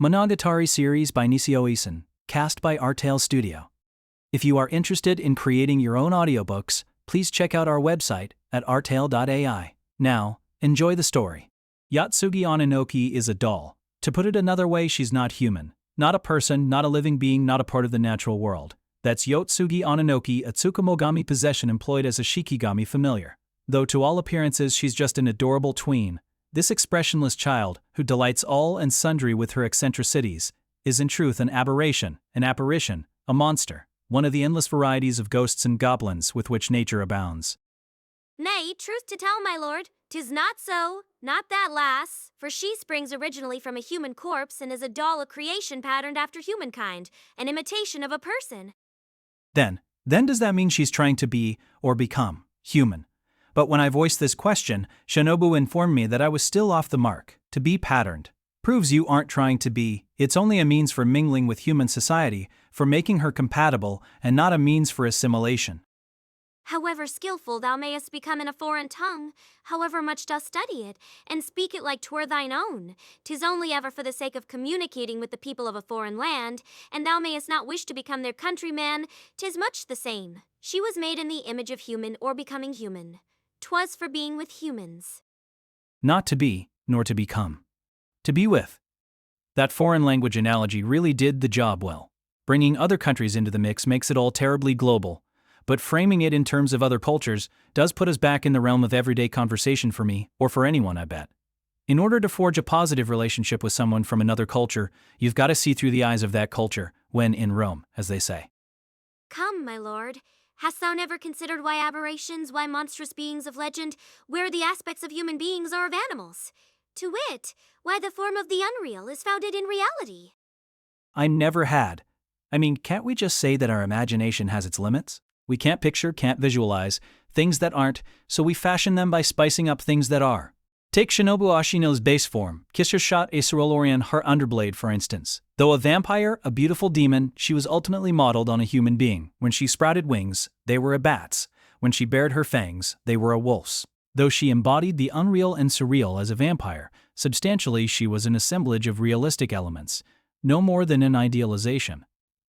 Monogatari series by Nisio Isan, cast by Artale Studio. If you are interested in creating your own audiobooks, please check out our website at artale.ai. Now, enjoy the story. Yotsugi Oninoki is a doll. To put it another way, she's not human. Not a person, not a living being, not a part of the natural world. That's Yotsugi Oninoki, a Tsukimonogatari possession employed as a Shikigami familiar. Though to all appearances she's just an adorable tween, this expressionless child, who delights all and sundry with her eccentricities, is in truth an aberration, an apparition, a monster, one of the endless varieties of ghosts and goblins with which nature abounds. Nay, truth to tell, my lord, 'tis not so, not that lass, for she springs originally from a human corpse and is a doll, a creation patterned after humankind, an imitation of a person. Then does that mean she's trying to be, or become, human? But when I voiced this question, Shinobu informed me that I was still off the mark. To be patterned proves you aren't trying to be, it's only a means for mingling with human society, for making her compatible, and not a means for assimilation. However skillful thou mayest become in a foreign tongue, however much dost study it, and speak it like 'twere thine own, 'tis only ever for the sake of communicating with the people of a foreign land, and thou mayest not wish to become their countryman, 'tis much the same. She was made in the image of human or becoming human. 'Twas for being with humans. Not to be, nor to become. To be with. That foreign language analogy really did the job well. Bringing other countries into the mix makes it all terribly global, but framing it in terms of other cultures does put us back in the realm of everyday conversation for me, or for anyone, I bet. In order to forge a positive relationship with someone from another culture, you've got to see through the eyes of that culture, when in Rome, as they say. Come, my lord. Hast thou never considered why aberrations, why monstrous beings of legend, where the aspects of human beings are of animals? To wit, why the form of the unreal is founded in reality? I never had. I mean, can't we just say that our imagination has its limits? We can't picture, can't visualize things that aren't, so we fashion them by spicing up things that are. Take Shinobu Ashino's base form, Kisser-shot Acerolorian Heart Underblade for instance. Though a vampire, a beautiful demon, she was ultimately modeled on a human being. When she sprouted wings, they were a bat's. When she bared her fangs, they were a wolf's. Though she embodied the unreal and surreal as a vampire, substantially she was an assemblage of realistic elements, no more than an idealization.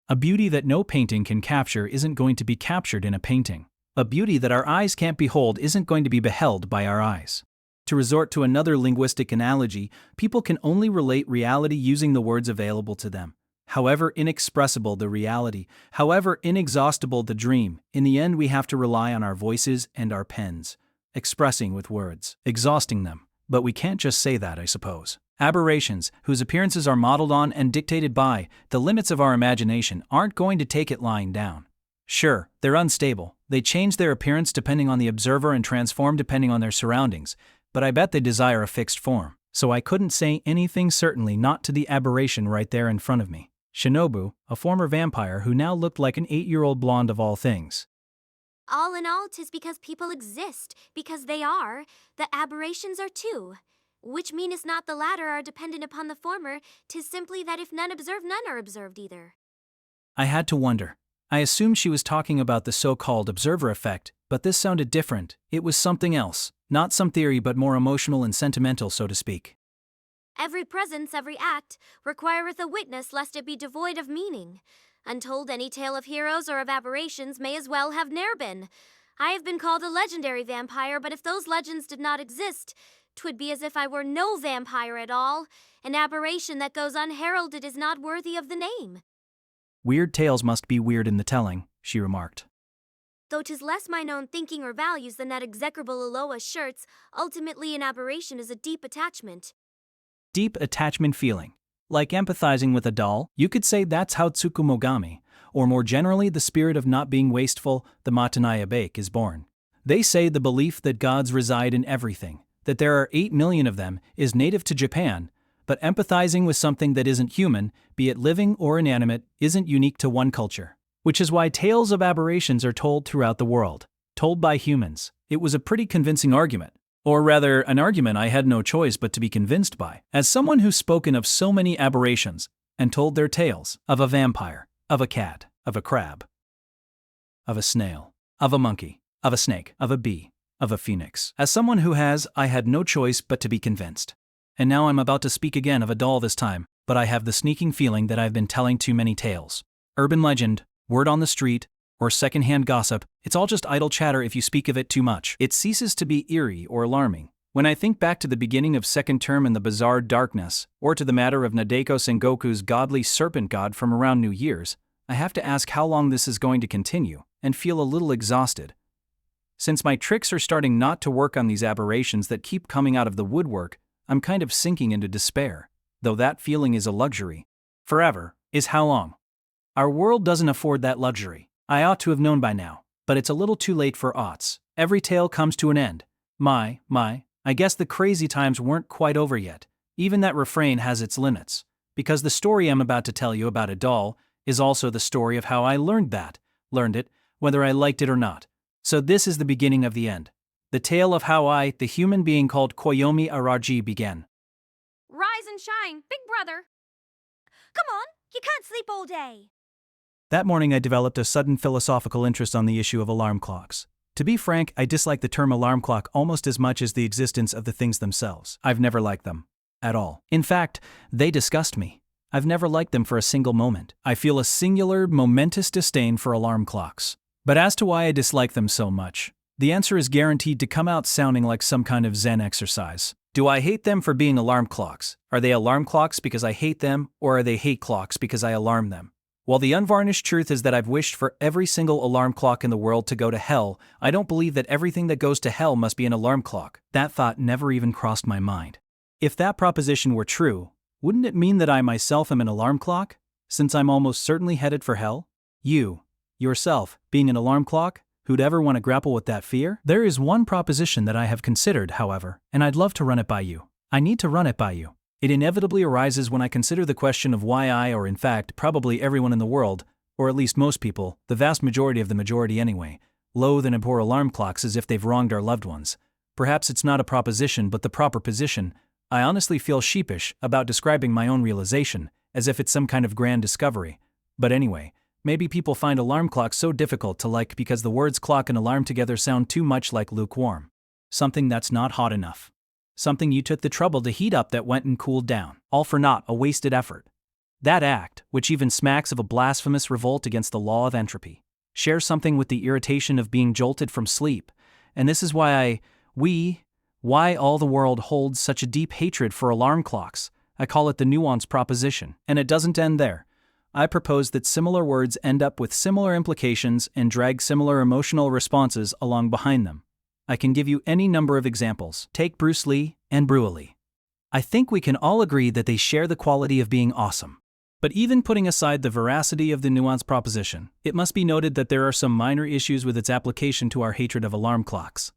A beauty that no painting can capture isn't going to be captured in a painting. A beauty that our eyes can't behold isn't going to be beheld by our eyes. To resort to another linguistic analogy, people can only relate reality using the words available to them. However inexpressible the reality, however inexhaustible the dream, in the end we have to rely on our voices and our pens, expressing with words, exhausting them. But we can't just say that, I suppose. Aberrations, whose appearances are modeled on and dictated by the limits of our imagination, aren't going to take it lying down. Sure, they're unstable. They change their appearance depending on the observer and transform depending on their surroundings, but I bet they desire a fixed form. So I couldn't say anything, certainly not to the aberration right there in front of me. Shinobu, a former vampire who now looked like an 8-year-old blonde of all things. All in all, 'tis because people exist, because they are, the aberrations are too. Which meaneth not the latter are dependent upon the former, 'tis simply that if none observe, none are observed either. I had to wonder. I assumed she was talking about the so-called observer effect, but this sounded different. It was something else. Not some theory, but more emotional and sentimental, so to speak. Every presence, every act, requireth a witness lest it be devoid of meaning. Untold any tale of heroes or of aberrations may as well have ne'er been. I have been called a legendary vampire, but if those legends did not exist, 'twould be as if I were no vampire at all. An aberration that goes unheralded is not worthy of the name. Weird tales must be weird in the telling, she remarked. Though 'tis less mine own thinking or values than that execrable Aloha shirts, ultimately an aberration is a deep attachment. Deep attachment feeling. Like empathizing with a doll, you could say that's how Tsukumogami, or more generally the spirit of not being wasteful, the Matanaya Bake, is born. They say the belief that gods reside in everything, that there are 8 million of them, is native to Japan, but empathizing with something that isn't human, be it living or inanimate, isn't unique to one culture. Which is why tales of aberrations are told throughout the world, told by humans. It was a pretty convincing argument. Or rather, an argument I had no choice but to be convinced by. As someone who's spoken of so many aberrations, and told their tales, of a vampire, of a cat, of a crab, of a snail, of a monkey, of a snake, of a bee, of a phoenix. As someone who has, I had no choice but to be convinced. And now I'm about to speak again of a doll, this time but I have the sneaking feeling that I've been telling too many tales. Urban legend, word on the street, or secondhand gossip, it's all just idle chatter if you speak of it too much. It ceases to be eerie or alarming. When I think back to the beginning of second term and the bizarre darkness, or to the matter of Nadeko Sengoku's godly serpent god from around New Year's, I have to ask how long this is going to continue, and feel a little exhausted. Since my tricks are starting not to work on these aberrations that keep coming out of the woodwork, I'm kind of sinking into despair, though that feeling is a luxury. Forever is how long? Our world doesn't afford that luxury. I ought to have known by now, but it's a little too late for oughts. Every tale comes to an end. I guess the crazy times weren't quite over yet. Even that refrain has its limits, because the story I'm about to tell you about a doll is also the story of how I learned it, whether I liked it or not. So this is the beginning of the end. The tale of how I, the human being called Koyomi Araji, began. Rise and shine, big brother. Come on, you can't sleep all day. That morning I developed a sudden philosophical interest on the issue of alarm clocks. To be frank, I dislike the term alarm clock almost as much as the existence of the things themselves. I've never liked them. At all. In fact, they disgust me. I've never liked them for a single moment. I feel a singular, momentous disdain for alarm clocks. But as to why I dislike them so much, the answer is guaranteed to come out sounding like some kind of Zen exercise. Do I hate them for being alarm clocks? Are they alarm clocks because I hate them, or are they hate clocks because I alarm them? While the unvarnished truth is that I've wished for every single alarm clock in the world to go to hell, I don't believe that everything that goes to hell must be an alarm clock. That thought never even crossed my mind. If that proposition were true, wouldn't it mean that I myself am an alarm clock, since I'm almost certainly headed for hell? You, yourself, being an alarm clock, who'd ever want to grapple with that fear? There is one proposition that I have considered, however, and I'd love to run it by you. I need to run it by you. It inevitably arises when I consider the question of why I, or in fact, probably everyone in the world, or at least most people, the vast majority of the majority anyway, loathe and abhor alarm clocks as if they've wronged our loved ones. Perhaps it's not a proposition but the proper position. I honestly feel sheepish about describing my own realization, as if it's some kind of grand discovery. But anyway, maybe people find alarm clocks so difficult to like because the words clock and alarm together sound too much like lukewarm. Something that's not hot enough. Something you took the trouble to heat up that went and cooled down. All for naught, a wasted effort. That act, which even smacks of a blasphemous revolt against the law of entropy, shares something with the irritation of being jolted from sleep. And this is why why all the world holds such a deep hatred for alarm clocks. I call it the nuance proposition. And it doesn't end there. I propose that similar words end up with similar implications and drag similar emotional responses along behind them. I can give you any number of examples. Take Bruce Lee and Bruce. I think we can all agree that they share the quality of being awesome. But even putting aside the veracity of the nuance proposition, it must be noted that there are some minor issues with its application to our hatred of alarm clocks.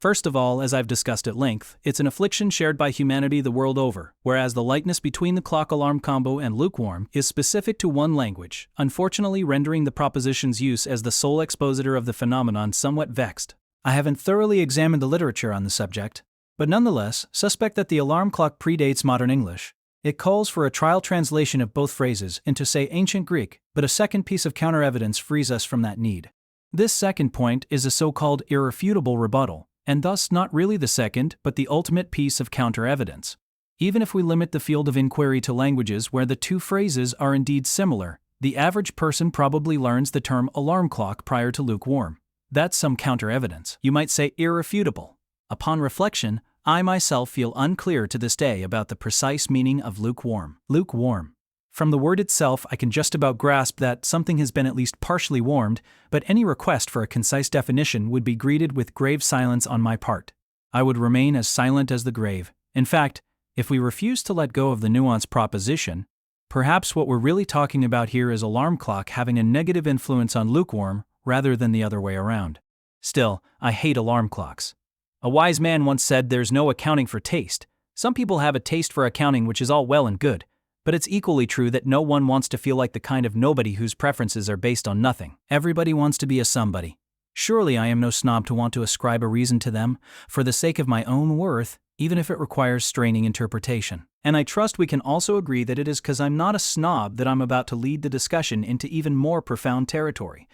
First of all, as I've discussed at length, it's an affliction shared by humanity the world over, whereas the likeness between the clock-alarm combo and lukewarm is specific to one language, unfortunately rendering the proposition's use as the sole expositor of the phenomenon somewhat vexed. I haven't thoroughly examined the literature on the subject, but nonetheless suspect that the alarm clock predates modern English. It calls for a trial translation of both phrases into, say, ancient Greek, but a second piece of counter-evidence frees us from that need. This second point is a so-called irrefutable rebuttal, and thus not really the second but the ultimate piece of counter-evidence. Even if we limit the field of inquiry to languages where the two phrases are indeed similar, the average person probably learns the term alarm clock prior to lukewarm. That's some counter-evidence. You might say irrefutable. Upon reflection, I myself feel unclear to this day about the precise meaning of lukewarm. Lukewarm. From the word itself, I can just about grasp that something has been at least partially warmed, but any request for a concise definition would be greeted with grave silence on my part. I would remain as silent as the grave. In fact, if we refuse to let go of the nuance proposition, perhaps what we're really talking about here is alarm clock having a negative influence on lukewarm, rather than the other way around. Still, I hate alarm clocks. A wise man once said there's no accounting for taste. Some people have a taste for accounting, which is all well and good, but it's equally true that no one wants to feel like the kind of nobody whose preferences are based on nothing. Everybody wants to be a somebody. Surely I am no snob to want to ascribe a reason to them, for the sake of my own worth, even if it requires straining interpretation. And I trust we can also agree that it is because I'm not a snob that I'm about to lead the discussion into even more profound territory.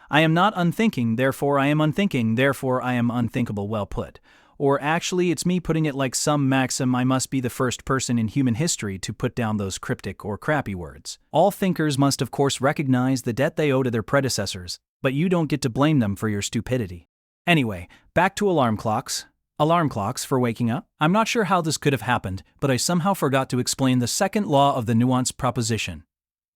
I am not unthinking, therefore I am unthinking, therefore I am unthinkable. Well put. or actually it's me putting it like some maxim, I must be the first person in human history to put down those cryptic or crappy words. All thinkers must of course recognize the debt they owe to their predecessors, but you don't get to blame them for your stupidity. Anyway, back to alarm clocks. Alarm clocks for waking up? I'm not sure how this could have happened, but I somehow forgot to explain the second law of the nuanced proposition.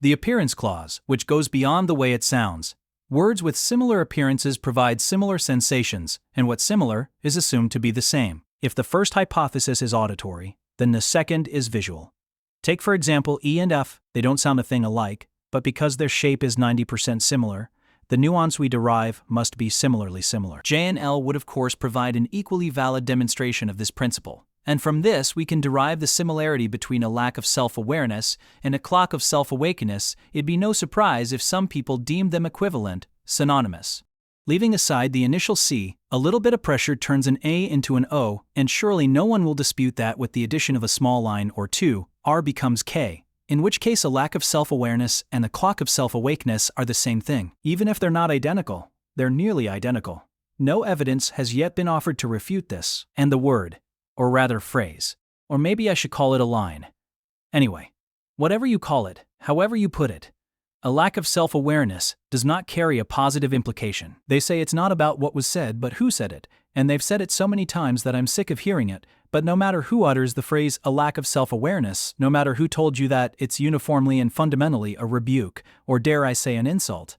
The appearance clause, which goes beyond the way it sounds. Words with similar appearances provide similar sensations, and what's similar is assumed to be the same. If the first hypothesis is auditory, then the second is visual. Take for example E and F, they don't sound a thing alike, but because their shape is 90% similar, the nuance we derive must be similarly similar. J and L would of course provide an equally valid demonstration of this principle, and from this we can derive the similarity between a lack of self-awareness and a clock of self-awakeness. It'd be no surprise if some people deemed them equivalent, synonymous. Leaving aside the initial C, a little bit of pressure turns an A into an O, and surely no one will dispute that with the addition of a small line or two, R becomes K. In which case a lack of self-awareness and the clock of self-awakeness are the same thing. Even if they're not identical, they're nearly identical. No evidence has yet been offered to refute this, and the word, or rather phrase, or maybe I should call it a line. Anyway, whatever you call it, however you put it, a lack of self-awareness does not carry a positive implication. They say it's not about what was said but who said it, and they've said it so many times that I'm sick of hearing it, but no matter who utters the phrase a lack of self-awareness, no matter who told you that, it's uniformly and fundamentally a rebuke, or dare I say an insult.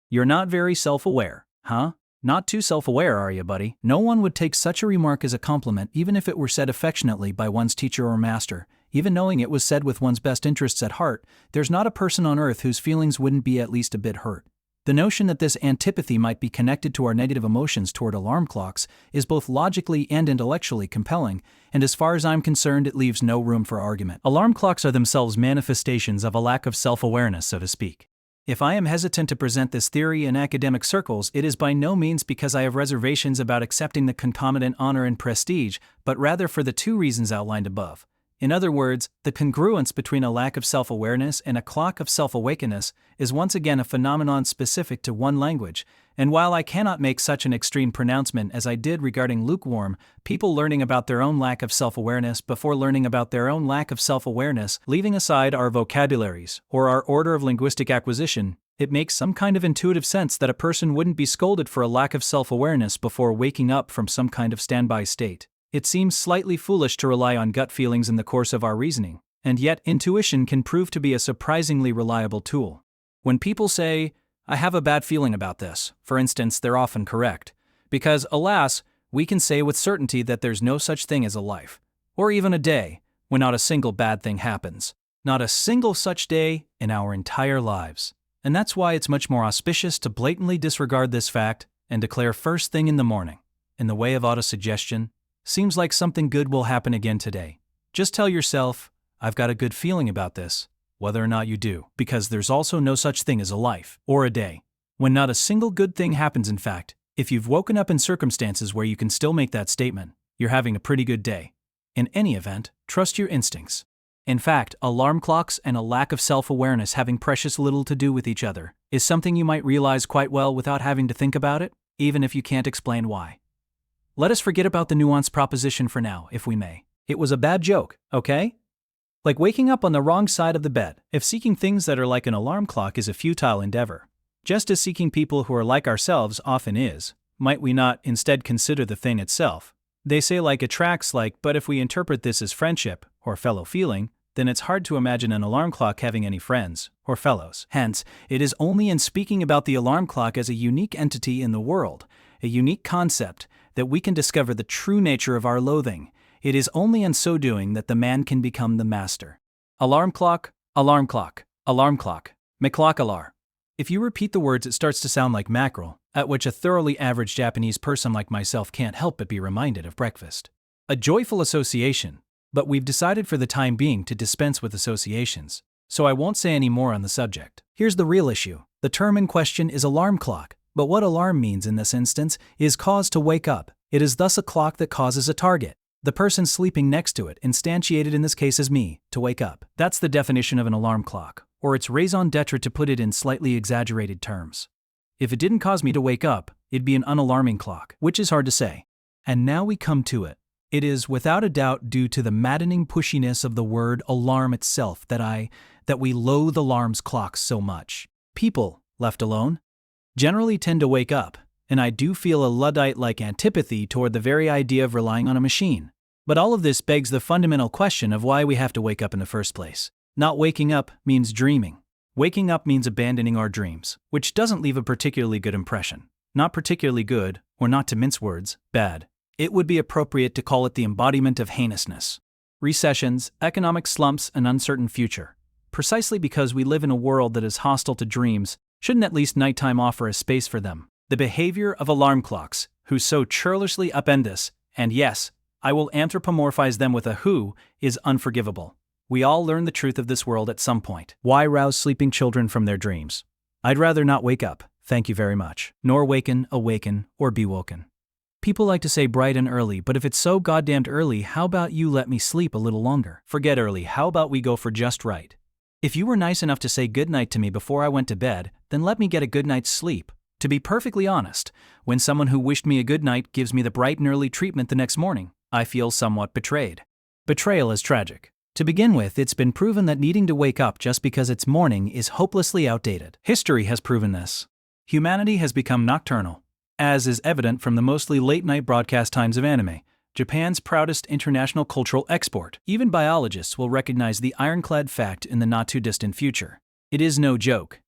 You're not very self-aware, huh? Not too self-aware, are you, buddy? No one would take such a remark as a compliment even if it were said affectionately by one's teacher or master. Even knowing it was said with one's best interests at heart, there's not a person on earth whose feelings wouldn't be at least a bit hurt. The notion that this antipathy might be connected to our negative emotions toward alarm clocks is both logically and intellectually compelling, and as far as I'm concerned, it leaves no room for argument. Alarm clocks are themselves manifestations of a lack of self-awareness, so to speak. If I am hesitant to present this theory in academic circles, it is by no means because I have reservations about accepting the concomitant honor and prestige, but rather for the two reasons outlined above. In other words, the congruence between a lack of self-awareness and a clock of self-awakeness is once again a phenomenon specific to one language, and while I cannot make such an extreme pronouncement as I did regarding lukewarm, people learning about their own lack of self-awareness before learning about their own lack of self-awareness, leaving aside our vocabularies or our order of linguistic acquisition, it makes some kind of intuitive sense that a person wouldn't be scolded for a lack of self-awareness before waking up from some kind of standby state. It seems slightly foolish to rely on gut feelings in the course of our reasoning, and yet intuition can prove to be a surprisingly reliable tool. When people say, I have a bad feeling about this, for instance, they're often correct, because, alas, we can say with certainty that there's no such thing as a life, or even a day, when not a single bad thing happens. Not a single such day in our entire lives. And that's why it's much more auspicious to blatantly disregard this fact and declare first thing in the morning, in the way of autosuggestion, seems like something good will happen again today. Just tell yourself, I've got a good feeling about this, whether or not you do, because there's also no such thing as a life, or a day, when not a single good thing happens. In fact, if you've woken up in circumstances where you can still make that statement, you're having a pretty good day. In any event, trust your instincts. In fact, alarm clocks and a lack of self-awareness having precious little to do with each other is something you might realize quite well without having to think about it, even if you can't explain why. Let us forget about the nuanced proposition for now, if we may. It was a bad joke, okay? Like waking up on the wrong side of the bed, if seeking things that are like an alarm clock is a futile endeavor, just as seeking people who are like ourselves often is, might we not instead consider the thing itself? They say like attracts like, but if we interpret this as friendship, or fellow feeling, then it's hard to imagine an alarm clock having any friends, or fellows. Hence, it is only in speaking about the alarm clock as a unique entity in the world, a unique concept, that we can discover the true nature of our loathing. It is only in so doing that the man can become the master. Alarm clock, alarm clock, alarm clock, McClockalar. If you repeat the words, it starts to sound like mackerel, at which a thoroughly average Japanese person like myself can't help but be reminded of breakfast. A joyful association, but we've decided for the time being to dispense with associations, so I won't say any more on the subject. Here's the real issue. The term in question is alarm clock, but what alarm means in this instance is cause to wake up. It is thus a clock that causes a target, the person sleeping next to it, instantiated in this case as me, to wake up. That's the definition of an alarm clock, or its raison d'etre to put it in slightly exaggerated terms. If it didn't cause me to wake up, it'd be an unalarming clock, which is hard to say. And now we come to it. It is without a doubt due to the maddening pushiness of the word alarm itself that we loathe alarms clocks so much. People, left alone, generally tend to wake up, and I do feel a Luddite-like antipathy toward the very idea of relying on a machine. But all of this begs the fundamental question of why we have to wake up in the first place. Not waking up means dreaming. Waking up means abandoning our dreams, which doesn't leave a particularly good impression. Not particularly good, or not to mince words, bad. It would be appropriate to call it the embodiment of heinousness. Recessions, economic slumps, an uncertain future. Precisely because we live in a world that is hostile to dreams, shouldn't at least nighttime offer a space for them? The behavior of alarm clocks, who so churlishly upend us, and yes, I will anthropomorphize them with a who, is unforgivable. We all learn the truth of this world at some point. Why rouse sleeping children from their dreams? I'd rather not wake up, thank you very much. Nor waken, awaken, or be woken. People like to say bright and early, but if it's so goddamned early, how about you let me sleep a little longer? Forget early, how about we go for just right? If you were nice enough to say goodnight to me before I went to bed, then let me get a good night's sleep. To be perfectly honest, when someone who wished me a good night gives me the bright and early treatment the next morning, I feel somewhat betrayed. Betrayal is tragic. To begin with, it's been proven that needing to wake up just because it's morning is hopelessly outdated. History has proven this. Humanity has become nocturnal, as is evident from the mostly late-night broadcast times of anime, Japan's proudest international cultural export. Even biologists will recognize the ironclad fact in the not-too-distant future. It is no joke.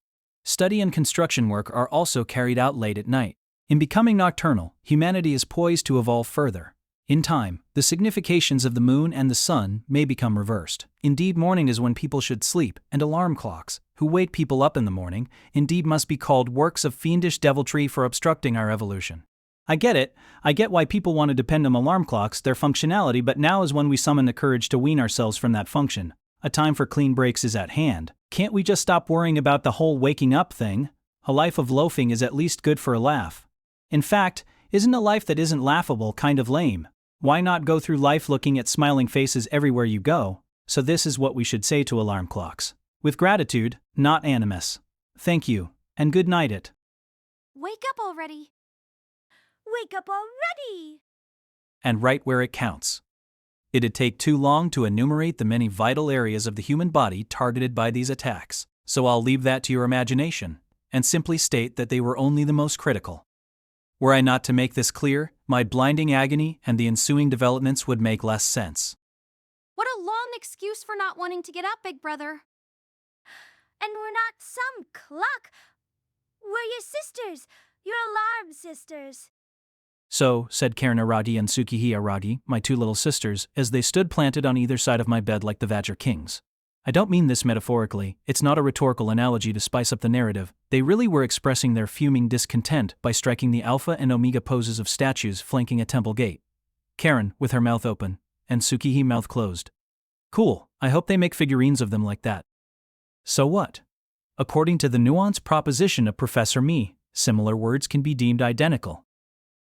Study and construction work are also carried out late at night. In becoming nocturnal, humanity is poised to evolve further. In time, the significations of the moon and the sun may become reversed. Indeed, morning is when people should sleep, and alarm clocks, who wake people up in the morning, indeed must be called works of fiendish deviltry for obstructing our evolution. I get it. I get why people want to depend on alarm clocks, their functionality, but now is when we summon the courage to wean ourselves from that function. A time for clean breaks is at hand. Can't we just stop worrying about the whole waking up thing? A life of loafing is at least good for a laugh. In fact, isn't a life that isn't laughable kind of lame? Why not go through life looking at smiling faces everywhere you go? So this is what we should say to alarm clocks. With gratitude, not animus. Thank you, and good night it. Wake up already. Wake up already! And right where it counts. It'd take too long to enumerate the many vital areas of the human body targeted by these attacks, so I'll leave that to your imagination, and simply state that they were only the most critical. Were I not to make this clear, my blinding agony and the ensuing developments would make less sense. What a long excuse for not wanting to get up, big brother. And we're not some clock. We're your sisters, your alarm sisters. So, said Karen Aragi and Tsukihi Aragi, my two little sisters, as they stood planted on either side of my bed like the Vadger kings. I don't mean this metaphorically, it's not a rhetorical analogy to spice up the narrative. They really were expressing their fuming discontent by striking the alpha and omega poses of statues flanking a temple gate. Karen, with her mouth open, and Tsukihi mouth closed. Cool, I hope they make figurines of them like that. So what? According to the nuanced proposition of Professor Me, similar words can be deemed identical.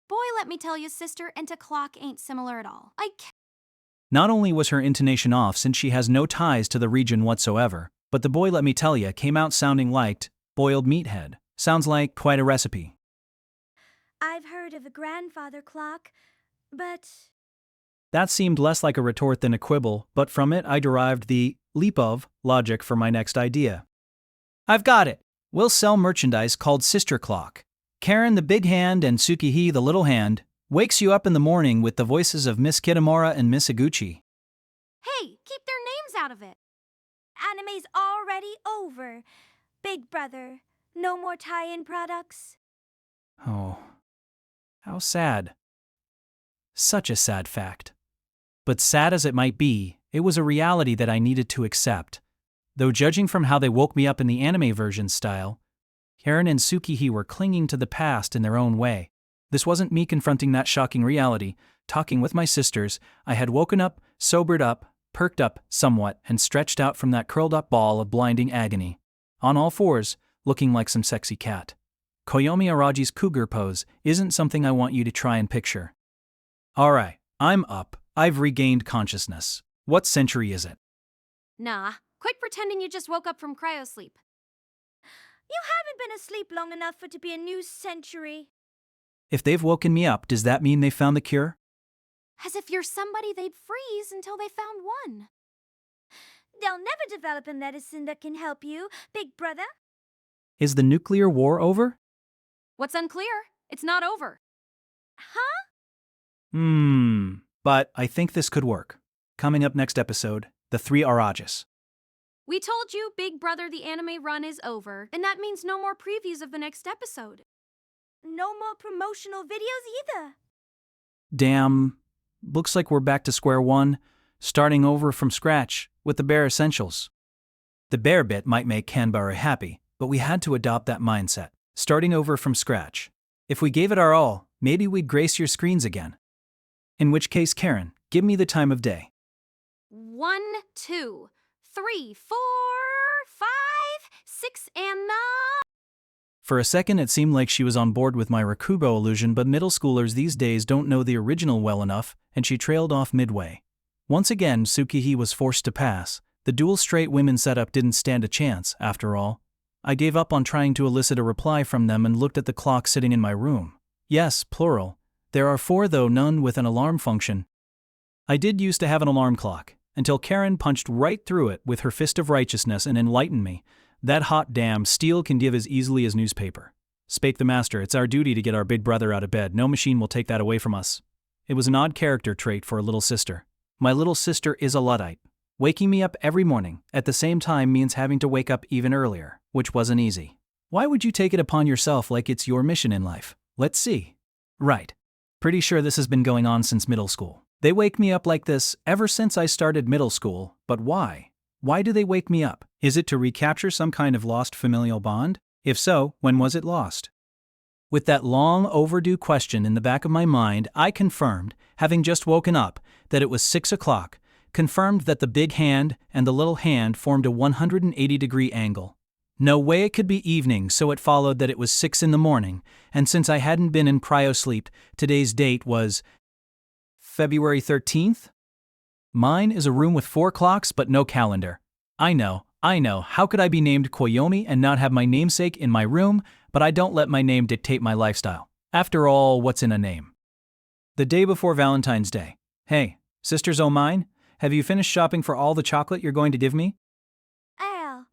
Boy, let me tell you, sister, and to clock ain't similar at all. Not only was her intonation off since she has no ties to the region whatsoever, but the boy let me tell ya came out sounding like boiled meathead. Sounds like quite a recipe. I've heard of a grandfather clock, but... That seemed less like a retort than a quibble, but from it I derived the leap of logic for my next idea. I've got it. We'll sell merchandise called Sister Clock. Karen the big hand and Tsukihi the little hand wakes you up in the morning with the voices of Miss Kitamura and Miss Iguchi. Hey, keep their names out of it. Anime's already over. Big brother, no more tie-in products. Oh, how sad. Such a sad fact. But sad as it might be, it was a reality that I needed to accept. Though judging from how they woke me up in the anime version style, Karen and Tsukihi were clinging to the past in their own way. This wasn't me confronting that shocking reality. Talking with my sisters, I had woken up, sobered up, perked up somewhat, and stretched out from that curled-up ball of blinding agony. On all fours, looking like some sexy cat. Koyomi Araji's cougar pose isn't something I want you to try and picture. Alright, I'm up. I've regained consciousness. What century is it? Nah, quit pretending you just woke up from cryosleep. You haven't been asleep long enough for it to be a new century. If they've woken me up, does that mean they found the cure? As if you're somebody they'd freeze until they found one. They'll never develop a medicine that can help you, big brother. Is the nuclear war over? What's unclear? It's not over. Huh? But I think this could work. Coming up next episode, the three Arajas. We told you Big Brother the anime run is over, and that means no more previews of the next episode. No more promotional videos either. Damn. Looks like we're back to square one, starting over from scratch with the bare essentials. The bare bit might make Kanbara happy, but we had to adopt that mindset, starting over from scratch. If we gave it our all, maybe we'd grace your screens again. In which case, Karen, give me the time of day. 1, 2, 3, 4, 5, 6, and 9. For a second it seemed like she was on board with my Rakugo illusion, but middle schoolers these days don't know the original well enough, and she trailed off midway. Once again, Tsukihi was forced to pass. The dual straight women setup didn't stand a chance, after all. I gave up on trying to elicit a reply from them and looked at the clock sitting in my room. Yes, plural. There are 4 though, none with an alarm function. I did used to have an alarm clock, until Karen punched right through it with her fist of righteousness and enlightened me. That hot damn steel can give as easily as newspaper. Spake the master, it's our duty to get our big brother out of bed. No machine will take that away from us. It was an odd character trait for a little sister. My little sister is a Luddite. Waking me up every morning at the same time means having to wake up even earlier, which wasn't easy. Why would you take it upon yourself like it's your mission in life? Let's see. Right. Pretty sure this has been going on since middle school. They wake me up like this ever since I started middle school, but why? Why do they wake me up? Is it to recapture some kind of lost familial bond? If so, when was it lost? With that long overdue question in the back of my mind, I confirmed, having just woken up, that it was 6 o'clock, confirmed that the big hand and the little hand formed a 180-degree angle. No way it could be evening, so it followed that it was 6 in the morning, and since I hadn't been in cryosleep, today's date was February 13th? Mine is a room with 4 clocks but no calendar. I know, how could I be named Koyomi and not have my namesake in my room, but I don't let my name dictate my lifestyle. After all, what's in a name? The day before Valentine's Day. Hey, sisters o' mine, have you finished shopping for all the chocolate you're going to give me? Al.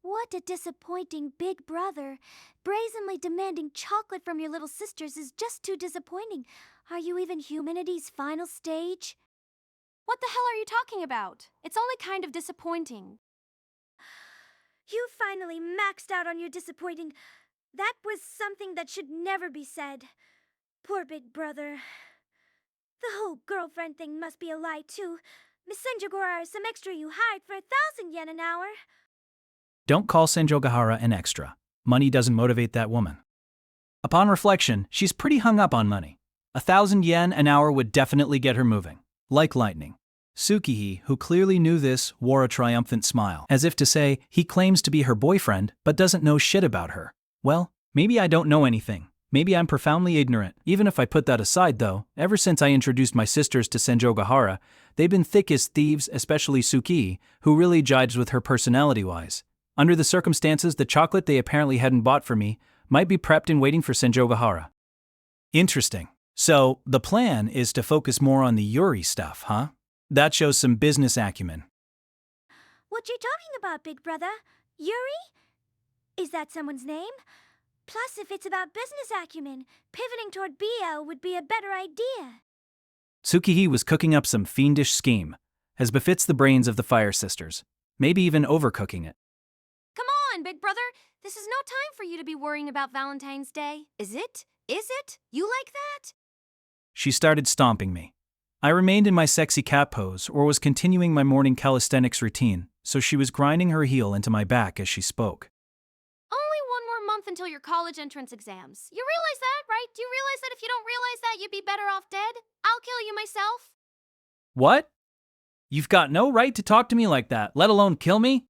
What a disappointing big brother. Brazenly demanding chocolate from your little sisters is just too disappointing. Are you even humanity's final stage? What the hell are you talking about? It's only kind of disappointing. You finally maxed out on your disappointing. That was something that should never be said. Poor big brother. The whole girlfriend thing must be a lie, too. Miss Senjogora is some extra you hired for 1,000 yen an hour. Don't call Senjogahara an extra. Money doesn't motivate that woman. Upon reflection, she's pretty hung up on money. 1,000 yen an hour would definitely get her moving. Like lightning. Tsukihi, who clearly knew this, wore a triumphant smile, as if to say he claims to be her boyfriend but doesn't know shit about her. Well, maybe I don't know anything. Maybe I'm profoundly ignorant. Even if I put that aside though, ever since I introduced my sisters to Senjogahara, they've been thick as thieves, especially Tsuki, who really jives with her personality-wise. Under the circumstances, the chocolate they apparently hadn't bought for me might be prepped and waiting for Senjogahara. Interesting. So, the plan is to focus more on the Yuri stuff, huh? That shows some business acumen. What you talking about, big brother? Yuri? Is that someone's name? Plus, if it's about business acumen, pivoting toward BL would be a better idea. Tsukihi was cooking up some fiendish scheme, as befits the brains of the Fire Sisters, maybe even overcooking it. Come on, big brother. This is no time for you to be worrying about Valentine's Day. Is it? Is it? You like that? She started stomping me. I remained in my sexy cat pose or was continuing my morning calisthenics routine, so she was grinding her heel into my back as she spoke. Only 1 more month until your college entrance exams. You realize that, right? Do you realize that if you don't realize that, you'd be better off dead? I'll kill you myself. What? You've got no right to talk to me like that, let alone kill me?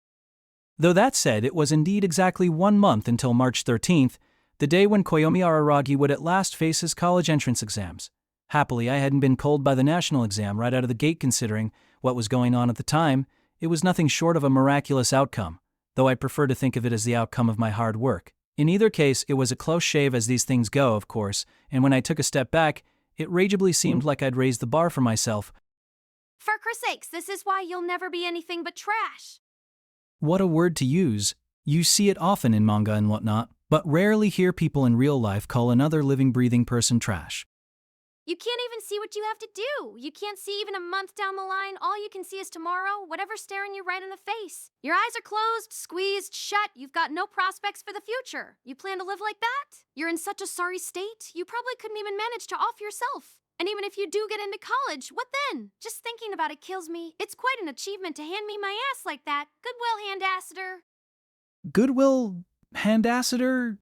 Though that said, it was indeed exactly 1 month until March 13th, the day when Koyomi Araragi would at last face his college entrance exams. Happily, I hadn't been cold by the national exam right out of the gate considering what was going on at the time. It was nothing short of a miraculous outcome, though I prefer to think of it as the outcome of my hard work. In either case, it was a close shave as these things go, of course, and when I took a step back, it rageably seemed like I'd raised the bar for myself. For Christ's sakes, this is why you'll never be anything but trash. What a word to use. You see it often in manga and whatnot, but rarely hear people in real life call another living, breathing person trash. You can't even see what you have to do. You can't see even a month down the line. All you can see is tomorrow, whatever's staring you right in the face. Your eyes are closed, squeezed, shut. You've got no prospects for the future. You plan to live like that? You're in such a sorry state, you probably couldn't even manage to off yourself. And even if you do get into college, what then? Just thinking about it kills me. It's quite an achievement to hand me my ass like that. Goodwill, hand-asseter. Goodwill hand-asseter?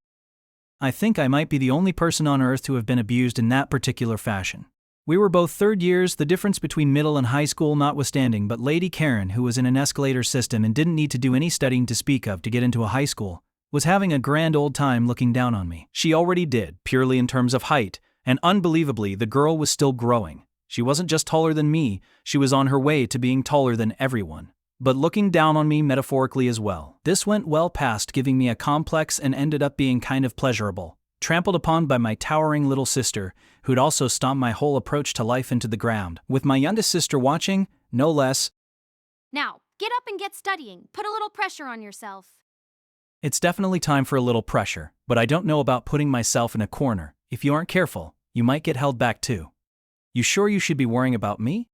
I think I might be the only person on Earth to have been abused in that particular fashion. We were both third years, the difference between middle and high school notwithstanding, but Lady Karen, who was in an escalator system and didn't need to do any studying to speak of to get into a high school, was having a grand old time looking down on me. She already did, purely in terms of height, and unbelievably, the girl was still growing. She wasn't just taller than me, she was on her way to being taller than everyone. But looking down on me metaphorically as well. This went well past giving me a complex and ended up being kind of pleasurable. Trampled upon by my towering little sister, who'd also stomped my whole approach to life into the ground. With my youngest sister watching, no less. Now, get up and get studying. Put a little pressure on yourself. It's definitely time for a little pressure, but I don't know about putting myself in a corner. If you aren't careful, you might get held back too. You sure you should be worrying about me?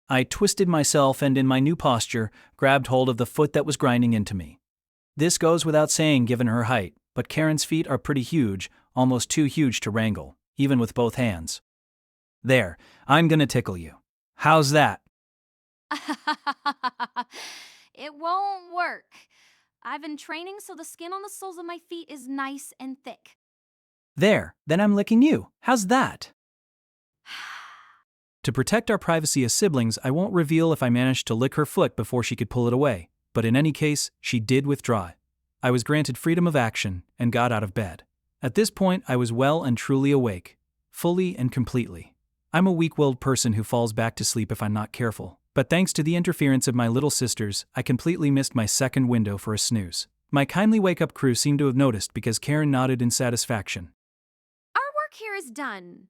I twisted myself and in my new posture, grabbed hold of the foot that was grinding into me. This goes without saying given her height, but Karen's feet are pretty huge, almost too huge to wrangle, even with both hands. There, I'm gonna tickle you. How's that? It won't work. I've been training so the skin on the soles of my feet is nice and thick. There, then I'm licking you. How's that? To protect our privacy as siblings, I won't reveal if I managed to lick her foot before she could pull it away, but in any case, she did withdraw. I was granted freedom of action and got out of bed. At this point, I was well and truly awake, fully and completely. I'm a weak-willed person who falls back to sleep if I'm not careful, but thanks to the interference of my little sisters, I completely missed my second window for a snooze. My kindly wake-up crew seemed to have noticed because Karen nodded in satisfaction. Our work here is done.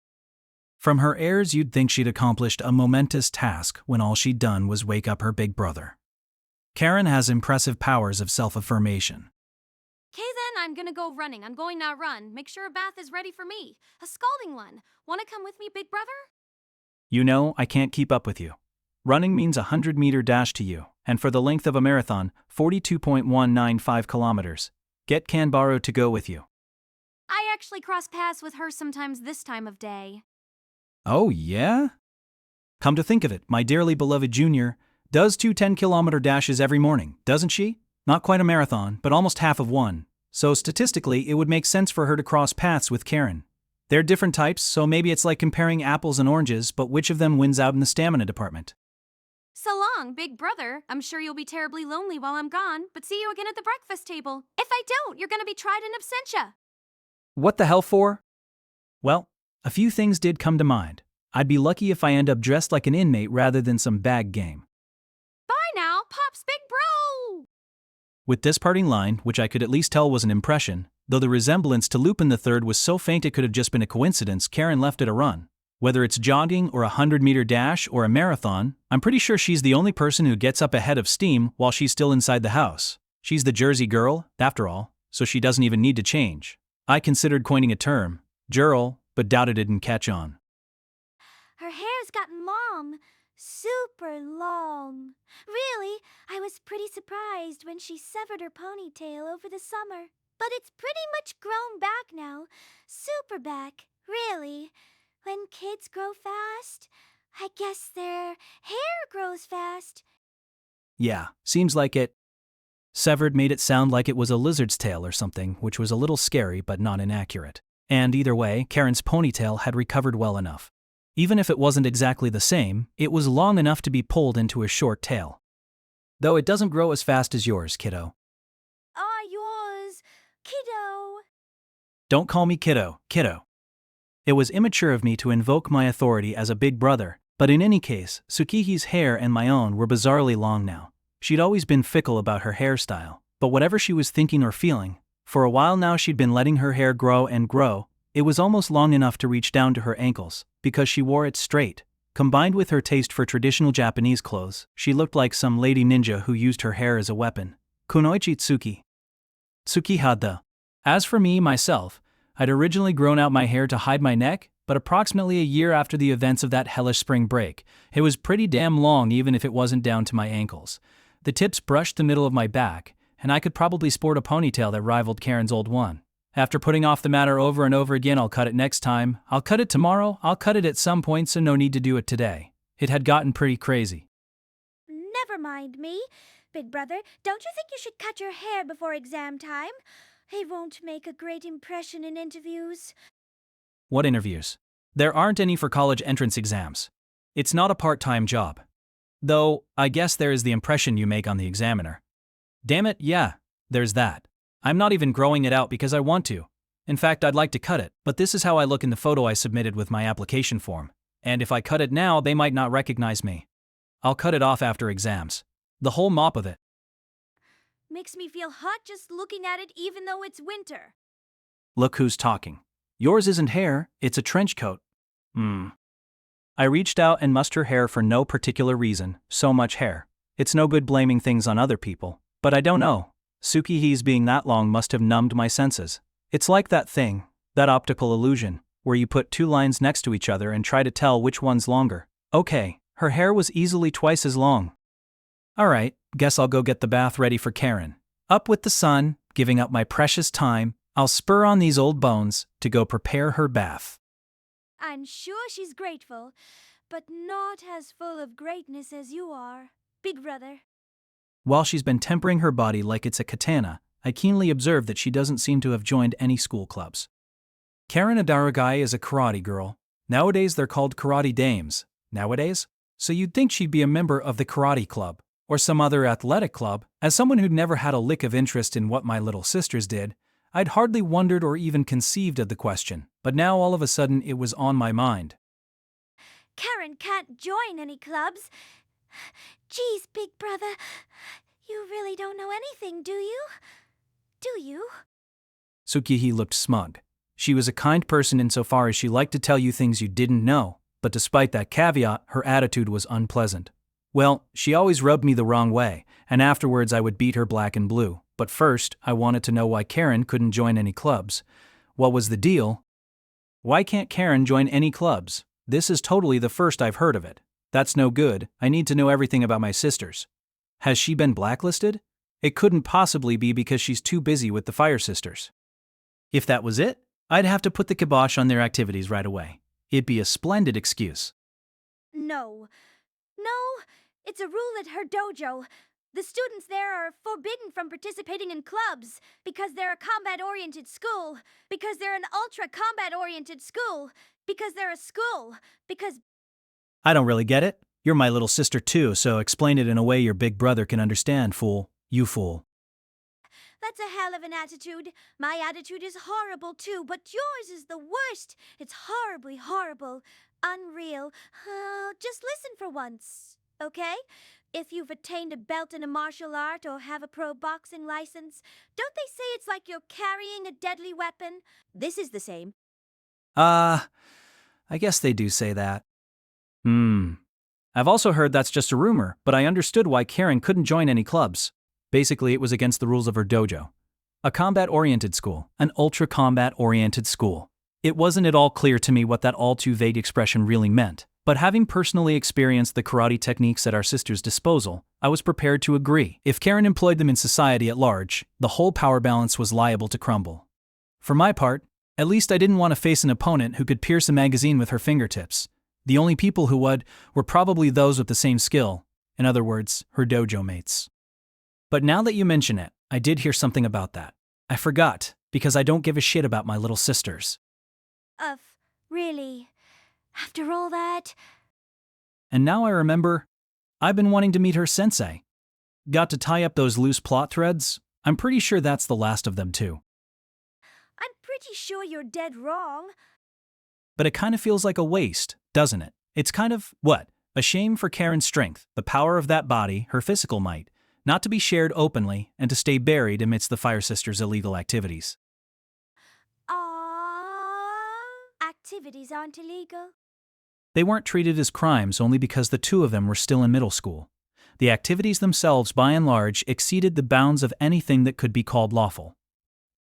From her airs, you'd think she'd accomplished a momentous task when all she'd done was wake up her big brother. Karen has impressive powers of self-affirmation. Okay then, I'm gonna go running. I'm going now run. Make sure a bath is ready for me. A scalding one. Wanna come with me, big brother? You know, I can't keep up with you. Running means a 100-meter dash to you, and for the length of a marathon, 42.195 kilometers. Get Kanbaro to go with you. I actually cross paths with her sometimes this time of day. Oh, yeah? Come to think of it, my dearly beloved junior does 2 10-kilometer dashes every morning, doesn't she? Not quite a marathon, but almost half of one. So statistically, it would make sense for her to cross paths with Karen. They're different types, so maybe it's like comparing apples and oranges, but which of them wins out in the stamina department? So long, big brother. I'm sure you'll be terribly lonely while I'm gone, but see you again at the breakfast table. If I don't, you're gonna be tried in absentia. What the hell for? Well, a few things did come to mind. I'd be lucky if I end up dressed like an inmate rather than some bag game. Bye now, Pop's big bro! With this parting line, which I could at least tell was an impression, though the resemblance to Lupin III was so faint it could have just been a coincidence, Karen left it a run. Whether it's jogging or a 100-meter dash or a marathon, I'm pretty sure she's the only person who gets up ahead of steam while she's still inside the house. She's the Jersey girl, after all, so she doesn't even need to change. I considered coining a term, Jurl, but doubted it didn't catch on. Her hair's gotten long. Super long. Really, I was pretty surprised when she severed her ponytail over the summer. But it's pretty much grown back now. Super back, really. When kids grow fast, I guess their hair grows fast. Yeah, seems like it. Severed made it sound like it was a lizard's tail or something, which was a little scary but not inaccurate. And either way, Karen's ponytail had recovered well enough. Even if it wasn't exactly the same, it was long enough to be pulled into a short tail. Though it doesn't grow as fast as yours, kiddo. Yours, kiddo. Don't call me kiddo. It was immature of me to invoke my authority as a big brother, but in any case, Tsukihi's hair and my own were bizarrely long now. She'd always been fickle about her hairstyle, but whatever she was thinking or feeling, For a while now she'd been letting her hair grow and grow. It was almost long enough to reach down to her ankles, because she wore it straight. Combined with her taste for traditional Japanese clothes, she looked like some lady ninja who used her hair as a weapon. Kunoichi Tsuki. Tsukihada. As for me, myself, I'd originally grown out my hair to hide my neck, but approximately a year after the events of that hellish spring break, it was pretty damn long even if it wasn't down to my ankles. The tips brushed the middle of my back, and I could probably sport a ponytail that rivaled Karen's old one. After putting off the matter over and over again, I'll cut it next time, I'll cut it tomorrow, I'll cut it at some point, so no need to do it today. It had gotten pretty crazy. Never mind me, big brother. Don't you think you should cut your hair before exam time? It won't make a great impression in interviews. What interviews? There aren't any for college entrance exams. It's not a part-time job. Though, I guess there is the impression you make on the examiner. Damn it, yeah, there's that. I'm not even growing it out because I want to. In fact, I'd like to cut it, but this is how I look in the photo I submitted with my application form. And if I cut it now, they might not recognize me. I'll cut it off after exams. The whole mop of it. Makes me feel hot just looking at it even though it's winter. Look who's talking. Yours isn't hair, it's a trench coat. I reached out and mussed her hair for no particular reason, so much hair. It's no good blaming things on other people, but I don't know. Tsukihi's being that long must have numbed my senses. It's like that thing, that optical illusion, where you put two lines next to each other and try to tell which one's longer. Okay, her hair was easily twice as long. Alright, guess I'll go get the bath ready for Karen. Up with the sun, giving up my precious time, I'll spur on these old bones to go prepare her bath. I'm sure she's grateful, but not as full of greatness as you are, big brother. While she's been tempering her body like it's a katana, I keenly observe that she doesn't seem to have joined any school clubs. Karen Adaragai is a karate girl. Nowadays they're called karate dames. Nowadays? So you'd think she'd be a member of the karate club, or some other athletic club. As someone who'd never had a lick of interest in what my little sisters did, I'd hardly wondered or even conceived of the question, but now all of a sudden it was on my mind. Karen can't join any clubs. Geez, big brother, you really don't know anything, do you? Do you? Tsukihi looked smug. She was a kind person insofar as she liked to tell you things you didn't know, but despite that caveat, her attitude was unpleasant. Well, she always rubbed me the wrong way, and afterwards I would beat her black and blue. But first, I wanted to know why Karen couldn't join any clubs. What was the deal? Why can't Karen join any clubs? This is totally the first I've heard of it. That's no good, I need to know everything about my sisters. Has she been blacklisted? It couldn't possibly be because she's too busy with the Fire Sisters. If that was it, I'd have to put the kibosh on their activities right away. It'd be a splendid excuse. No, it's a rule at her dojo. The students there are forbidden from participating in clubs because they're a combat-oriented school, because they're an ultra-combat-oriented school, because they're a school, because... I don't really get it. You're my little sister too, so explain it in a way your big brother can understand, fool. You fool. That's a hell of an attitude. My attitude is horrible too, but yours is the worst. It's horribly horrible. Unreal. Just listen for once, okay? If you've attained a belt in a martial art or have a pro boxing license, don't they say it's like you're carrying a deadly weapon? This is the same. I guess they do say that. I've also heard that's just a rumor, but I understood why Karen couldn't join any clubs. Basically, it was against the rules of her dojo. A combat-oriented school, an ultra-combat-oriented school. It wasn't at all clear to me what that all-too-vague expression really meant, but having personally experienced the karate techniques at our sister's disposal, I was prepared to agree. If Karen employed them in society at large, the whole power balance was liable to crumble. For my part, at least I didn't want to face an opponent who could pierce a magazine with her fingertips. The only people who would were probably those with the same skill, in other words, her dojo mates. But now that you mention it, I did hear something about that. I forgot, because I don't give a shit about my little sisters. Really? After all that? And now I remember, I've been wanting to meet her sensei. Got to tie up those loose plot threads? I'm pretty sure that's the last of them too. I'm pretty sure you're dead wrong. But it kind of feels like a waste, doesn't it? It's kind of, a shame for Karen's strength, the power of that body, her physical might. not to be shared openly, and to stay buried amidst the Fire Sisters' illegal activities. Activities aren't illegal. They weren't treated as crimes only because the two of them were still in middle school. The activities themselves, by and large, exceeded the bounds of anything that could be called lawful.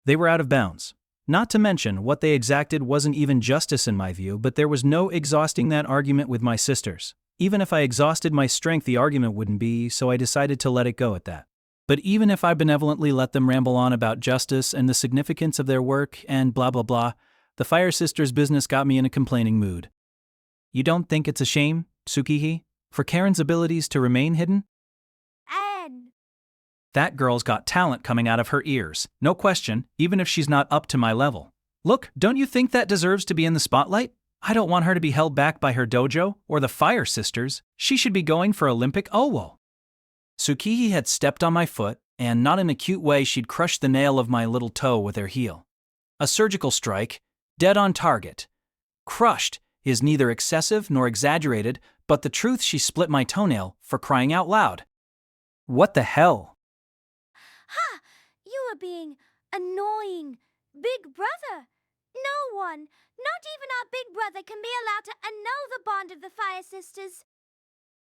They were out of bounds. Not to mention, what they exacted wasn't even justice in my view, but there was no exhausting that argument with my sisters. Even if I exhausted my strength, the argument wouldn't be, so I decided to let it go at that. But even if I benevolently let them ramble on about justice and the significance of their work and blah blah blah, the Fire Sisters' business got me in a complaining mood. You don't think it's a shame, Tsukihi, for Karen's abilities to remain hidden? And That girl's got talent coming out of her ears, no question, even if she's not up to my level. Look, don't you think that deserves to be in the spotlight? I don't want her to be held back by her dojo or the Fire Sisters. She should be going for Olympic Owo. Tsukihi had stepped on my foot, and not in a cute way, she'd crushed the nail of my little toe with her heel. A surgical strike, dead on target. Crushed is neither excessive nor exaggerated, but the truth, she split my toenail, for crying out loud. What the hell? Ha! You are being annoying. Big brother. No one, not even our big brother, can be allowed to annul the bond of the Fire Sisters.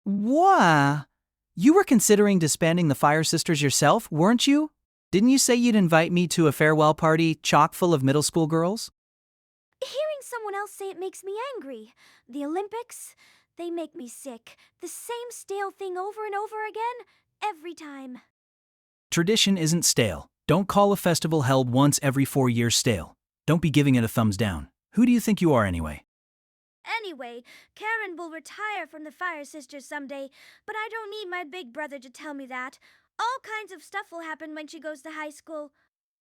What? You were considering disbanding the Fire Sisters yourself, weren't you? Didn't you say you'd invite me to a farewell party chock full of middle school girls? Hearing someone else say it makes me angry. The Olympics, they make me sick. The same stale thing over and over again, every time. Tradition isn't stale. Don't call a festival held once every 4 years stale. Don't be giving it a thumbs down. Who do you think you are anyway? Anyway, Karen will retire from the Fire Sisters someday, but I don't need my big brother to tell me that. All kinds of stuff will happen when she goes to high school.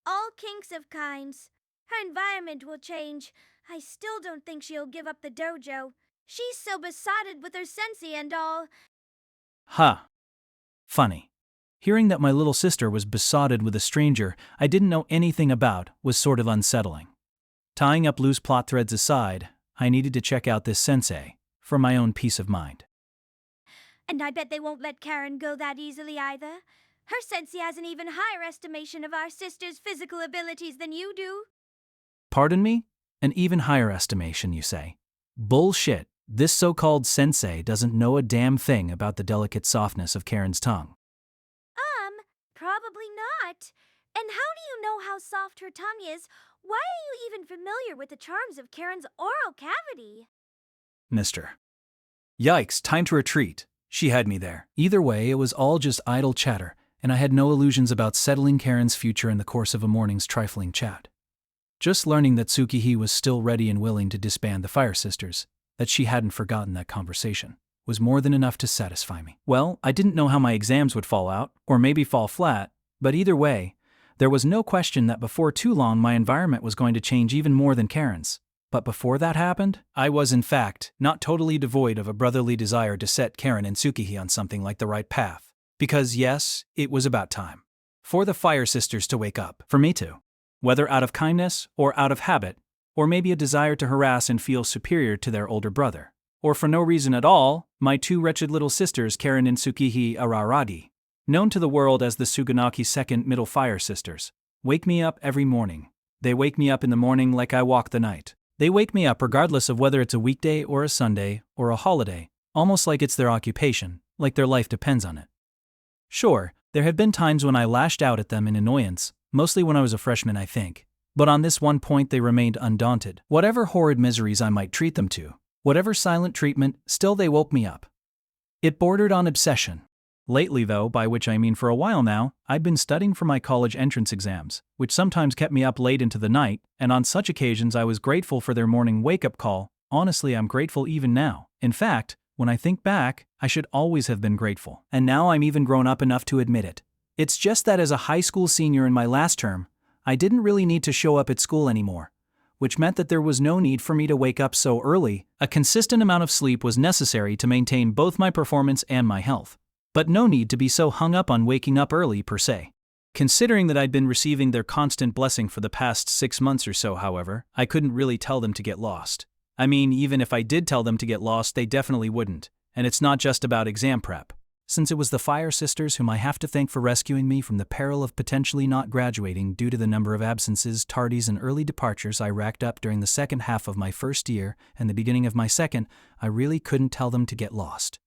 All kinks of kinds. Her environment will change. I still don't think she'll give up the dojo. She's so besotted with her sensei and all. Ha. Funny. Hearing that my little sister was besotted with a stranger I didn't know anything about was sort of unsettling. Tying up loose plot threads aside, I needed to check out this sensei, for my own peace of mind. And I bet they won't let Karen go that easily either. Her sensei has an even higher estimation of our sister's physical abilities than you do. Pardon me? An even higher estimation, you say? Bullshit. This so-called sensei doesn't know a damn thing about the delicate softness of Karen's tongue. Probably not. And how do you know how soft her tongue is? Why are you even familiar with the charms of Karen's oral cavity? Mister. Yikes, time to retreat. She had me there. Either way, it was all just idle chatter, and I had no illusions about settling Karen's future in the course of a morning's trifling chat. Just learning that Tsukihi was still ready and willing to disband the Fire Sisters, that she hadn't forgotten that conversation, was more than enough to satisfy me. Well, I didn't know how my exams would fall out, or maybe fall flat, but either way, there was no question that before too long my environment was going to change even more than Karen's. But before that happened, I was in fact not totally devoid of a brotherly desire to set Karen and Tsukihi on something like the right path. Because yes, it was about time. For the Fire Sisters to wake up, for me too. Whether out of kindness, or out of habit, or maybe a desire to harass and feel superior to their older brother. Or for no reason at all, my two wretched little sisters Karen and Tsukihi Araragi, known to the world as the Suganaki Second Middle Fire Sisters, wake me up every morning. They wake me up in the morning like I walk the night. They wake me up regardless of whether it's a weekday or a Sunday or a holiday, almost like it's their occupation, like their life depends on it. Sure, there have been times when I lashed out at them in annoyance, mostly when I was a freshman I think, but on this one point they remained undaunted. Whatever horrid miseries I might treat them to, whatever silent treatment, still they woke me up. It bordered on obsession. Lately though, by which I mean for a while now, I'd been studying for my college entrance exams, which sometimes kept me up late into the night, and on such occasions I was grateful for their morning wake-up call. Honestly, I'm grateful even now. In fact, when I think back, I should always have been grateful. And now I'm even grown up enough to admit it. It's just that as a high school senior in my last term, I didn't really need to show up at school anymore, which meant that there was no need for me to wake up so early. A consistent amount of sleep was necessary to maintain both my performance and my health. But no need to be so hung up on waking up early per se. Considering that I'd been receiving their constant blessing for the past 6 months or so, however, I couldn't really tell them to get lost. I mean, even if I did tell them to get lost, they definitely wouldn't. And it's not just about exam prep. since it was the Fire Sisters whom I have to thank for rescuing me from the peril of potentially not graduating due to the number of absences, tardies, and early departures I racked up during the second half of my first year and the beginning of my second, I really couldn't tell them to get lost.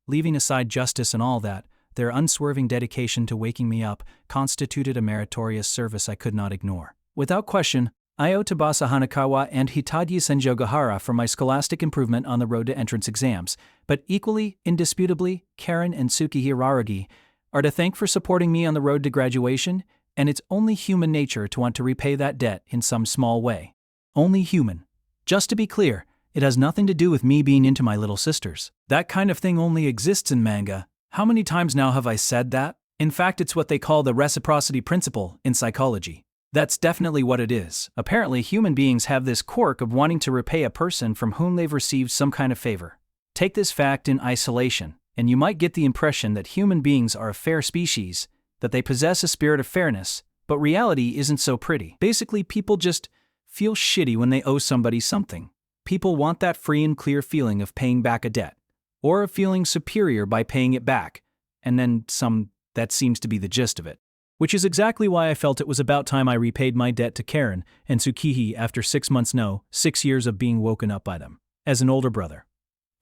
Leaving aside justice and all that, their unswerving dedication to waking me up constituted a meritorious service I could not ignore. Without question, I owe Tabasa Hanakawa and Hitaji Senjogahara for my scholastic improvement on the road to entrance exams, but equally, indisputably, Karen and Tsuki Hiraragi are to thank for supporting me on the road to graduation, and it's only human nature to want to repay that debt in some small way. Only human. Just to be clear, it has nothing to do with me being into my little sisters. That kind of thing only exists in manga. How many times now have I said that? In fact, it's what they call the reciprocity principle in psychology. That's definitely what it is. Apparently, human beings have this quirk of wanting to repay a person from whom they've received some kind of favor. Take this fact in isolation, and you might get the impression that human beings are a fair species, that they possess a spirit of fairness, but reality isn't so pretty. Basically, people just feel shitty when they owe somebody something. People want that free and clear feeling of paying back a debt, or of feeling superior by paying it back, and then some. That seems to be the gist of it. Which is exactly why I felt it was about time I repaid my debt to Karen and Tsukihi after 6 years of being woken up by them, as an older brother.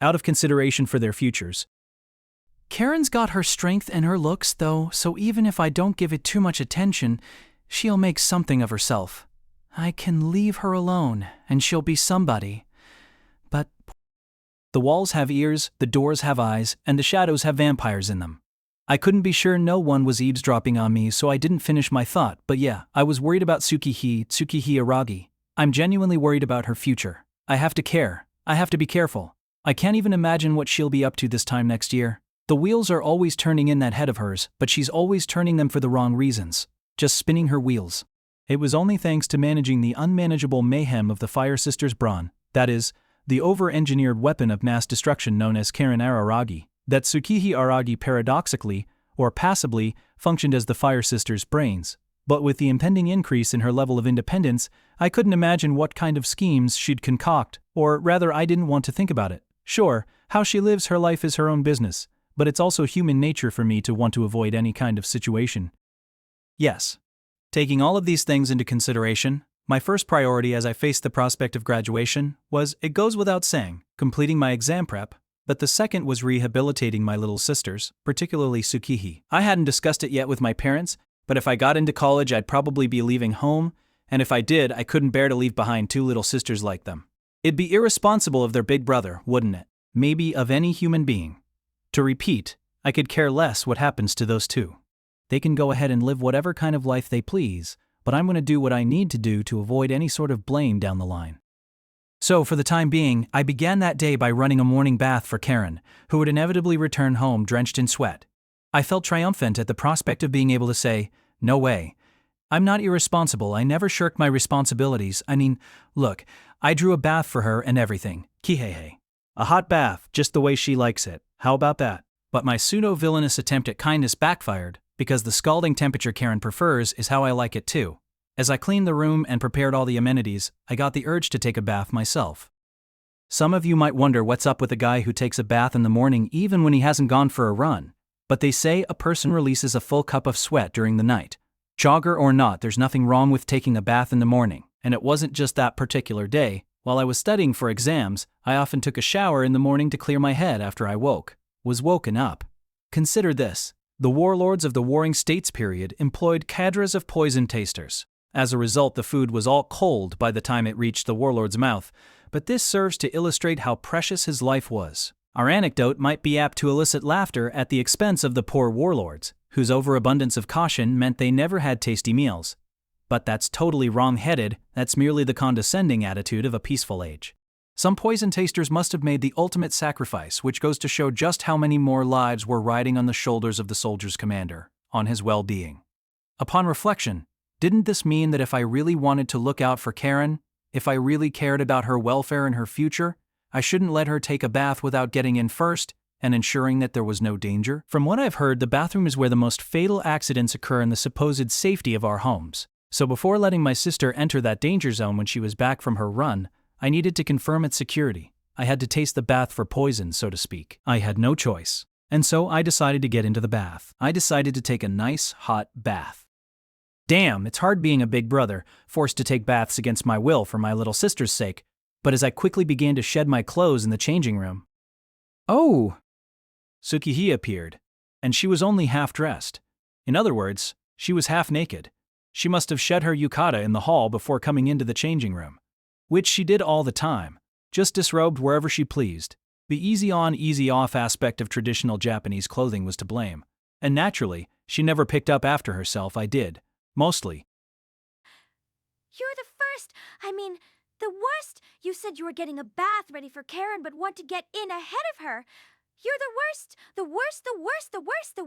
Out of consideration for their futures. Karen's got her strength and her looks, though, so even if I don't give it too much attention, she'll make something of herself. I can leave her alone, and she'll be somebody. But the walls have ears, the doors have eyes, and the shadows have vampires in them. I couldn't be sure no one was eavesdropping on me, so I didn't finish my thought, but yeah, I was worried about Tsukihi Aragi. I'm genuinely worried about her future. I have to care. I have to be careful. I can't even imagine what she'll be up to this time next year. The wheels are always turning in that head of hers, but she's always turning them for the wrong reasons. Just spinning her wheels. It was only thanks to managing the unmanageable mayhem of the Fire Sisters' brawn, that is, the over-engineered weapon of mass destruction known as Karen Araragi, that Tsukihi Aragi paradoxically, or passively, functioned as the Fire Sisters' brains. But with the impending increase in her level of independence, I couldn't imagine what kind of schemes she'd concoct, or rather I didn't want to think about it. Sure, how she lives her life is her own business, but it's also human nature for me to want to avoid any kind of situation. Yes. Taking all of these things into consideration, my first priority as I faced the prospect of graduation was, it goes without saying, completing my exam prep, but the second was rehabilitating my little sisters, particularly Tsukihi. I hadn't discussed it yet with my parents, but if I got into college I'd probably be leaving home, and if I did, I couldn't bear to leave behind two little sisters like them. It'd be irresponsible of their big brother, wouldn't it? Maybe of any human being. To repeat, I could care less what happens to those two. They can go ahead and live whatever kind of life they please, but I'm going to do what I need to do to avoid any sort of blame down the line. So, for the time being, I began that day by running a morning bath for Karen, who would inevitably return home drenched in sweat. I felt triumphant at the prospect of being able to say, no way. I'm not irresponsible, I never shirked my responsibilities. Look, I drew a bath for her and everything. Kihehe. A hot bath, just the way she likes it. How about that? But my pseudo-villainous attempt at kindness backfired, because the scalding temperature Karen prefers is how I like it too. As I cleaned the room and prepared all the amenities, I got the urge to take a bath myself. Some of you might wonder what's up with a guy who takes a bath in the morning even when he hasn't gone for a run. But they say a person releases a full cup of sweat during the night. Jogger or not, there's nothing wrong with taking a bath in the morning. And it wasn't just that particular day. While I was studying for exams, I often took a shower in the morning to clear my head after I was woken up. Consider this. The warlords of the Warring States period employed cadres of poison tasters. As a result, the food was all cold by the time it reached the warlord's mouth, but this serves to illustrate how precious his life was. Our anecdote might be apt to elicit laughter at the expense of the poor warlords, whose overabundance of caution meant they never had tasty meals. But that's totally wrong-headed, that's merely the condescending attitude of a peaceful age. Some poison tasters must have made the ultimate sacrifice, which goes to show just how many more lives were riding on the shoulders of the soldier's commander, on his well-being. Upon reflection, didn't this mean that if I really wanted to look out for Karen, if I really cared about her welfare and her future, I shouldn't let her take a bath without getting in first and ensuring that there was no danger? From what I've heard, the bathroom is where the most fatal accidents occur in the supposed safety of our homes. So before letting my sister enter that danger zone when she was back from her run, I needed to confirm its security. I had to taste the bath for poison, so to speak. I had no choice. And so I decided to get into the bath. I decided to take a nice, hot bath. Damn, it's hard being a big brother, forced to take baths against my will for my little sister's sake. But as I quickly began to shed my clothes in the changing room, oh! Tsukihii appeared, and she was only half dressed. In other words, she was half naked. She must have shed her yukata in the hall before coming into the changing room. Which she did all the time, just disrobed wherever she pleased. The easy-on, easy-off aspect of traditional Japanese clothing was to blame. And naturally, she never picked up after herself. I did. Mostly. You're the first. The worst. You said you were getting a bath ready for Karen but want to get in ahead of her. You're the worst. The worst, the worst, the worst, the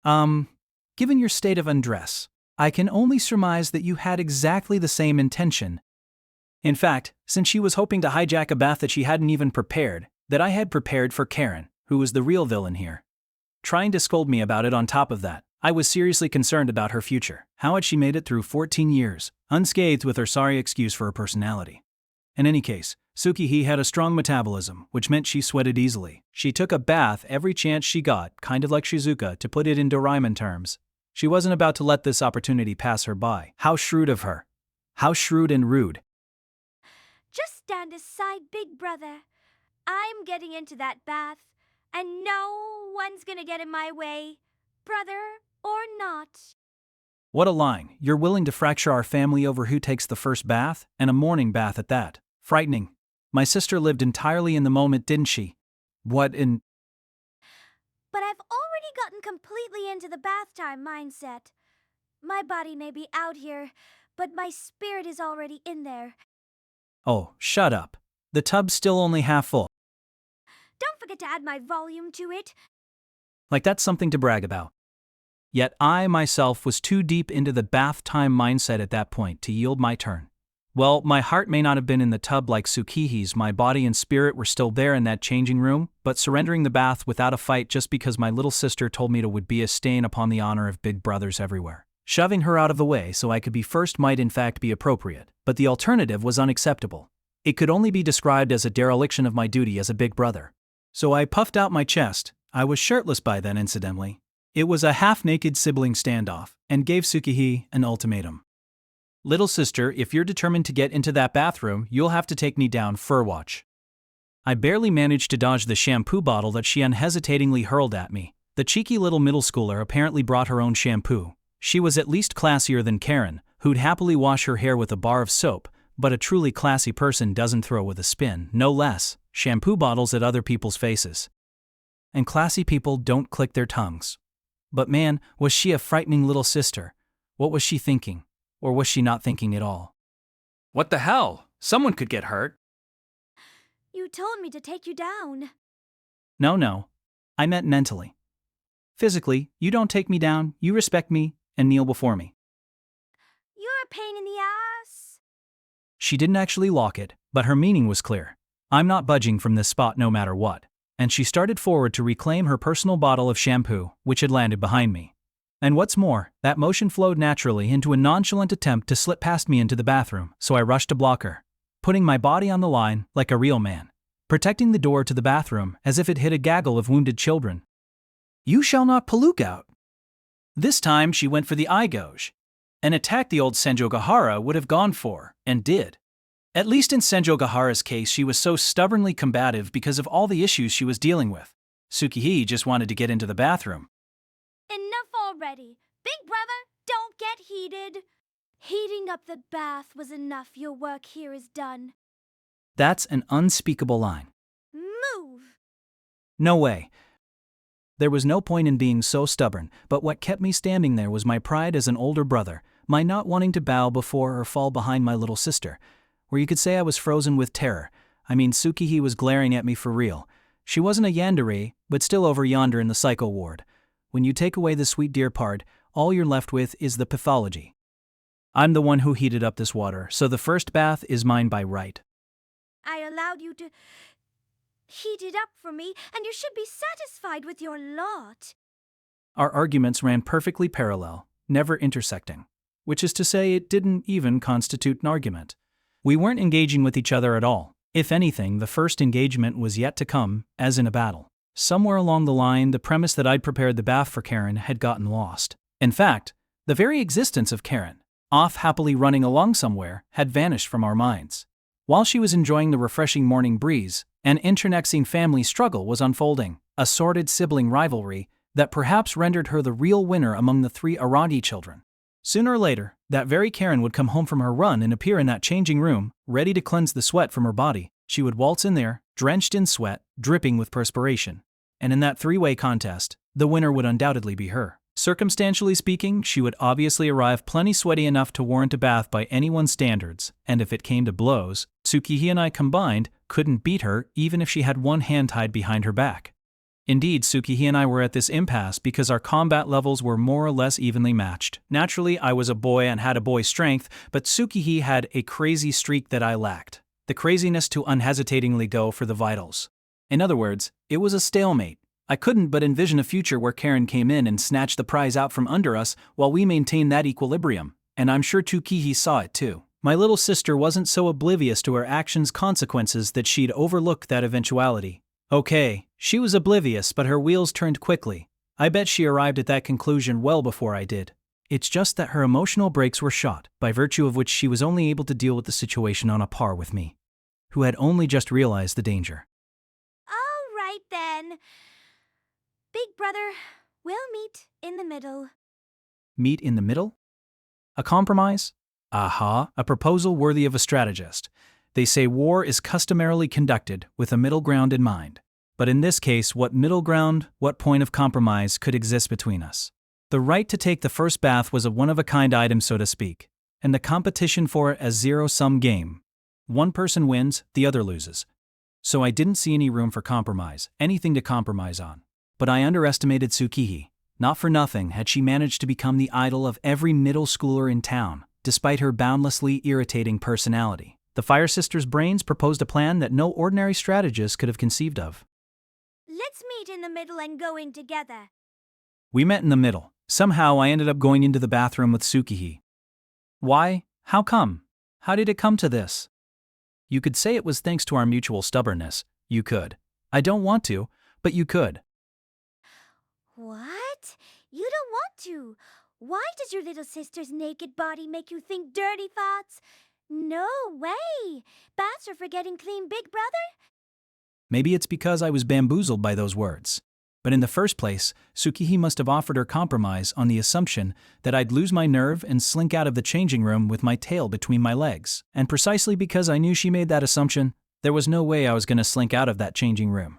worst. Given your state of undress, I can only surmise that you had exactly the same intention. In fact, since she was hoping to hijack a bath that she hadn't even prepared, that I had prepared for Karen, who was the real villain here. Trying to scold me about it on top of that, I was seriously concerned about her future. How had she made it through 14 years, unscathed with her sorry excuse for her personality? In any case, Tsukihii had a strong metabolism, which meant she sweated easily. She took a bath every chance she got, kind of like Shizuka, to put it in Doraemon terms. She wasn't about to let this opportunity pass her by. How shrewd of her. How shrewd and rude. Just stand aside, big brother. I'm getting into that bath, and no one's gonna get in my way, brother or not. What a line. You're willing to fracture our family over who takes the first bath, and a morning bath at that. Frightening. My sister lived entirely in the moment, didn't she? What in... But I've already gotten completely into the bath time mindset. My body may be out here, but my spirit is already in there. Oh, shut up. The tub's still only half full. Don't forget to add my volume to it. Like that's something to brag about. Yet I myself was too deep into the bath time mindset at that point to yield my turn. Well, my heart may not have been in the tub like Tsukihi's, my body and spirit were still there in that changing room, but surrendering the bath without a fight just because my little sister told me to would be a stain upon the honor of big brothers everywhere. Shoving her out of the way so I could be first might in fact be appropriate, but the alternative was unacceptable. It could only be described as a dereliction of my duty as a big brother. So I puffed out my chest. I was shirtless by then, incidentally. It was a half-naked sibling standoff, and gave Tsukihii an ultimatum. Little sister, if you're determined to get into that bathroom, you'll have to take me down for watch. I barely managed to dodge the shampoo bottle that she unhesitatingly hurled at me. The cheeky little middle schooler apparently brought her own shampoo. She was at least classier than Karen, who'd happily wash her hair with a bar of soap, but a truly classy person doesn't throw with a spin, no less, shampoo bottles at other people's faces. And classy people don't click their tongues. But man, was she a frightening little sister. What was she thinking? Or was she not thinking at all? What the hell? Someone could get hurt. You told me to take you down. No. I meant mentally. Physically, you don't take me down, you respect me, and kneel before me. You're a pain in the ass. She didn't actually lock it, but her meaning was clear. I'm not budging from this spot no matter what. And she started forward to reclaim her personal bottle of shampoo, which had landed behind me. And what's more, that motion flowed naturally into a nonchalant attempt to slip past me into the bathroom, so I rushed to block her, putting my body on the line like a real man, protecting the door to the bathroom as if it hid a gaggle of wounded children. You shall not pollute out. This time she went for the eye gouge. An attack the old Senjogahara would have gone for, and did. At least in Senjogahara's case, she was so stubbornly combative because of all the issues she was dealing with. Tsukihii just wanted to get into the bathroom. Enough already. Big brother, don't get heated. Heating up the bath was enough. Your work here is done. That's an unspeakable line. Move! No way. There was no point in being so stubborn, but what kept me standing there was my pride as an older brother, my not wanting to bow before or fall behind my little sister. Where you could say I was frozen with terror. I mean, Tsukihii was glaring at me for real. She wasn't a yandere, but still over yonder in the psycho ward. When you take away the sweet dear part, all you're left with is the pathology. I'm the one who heated up this water, so the first bath is mine by right. I allowed you to heat it up for me, and you should be satisfied with your lot. Our arguments ran perfectly parallel, never intersecting. Which is to say, it didn't even constitute an argument. We weren't engaging with each other at all. If anything, the first engagement was yet to come, as in a battle. Somewhere along the line, the premise that I'd prepared the bath for Karen had gotten lost. In fact, the very existence of Karen, off happily running along somewhere, had vanished from our minds. While she was enjoying the refreshing morning breeze, an internecine family struggle was unfolding, a sordid sibling rivalry that perhaps rendered her the real winner among the 3 Arandi children. Sooner or later, that very Karen would come home from her run and appear in that changing room, ready to cleanse the sweat from her body. She would waltz in there, drenched in sweat, dripping with perspiration. And in that 3-way contest, the winner would undoubtedly be her. Circumstantially speaking, she would obviously arrive plenty sweaty enough to warrant a bath by anyone's standards, and if it came to blows, Tsukihi and I combined couldn't beat her even if she had one hand tied behind her back. Indeed, Tsukihi and I were at this impasse because our combat levels were more or less evenly matched. Naturally, I was a boy and had a boy's strength, but Tsukihi had a crazy streak that I lacked. The craziness to unhesitatingly go for the vitals. In other words, it was a stalemate. I couldn't but envision a future where Karen came in and snatched the prize out from under us while we maintained that equilibrium, and I'm sure Tsukihi saw it too. My little sister wasn't so oblivious to her actions' consequences that she'd overlook that eventuality. Okay, she was oblivious, but her wheels turned quickly. I bet she arrived at that conclusion well before I did. It's just that her emotional brakes were shot, by virtue of which she was only able to deal with the situation on a par with me, who had only just realized the danger. All right then. Big brother, we'll meet in the middle. Meet in the middle? A compromise? Aha, a proposal worthy of a strategist. They say war is customarily conducted with a middle ground in mind. But in this case, what middle ground, what point of compromise could exist between us? The right to take the first bath was a one-of-a-kind item, so to speak, and the competition for it a zero-sum game. One person wins, the other loses. So I didn't see any room for compromise, anything to compromise on. But I underestimated Tsukihi. Not for nothing had she managed to become the idol of every middle schooler in town, despite her boundlessly irritating personality. The Fire Sisters' brains proposed a plan that no ordinary strategist could have conceived of. Let's meet in the middle and go in together. We met in the middle. Somehow I ended up going into the bathroom with Tsukihi. Why? How come? How did it come to this? You could say it was thanks to our mutual stubbornness. You could. I don't want to, but you could. What? You don't want to? Why does your little sister's naked body make you think dirty thoughts? No way! Baths are for getting clean, big brother? Maybe it's because I was bamboozled by those words. But in the first place, Tsukihi must have offered her compromise on the assumption that I'd lose my nerve and slink out of the changing room with my tail between my legs. And precisely because I knew she made that assumption, there was no way I was going to slink out of that changing room.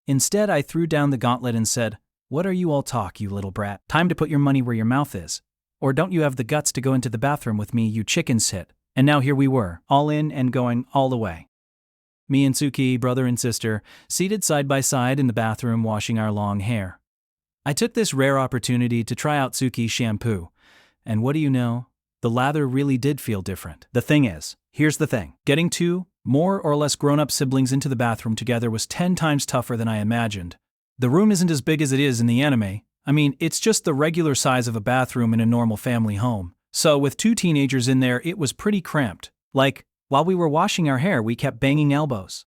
Instead, I threw down the gauntlet and said, "What are you all talk, you little brat? Time to put your money where your mouth is. Or don't you have the guts to go into the bathroom with me, you chicken sit?" And now here we were, all in and going all the way. Me and Tsuki, brother and sister, seated side by side in the bathroom washing our long hair. I took this rare opportunity to try out Tsuki's shampoo, and what do you know? The lather really did feel different. The thing is, here's the thing. Getting 2 more or less grown-up siblings into the bathroom together was 10 times tougher than I imagined. The room isn't as big as it is in the anime. I mean, it's just the regular size of a bathroom in a normal family home. So with 2 teenagers in there, it was pretty cramped. Like, while we were washing our hair, we kept banging elbows.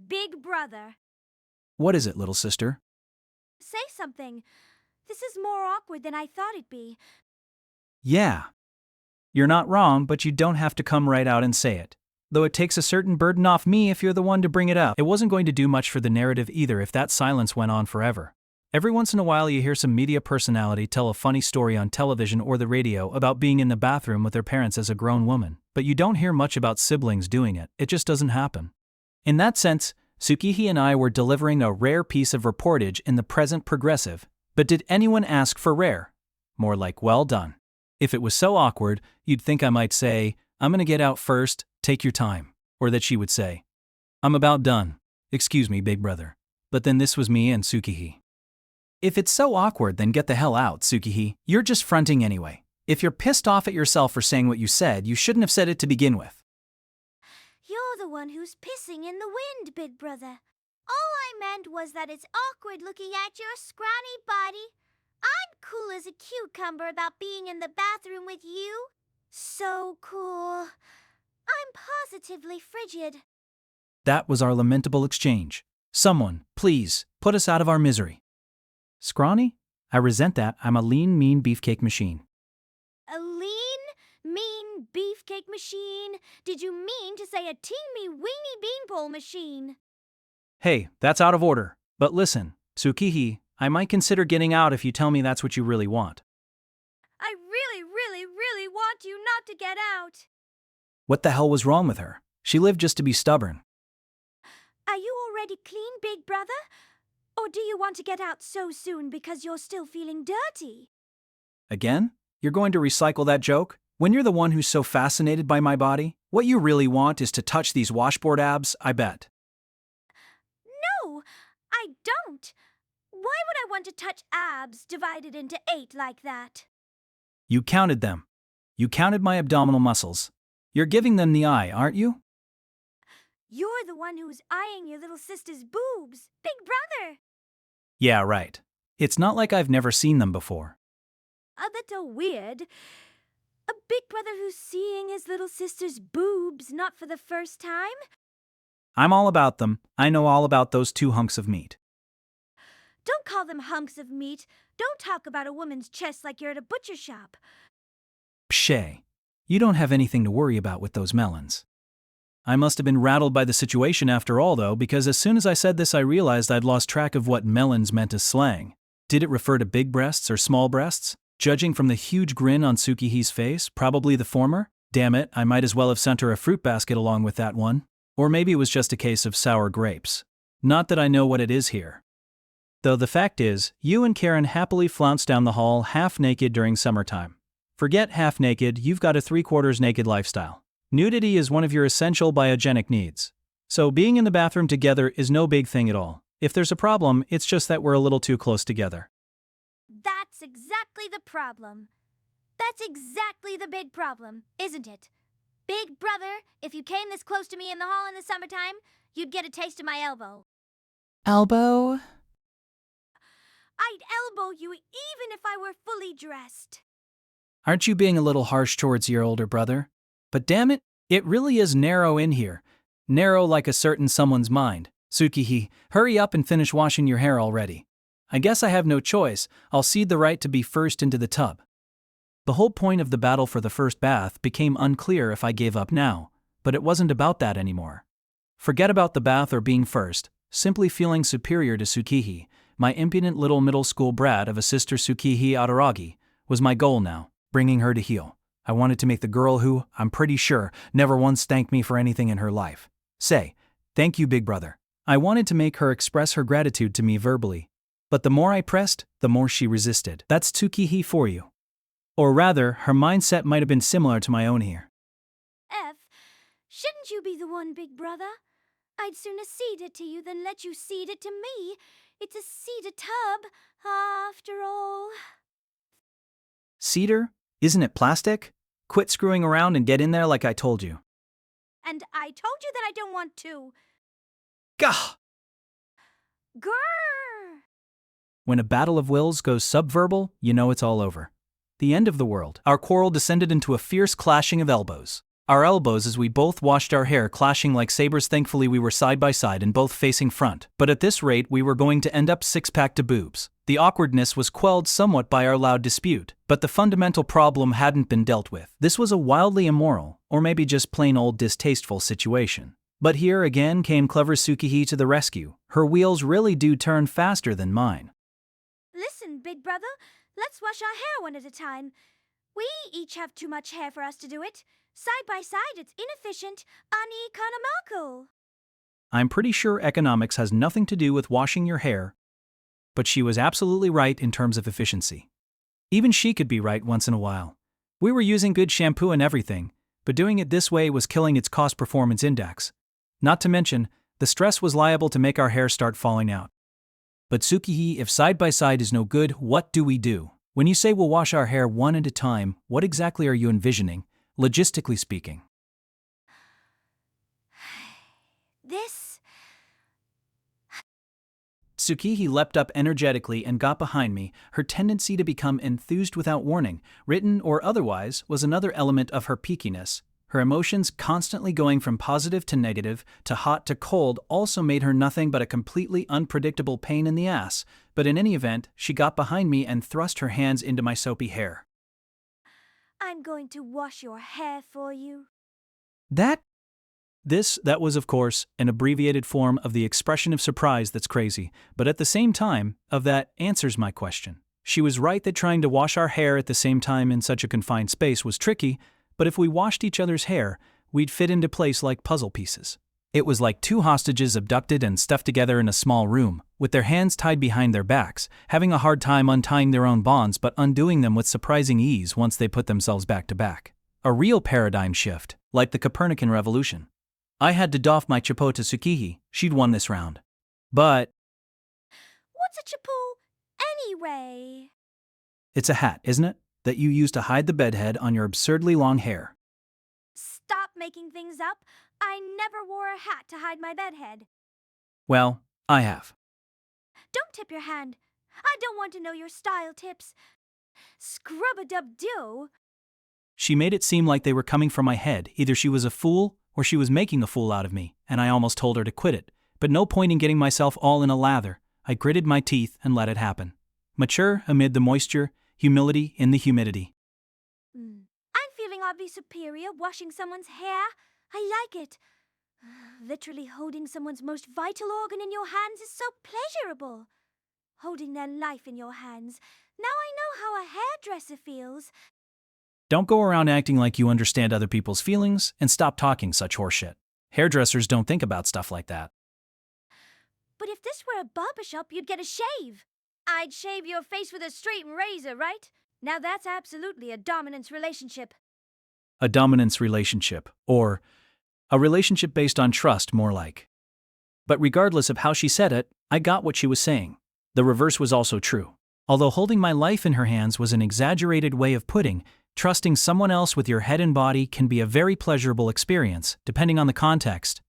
Big brother. What is it, little sister? Say something. This is more awkward than I thought it'd be. Yeah. You're not wrong, but you don't have to come right out and say it. Though it takes a certain burden off me if you're the one to bring it up. It wasn't going to do much for the narrative either if that silence went on forever. Every once in a while you hear some media personality tell a funny story on television or the radio about being in the bathroom with their parents as a grown woman, but you don't hear much about siblings doing it. It just doesn't happen. In that sense, Tsukihi and I were delivering a rare piece of reportage in the present progressive, but did anyone ask for rare? More like well done. If it was so awkward, you'd think I might say, "I'm gonna get out first, take your time," or that she would say, "I'm about done. Excuse me, big brother." But then this was me and Tsukihi. If it's so awkward, then get the hell out, Tsukihi. You're just fronting anyway. If you're pissed off at yourself for saying what you said, you shouldn't have said it to begin with. You're the one who's pissing in the wind, big brother. All I meant was that it's awkward looking at your scrawny body. I'm cool as a cucumber about being in the bathroom with you. So cool. I'm positively frigid. That was our lamentable exchange. Someone, please, put us out of our misery. Scrawny? I resent that. I'm a lean, mean beefcake machine. A lean, mean beefcake machine? Did you mean to say a teeny weeny beanpole machine? Hey, that's out of order. But listen, Tsukihi, I might consider getting out if you tell me that's what you really want. I really want you not to get out. What the hell was wrong with her? She lived just to be stubborn. Are you already clean, big brother? Or do you want to get out so soon because you're still feeling dirty? Again? You're going to recycle that joke? When you're the one who's so fascinated by my body, what you really want is to touch these washboard abs, I bet. No, I don't. Why would I want to touch abs divided into 8 like that? You counted them. You counted my abdominal muscles. You're giving them the eye, aren't you? You're the one who's eyeing your little sister's boobs, big brother. Yeah, right. It's not like I've never seen them before. A little weird. A big brother who's seeing his little sister's boobs not for the first time? I'm all about them. I know all about those 2 hunks of meat. Don't call them hunks of meat. Don't talk about a woman's chest like you're at a butcher shop. Pshay. You don't have anything to worry about with those melons. I must have been rattled by the situation after all, though, because as soon as I said this, I realized I'd lost track of what melons meant as slang. Did it refer to big breasts or small breasts? Judging from the huge grin on Tsukihi's face, probably the former. Damn it, I might as well have sent her a fruit basket along with that one. Or maybe it was just a case of sour grapes. Not that I know what it is here. Though the fact is, you and Karen happily flounce down the hall half-naked during summertime. Forget half-naked, you've got a 3/4 naked lifestyle. Nudity is one of your essential biogenic needs. So being in the bathroom together is no big thing at all. If there's a problem, it's just that we're a little too close together. That's exactly the problem. That's exactly the big problem, isn't it? Big brother, if you came this close to me in the hall in the summertime, you'd get a taste of my elbow. Elbow? I'd elbow you even if I were fully dressed. Aren't you being a little harsh towards your older brother? But damn it, it really is narrow in here. Narrow like a certain someone's mind. Tsukihi, hurry up and finish washing your hair already. I guess I have no choice. I'll cede the right to be first into the tub. The whole point of the battle for the first bath became unclear if I gave up now, but it wasn't about that anymore. Forget about the bath or being first, simply feeling superior to Tsukihi, my impudent little middle school brat of a sister Tsukihi Adaragi, was my goal now, bringing her to heel. I wanted to make the girl who, I'm pretty sure, never once thanked me for anything in her life, say, "Thank you, big brother." I wanted to make her express her gratitude to me verbally. But the more I pressed, the more she resisted. That's Tsukihi for you. Or rather, her mindset might have been similar to my own here. Shouldn't you be the one, big brother? I'd sooner cede it to you than let you cede it to me. It's a cedar tub, after all. Cedar? Isn't it plastic? Quit screwing around and get in there like I told you. And I told you that I don't want to. Gah! Grrr! When a battle of wills goes subverbal, you know it's all over. The end of the world. Our quarrel descended into a fierce clashing of elbows. Our elbows as we both washed our hair clashing like sabers. Thankfully we were side by side and both facing front. But at this rate we were going to end up six-pack to boobs. The awkwardness was quelled somewhat by our loud dispute, but the fundamental problem hadn't been dealt with. This was a wildly immoral, or maybe just plain old distasteful situation. But here again came clever Tsukihi to the rescue. Her wheels really do turn faster than mine. Listen, big brother, let's wash our hair one at a time. We each have too much hair for us to do it. Side by side, it's inefficient, uneconomical. I'm pretty sure economics has nothing to do with washing your hair, but she was absolutely right in terms of efficiency. Even she could be right once in a while. We were using good shampoo and everything, but doing it this way was killing its cost-performance index. Not to mention, the stress was liable to make our hair start falling out. But Tsukihi, if side by side is no good, what do we do? When you say we'll wash our hair one at a time, what exactly are you envisioning, logistically speaking? This... Tsukihi leapt up energetically and got behind me. Her tendency to become enthused without warning, written or otherwise, was another element of her peakiness. Her emotions constantly going from positive to negative to hot to cold also made her nothing but a completely unpredictable pain in the ass, but in any event, she got behind me and thrust her hands into my soapy hair. I'm going to wash your hair for you. That was, of course, an abbreviated form of the expression of surprise that's crazy, but at the same time, of that answers my question. She was right that trying to wash our hair at the same time in such a confined space was tricky, but if we washed each other's hair, we'd fit into place like puzzle pieces. It was like two hostages abducted and stuffed together in a small room, with their hands tied behind their backs, having a hard time untying their own bonds but undoing them with surprising ease once they put themselves back to back. A real paradigm shift, like the Copernican revolution. I had to doff my chapeau to Tsukihi. She'd won this round. But What's a chapeau anyway? it's a hat, isn't it? That you use to hide the bedhead on your absurdly long hair. Stop making things up. I never wore a hat to hide my bedhead. Well, I have. Don't tip your hand. I don't want to know your style tips. Scrub-a-dub-do. She made it seem like they were coming from my head. Either she was a fool or she was making a fool out of me, and I almost told her to quit it. But no point in getting myself all in a lather. I gritted my teeth and let it happen. Mature amid the moisture, humility in the humidity. I'm feeling oddly superior washing someone's hair. I like it. Literally holding someone's most vital organ in your hands is so pleasurable. Holding their life in your hands. Now I know how a hairdresser feels. Don't go around acting like you understand other people's feelings and stop talking such horseshit. Hairdressers don't think about stuff like that. But if this were a barbershop, you'd get a shave. I'd shave your face with a straight razor, right? Now that's absolutely a dominance relationship. A dominance relationship, or a relationship based on trust, more like. But regardless of how she said it, I got what she was saying. The reverse was also true. Although holding my life in her hands was an exaggerated way of putting, trusting someone else with your head and body can be a very pleasurable experience, depending on the context.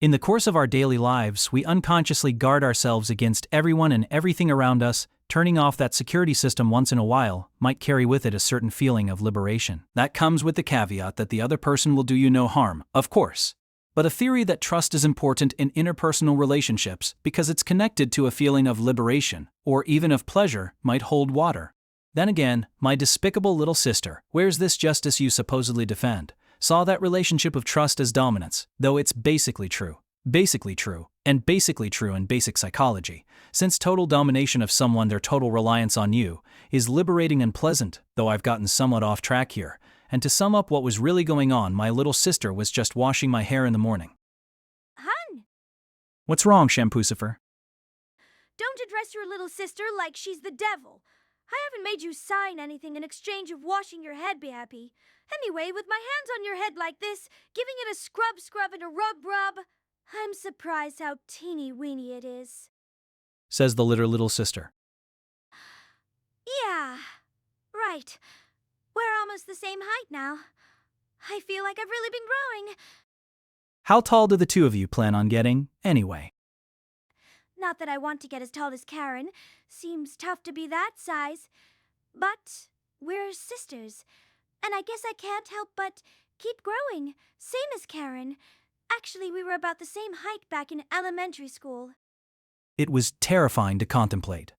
In the course of our daily lives, we unconsciously guard ourselves against everyone and everything around us. Turning off that security system once in a while might carry with it a certain feeling of liberation. That comes with the caveat that the other person will do you no harm, of course. But a theory that trust is important in interpersonal relationships because it's connected to a feeling of liberation, or even of pleasure, might hold water. Then again, my despicable little sister, where's this justice you supposedly defend, saw that relationship of trust as dominance, though it's basically true in basic psychology, since total domination of someone, their total reliance on you, is liberating and pleasant, though I've gotten somewhat off track here. And to sum up what was really going on, my little sister was just washing my hair in the morning. Hun, What's wrong, Shampoosifer? don't address your little sister like she's the devil. I haven't made you sign anything in exchange of washing your head, be happy. Anyway, with my hands on your head like this, giving it a scrub and a rub, I'm surprised how teeny-weeny it is. Says the little sister. Yeah, right. We're almost the same height now. I feel like I've really been growing. How tall do the two of you plan on getting, anyway? Not that I want to get as tall as Karen. Seems tough to be that size. But we're sisters. And I guess I can't help but keep growing. Same as Karen. Actually, we were about the same height back in elementary school. It was terrifying to contemplate.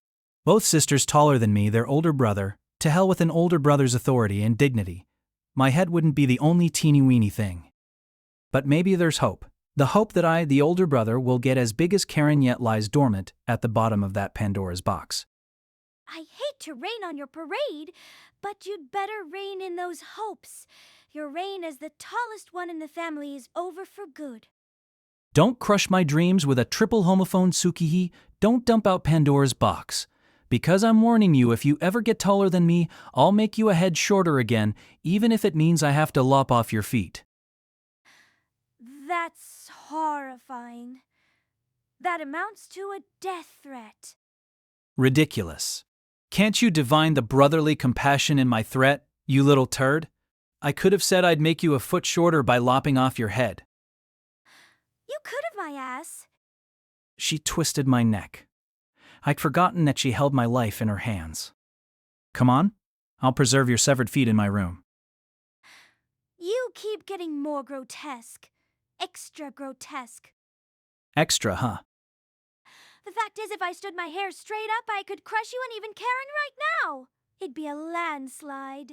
Both sisters taller than me, their older brother. To hell with an older brother's authority and dignity. My head wouldn't be the only teeny-weeny thing. But maybe there's hope. The hope that I, the older brother, will get as big as Karen yet lies dormant at the bottom of that Pandora's box. I hate to rain on your parade, but you'd better rein in those hopes. Your reign as the tallest one in the family is over for good. Don't crush my dreams with a triple homophone, Tsukihi. Don't dump out Pandora's box. Because I'm warning you, if you ever get taller than me, I'll make you a head shorter again, even if it means I have to lop off your feet. That's horrifying. That amounts to a death threat. Ridiculous. Can't you divine the brotherly compassion in my threat, you little turd? I could have said I'd make you a foot shorter by lopping off your head. You could have, my ass. She twisted my neck. I'd forgotten that she held my life in her hands. Come on, I'll preserve your severed feet in my room. You keep getting more grotesque. Extra grotesque. Extra, huh? The fact is, if I stood my hair straight up, I could crush you and even Karen right now. It'd be a landslide.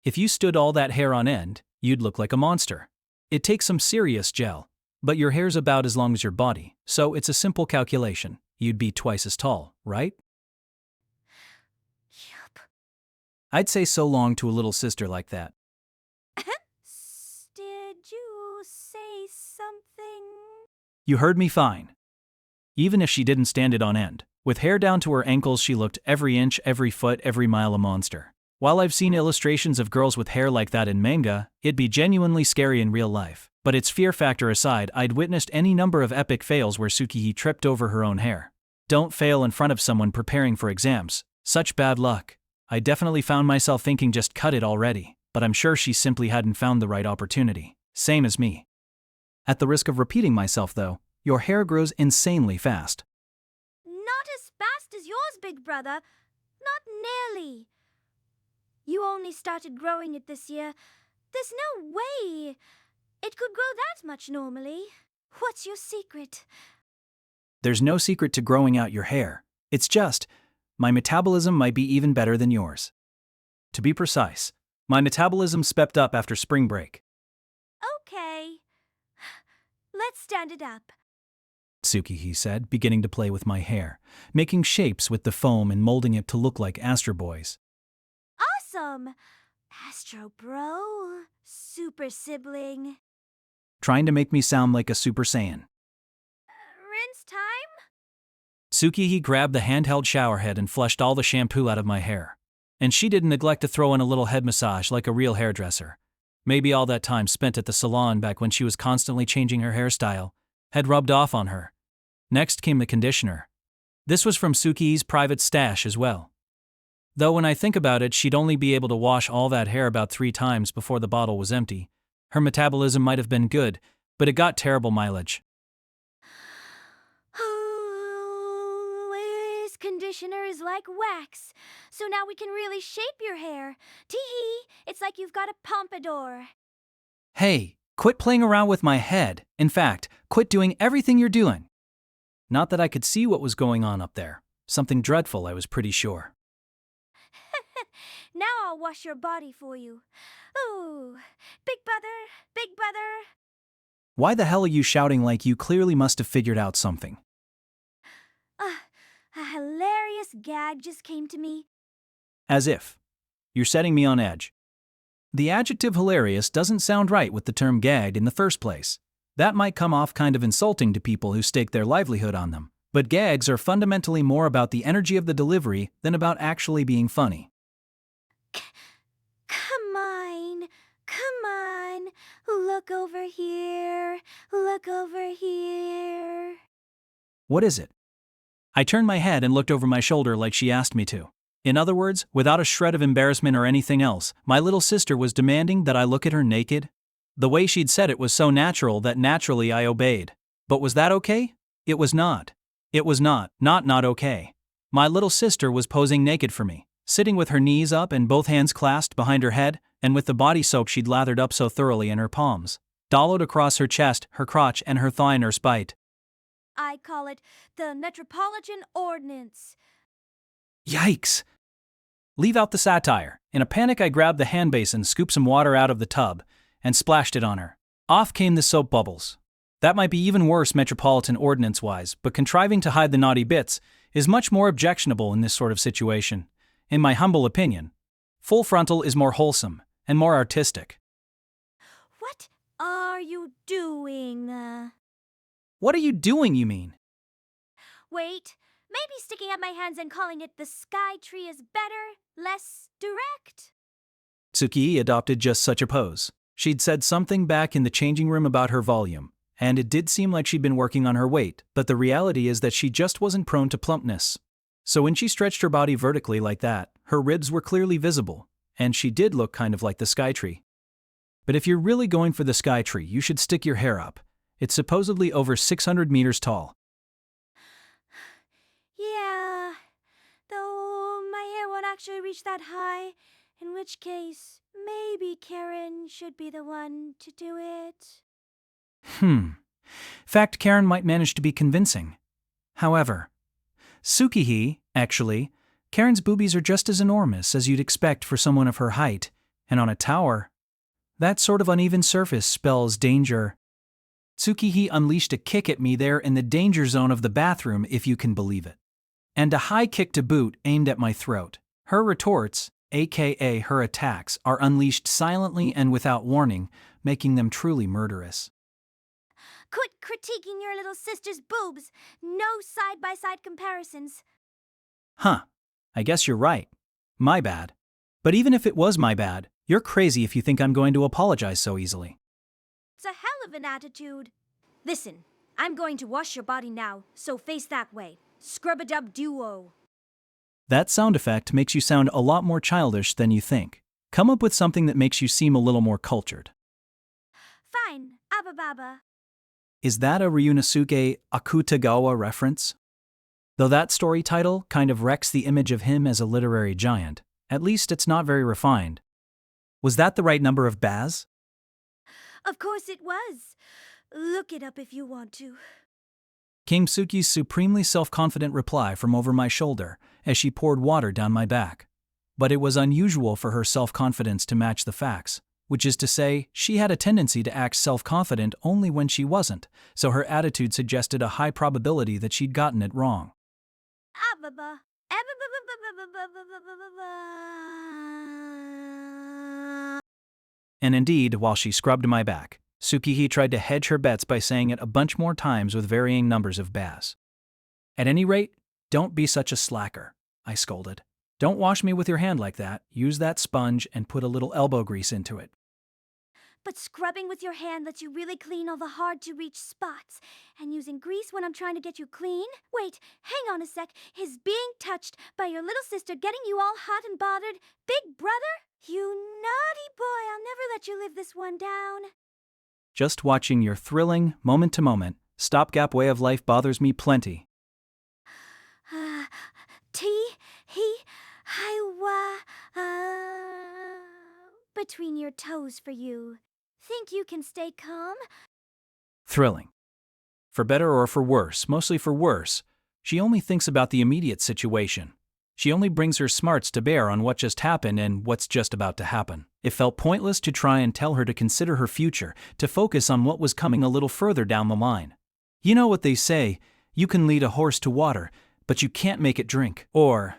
If you stood all that hair on end, you'd look like a monster. It takes some serious gel. But your hair's about as long as your body, so it's a simple calculation. You'd be twice as tall, right? Yup. I'd say so long to a little sister like that. Did you say something? You heard me fine. Even if she didn't stand it on end, with hair down to her ankles, she looked every inch, every foot, every mile a monster. While I've seen illustrations of girls with hair like that in manga, it'd be genuinely scary in real life. But its fear factor aside, I'd witnessed any number of epic fails where Tsukimonogatari tripped over her own hair. Don't fail in front of someone preparing for exams. Such bad luck. I definitely found myself thinking just cut it already, but I'm sure she simply hadn't found the right opportunity. Same as me. At the risk of repeating myself though, your hair grows insanely fast. Not as fast as yours, big brother. Not nearly. You only started growing it this year. There's no way it could grow that much normally. What's your secret? There's no secret to growing out your hair. It's just, my metabolism might be even better than yours. To be precise, my metabolism stepped up after spring break. Okay. Let's stand it up. Tsukimonogatari said, beginning to play with my hair, making shapes with the foam and molding it to look like Astro Boys. Awesome! Astro Bro. Super sibling. Trying to make me sound like a Super Saiyan. Rinse time? Tsukimonogatari grabbed the handheld shower head and flushed all the shampoo out of my hair. And she didn't neglect to throw in a little head massage like a real hairdresser. Maybe all that time spent at the salon back when she was constantly changing her hairstyle had rubbed off on her. Next came the conditioner. This was from Tsukimonogatari's private stash as well. Though when I think about it, she'd only be able to wash all that hair about 3 times before the bottle was empty. Her metabolism might have been good, but it got terrible mileage. This conditioner is like wax, so now we can really shape your hair. Tee-hee, it's like you've got a pompadour. Hey, quit playing around with my head. In fact, quit doing everything you're doing. Not that I could see what was going on up there. Something dreadful, I was pretty sure. Now I'll wash your body for you. Ooh, big brother, big brother. Why the hell are you shouting like you clearly must have figured out something? A hilarious gag just came to me. As if. You're setting me on edge. The adjective hilarious doesn't sound right with the term gagged in the first place. That might come off kind of insulting to people who stake their livelihood on them. But gags are fundamentally more about the energy of the delivery than about actually being funny. Come on, look over here, look over here. What is it? I turned my head and looked over my shoulder like she asked me to. In other words, without a shred of embarrassment or anything else, my little sister was demanding that I look at her naked. The way she'd said it was so natural that naturally I obeyed. But was that okay? It was not. It was not okay. My little sister was posing naked for me, sitting with her knees up and both hands clasped behind her head, and with the body soap she'd lathered up so thoroughly in her palms, dolled across her chest, her crotch, and her thigh nurse bite. I call it the Metropolitan Ordinance. Yikes! Leave out the satire. In a panic, I grabbed the hand basin, scooped some water out of the tub, and splashed it on her. Off came the soap bubbles. That might be even worse Metropolitan Ordinance-wise, but contriving to hide the naughty bits is much more objectionable in this sort of situation. In my humble opinion, full frontal is more wholesome and more artistic. What are you doing? What are you doing, you mean? Wait, maybe sticking out my hands and calling it the sky tree is better, less direct? Tsukimonogatari adopted just such a pose. She'd said something back in the changing room about her volume, and it did seem like she'd been working on her weight, but the reality is that she just wasn't prone to plumpness. So when she stretched her body vertically like that, her ribs were clearly visible, and she did look kind of like the sky tree. But if you're really going for the sky tree, you should stick your hair up. It's supposedly over 600 meters tall. Yeah, though my hair won't actually reach that high. In which case, maybe Karen should be the one to do it. Fact, Karen might manage to be convincing. However, Tsukihee, actually, Karen's boobies are just as enormous as you'd expect for someone of her height, and on a tower, that sort of uneven surface spells danger. Tsukihee unleashed a kick at me there in the danger zone of the bathroom, if you can believe it. And a high kick to boot aimed at my throat. Her retorts, aka her attacks, are unleashed silently and without warning, making them truly murderous. Quit critiquing your little sister's boobs. No side-by-side comparisons. Huh, I guess you're right. My bad. But even if it was my bad, you're crazy if you think I'm going to apologize so easily. It's a hell of an attitude. Listen, I'm going to wash your body now, so face that way. Scrub-a-dub-duo. That sound effect makes you sound a lot more childish than you think. Come up with something that makes you seem a little more cultured. Fine, Abba-baba. Is that a Ryunosuke Akutagawa reference? Though that story title kind of wrecks the image of him as a literary giant, at least it's not very refined. Was that the right number of Baz? Of course it was. Look it up if you want to. Came Suki's supremely self-confident reply from over my shoulder as she poured water down my back. But it was unusual for her self-confidence to match the facts, which is to say, she had a tendency to act self-confident only when she wasn't, so her attitude suggested a high probability that she'd gotten it wrong. Ababa. And indeed, while she scrubbed my back, Tsukihee tried to hedge her bets by saying it a bunch more times with varying numbers of Baz. At any rate, don't be such a slacker, I scolded. Don't wash me with your hand like that. Use that sponge and put a little elbow grease into it. But scrubbing with your hand lets you really clean all the hard-to-reach spots. And using grease when I'm trying to get you clean? Wait, hang on a sec. Is being touched by your little sister getting you all hot and bothered? Big brother? You naughty boy, I'll never let you live this one down. Just watching your thrilling, moment-to-moment, stopgap way of life bothers me plenty. Between your toes for you. Think you can stay calm? Thrilling. For better or for worse, mostly for worse, she only thinks about the immediate situation. She only brings her smarts to bear on what just happened and what's just about to happen. It felt pointless to try and tell her to consider her future, to focus on what was coming a little further down the line. You know what they say, you can lead a horse to water, but you can't make it drink. Or,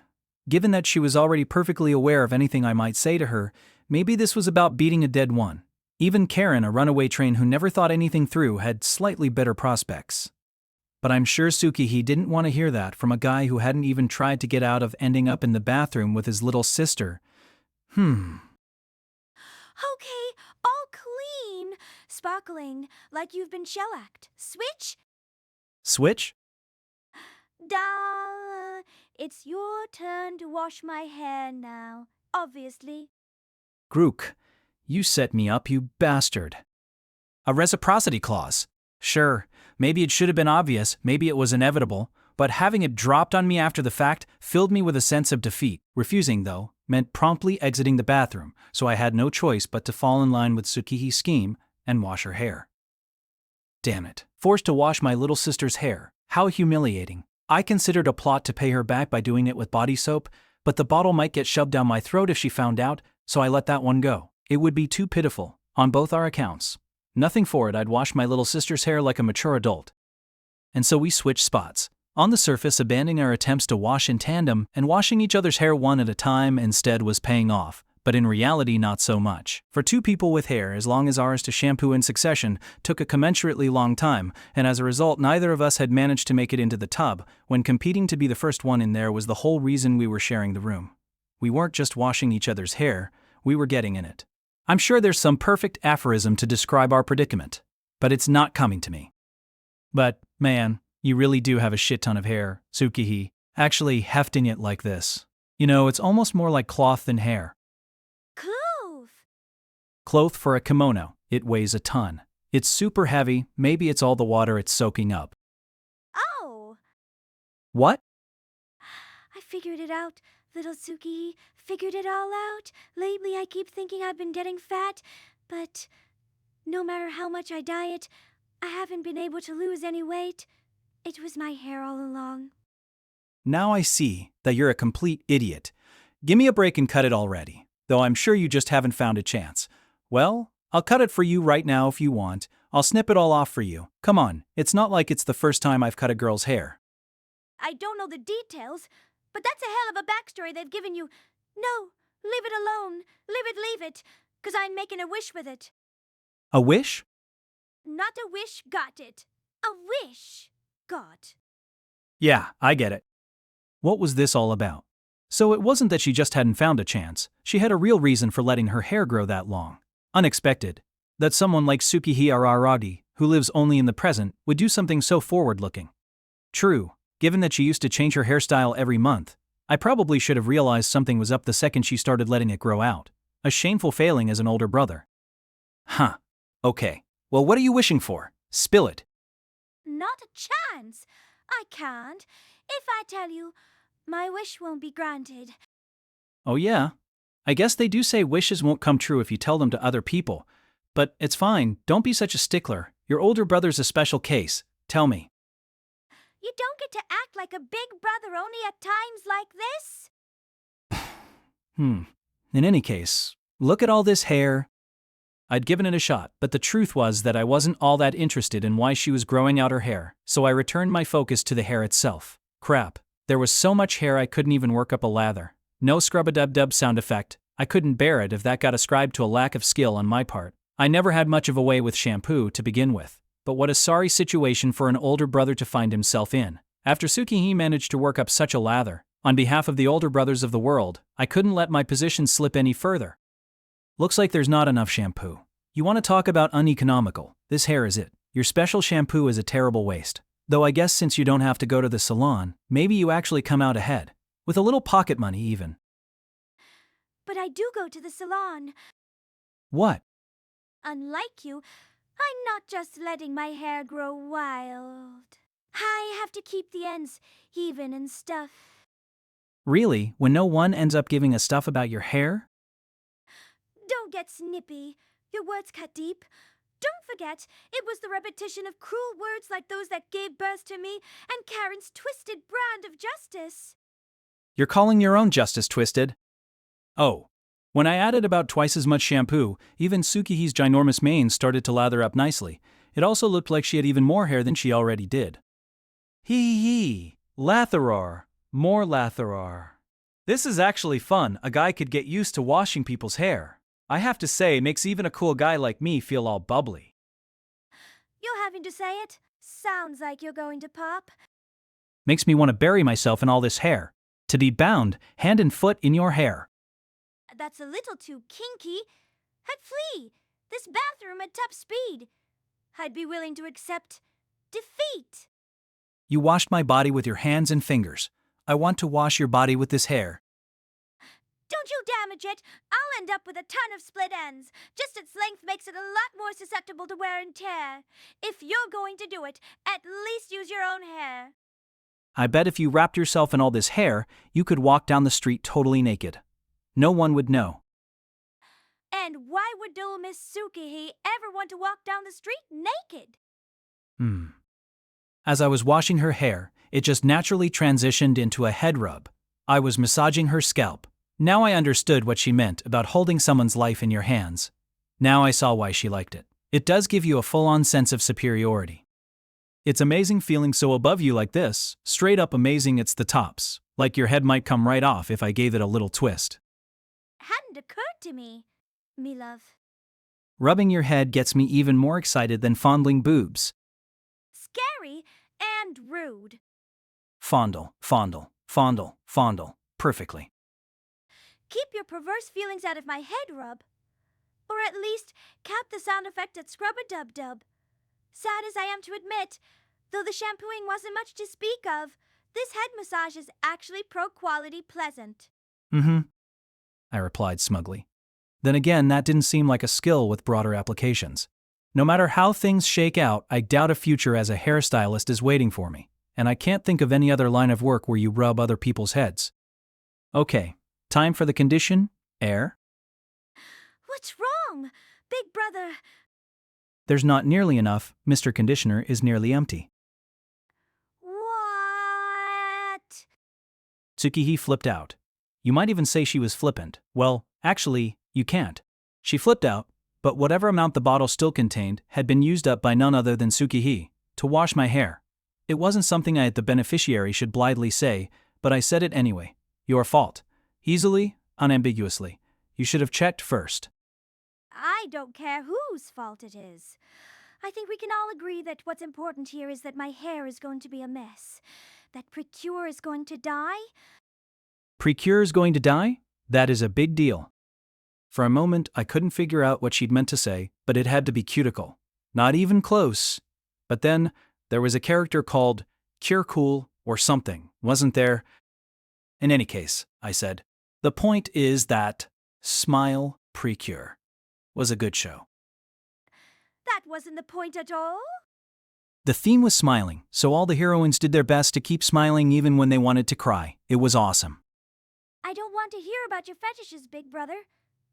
given that she was already perfectly aware of anything I might say to her, maybe this was about beating a dead one. Even Karen, a runaway train who never thought anything through, had slightly better prospects. But I'm sure Tsukihee didn't want to hear that from a guy who hadn't even tried to get out of ending up in the bathroom with his little sister. Okay, all clean. Sparkling, like you've been shellacked. Switch? Switch? Da. It's your turn to wash my hair now, obviously. Grook, you set me up, you bastard. A reciprocity clause. Sure, maybe it should have been obvious, maybe it was inevitable, but having it dropped on me after the fact filled me with a sense of defeat. Refusing, though, meant promptly exiting the bathroom, so I had no choice but to fall in line with Tsukihee's scheme and wash her hair. Damn it. Forced to wash my little sister's hair. How humiliating. I considered a plot to pay her back by doing it with body soap, but the bottle might get shoved down my throat if she found out, so I let that one go. It would be too pitiful, on both our accounts. Nothing for it, I'd wash my little sister's hair like a mature adult. And so we switched spots. On the surface, abandoning our attempts to wash in tandem and washing each other's hair one at a time instead was paying off, but in reality not so much. For two people with hair as long as ours to shampoo in succession took a commensurately long time, and as a result neither of us had managed to make it into the tub, when competing to be the first one in there was the whole reason we were sharing the room. We weren't just washing each other's hair, we were getting in it. I'm sure there's some perfect aphorism to describe our predicament, but it's not coming to me. But, man, you really do have a shit ton of hair, Tsukihee. Actually, hefting it like this. You know, it's almost more like cloth than hair. Cloth! Cloth for a kimono. It weighs a ton. It's super heavy, maybe it's all the water it's soaking up. Oh! What? I figured it out, little Tsukihee. figured it all out. Lately, I keep thinking I've been getting fat, but no matter how much I diet, I haven't been able to lose any weight. It was my hair all along. Now I see that you're a complete idiot. Give me a break and cut it already, though I'm sure you just haven't found a chance. Well, I'll cut it for you right now if you want. I'll snip it all off for you. Come on, it's not like it's the first time I've cut a girl's hair. I don't know the details, but that's a hell of a backstory they've given you. No, leave it alone. Leave it, 'cause I'm making a wish with it. A wish? Not a wish, got it. A wish, got. Yeah, I get it. What was this all about? So it wasn't that she just hadn't found a chance. She had a real reason for letting her hair grow that long. Unexpected. That someone like Tsukimonogatari, who lives only in the present, would do something so forward-looking. True, given that she used to change her hairstyle every month, I probably should have realized something was up the second she started letting it grow out. A shameful failing as an older brother. Huh. Okay. Well, what are you wishing for? Spill it. Not a chance. I can't. If I tell you, my wish won't be granted. Oh yeah? I guess they do say wishes won't come true if you tell them to other people. But it's fine, don't be such a stickler. Your older brother's a special case. Tell me. You don't get to act like a big brother only at times like this. In any case, look at all this hair. I'd given it a shot, but the truth was that I wasn't all that interested in why she was growing out her hair, so I returned my focus to the hair itself. Crap, there was so much hair I couldn't even work up a lather. No scrub-a-dub-dub sound effect. I couldn't bear it if that got ascribed to a lack of skill on my part. I never had much of a way with shampoo to begin with, but what a sorry situation for an older brother to find himself in. After Tsukimonogatari managed to work up such a lather, on behalf of the older brothers of the world, I couldn't let my position slip any further. Looks like there's not enough shampoo. You want to talk about uneconomical? This hair is it. Your special shampoo is a terrible waste. Though I guess since you don't have to go to the salon, maybe you actually come out ahead. With a little pocket money even. But I do go to the salon. What? Unlike you, I'm not just letting my hair grow wild. I have to keep the ends even and stuff. Really, when no one ends up giving a stuff about your hair? Don't get snippy. Your words cut deep. Don't forget, it was the repetition of cruel words like those that gave birth to me and Karen's twisted brand of justice. You're calling your own justice twisted? Oh. When I added about twice as much shampoo, even Tsukihi's ginormous mane started to lather up nicely. It also looked like she had even more hair than she already did. Hee. Latherar. More latherar. This is actually fun. A guy could get used to washing people's hair. I have to say, it makes even a cool guy like me feel all bubbly. You're having to say it? Sounds like you're going to pop. Makes me want to bury myself in all this hair. To be bound, hand and foot in your hair. That's a little too kinky. I'd flee this bathroom at top speed. I'd be willing to accept defeat. You washed my body with your hands and fingers. I want to wash your body with this hair. Don't you damage it. I'll end up with a ton of split ends. Just its length makes it a lot more susceptible to wear and tear. If you're going to do it, at least use your own hair. I bet if you wrapped yourself in all this hair, you could walk down the street totally naked. No one would know. And why would dull Miss Tsukihi ever want to walk down the street naked? As I was washing her hair, it just naturally transitioned into a head rub. I was massaging her scalp. Now I understood what she meant about holding someone's life in your hands. Now I saw why she liked it. It does give you a full-on sense of superiority. It's amazing feeling so above you like this, straight up amazing it's the tops, like your head might come right off if I gave it a little twist. Hadn't occurred to me, me love. Rubbing your head gets me even more excited than fondling boobs. Scary and rude. Fondle, fondle, fondle, fondle, perfectly. Keep your perverse feelings out of my head rub. Or at least cap the sound effect at scrub-a-dub-dub. Sad as I am to admit, though the shampooing wasn't much to speak of, this head massage is actually pro-quality pleasant. I replied smugly. Then again, that didn't seem like a skill with broader applications. No matter how things shake out, I doubt a future as a hairstylist is waiting for me, and I can't think of any other line of work where you rub other people's heads. Okay, Time for the condition, air. What's wrong? Big brother. There's not nearly enough. Mr. Conditioner is nearly empty. What? Tsukihee flipped out. You might even say she was flippant. Well, actually, you can't. She flipped out, but whatever amount the bottle still contained had been used up by none other than Tsukihee, to wash my hair. It wasn't something I, the beneficiary, should blithely say, but I said it anyway. Your fault. Easily, unambiguously. You should have checked first. I don't care whose fault it is. I think we can all agree that what's important here is that my hair is going to be a mess. That Precure is going to die. Precure is going to die? That is a big deal. For a moment, I couldn't figure out what she'd meant to say, but it had to be cuticle. Not even close. But then, there was a character called Cure Cool or something, wasn't there? In any case, I said, the point is that Smile Precure was a good show. That wasn't the point at all. The theme was smiling, so all the heroines did their best to keep smiling even when they wanted to cry. It was awesome. I don't want to hear about your fetishes, big brother.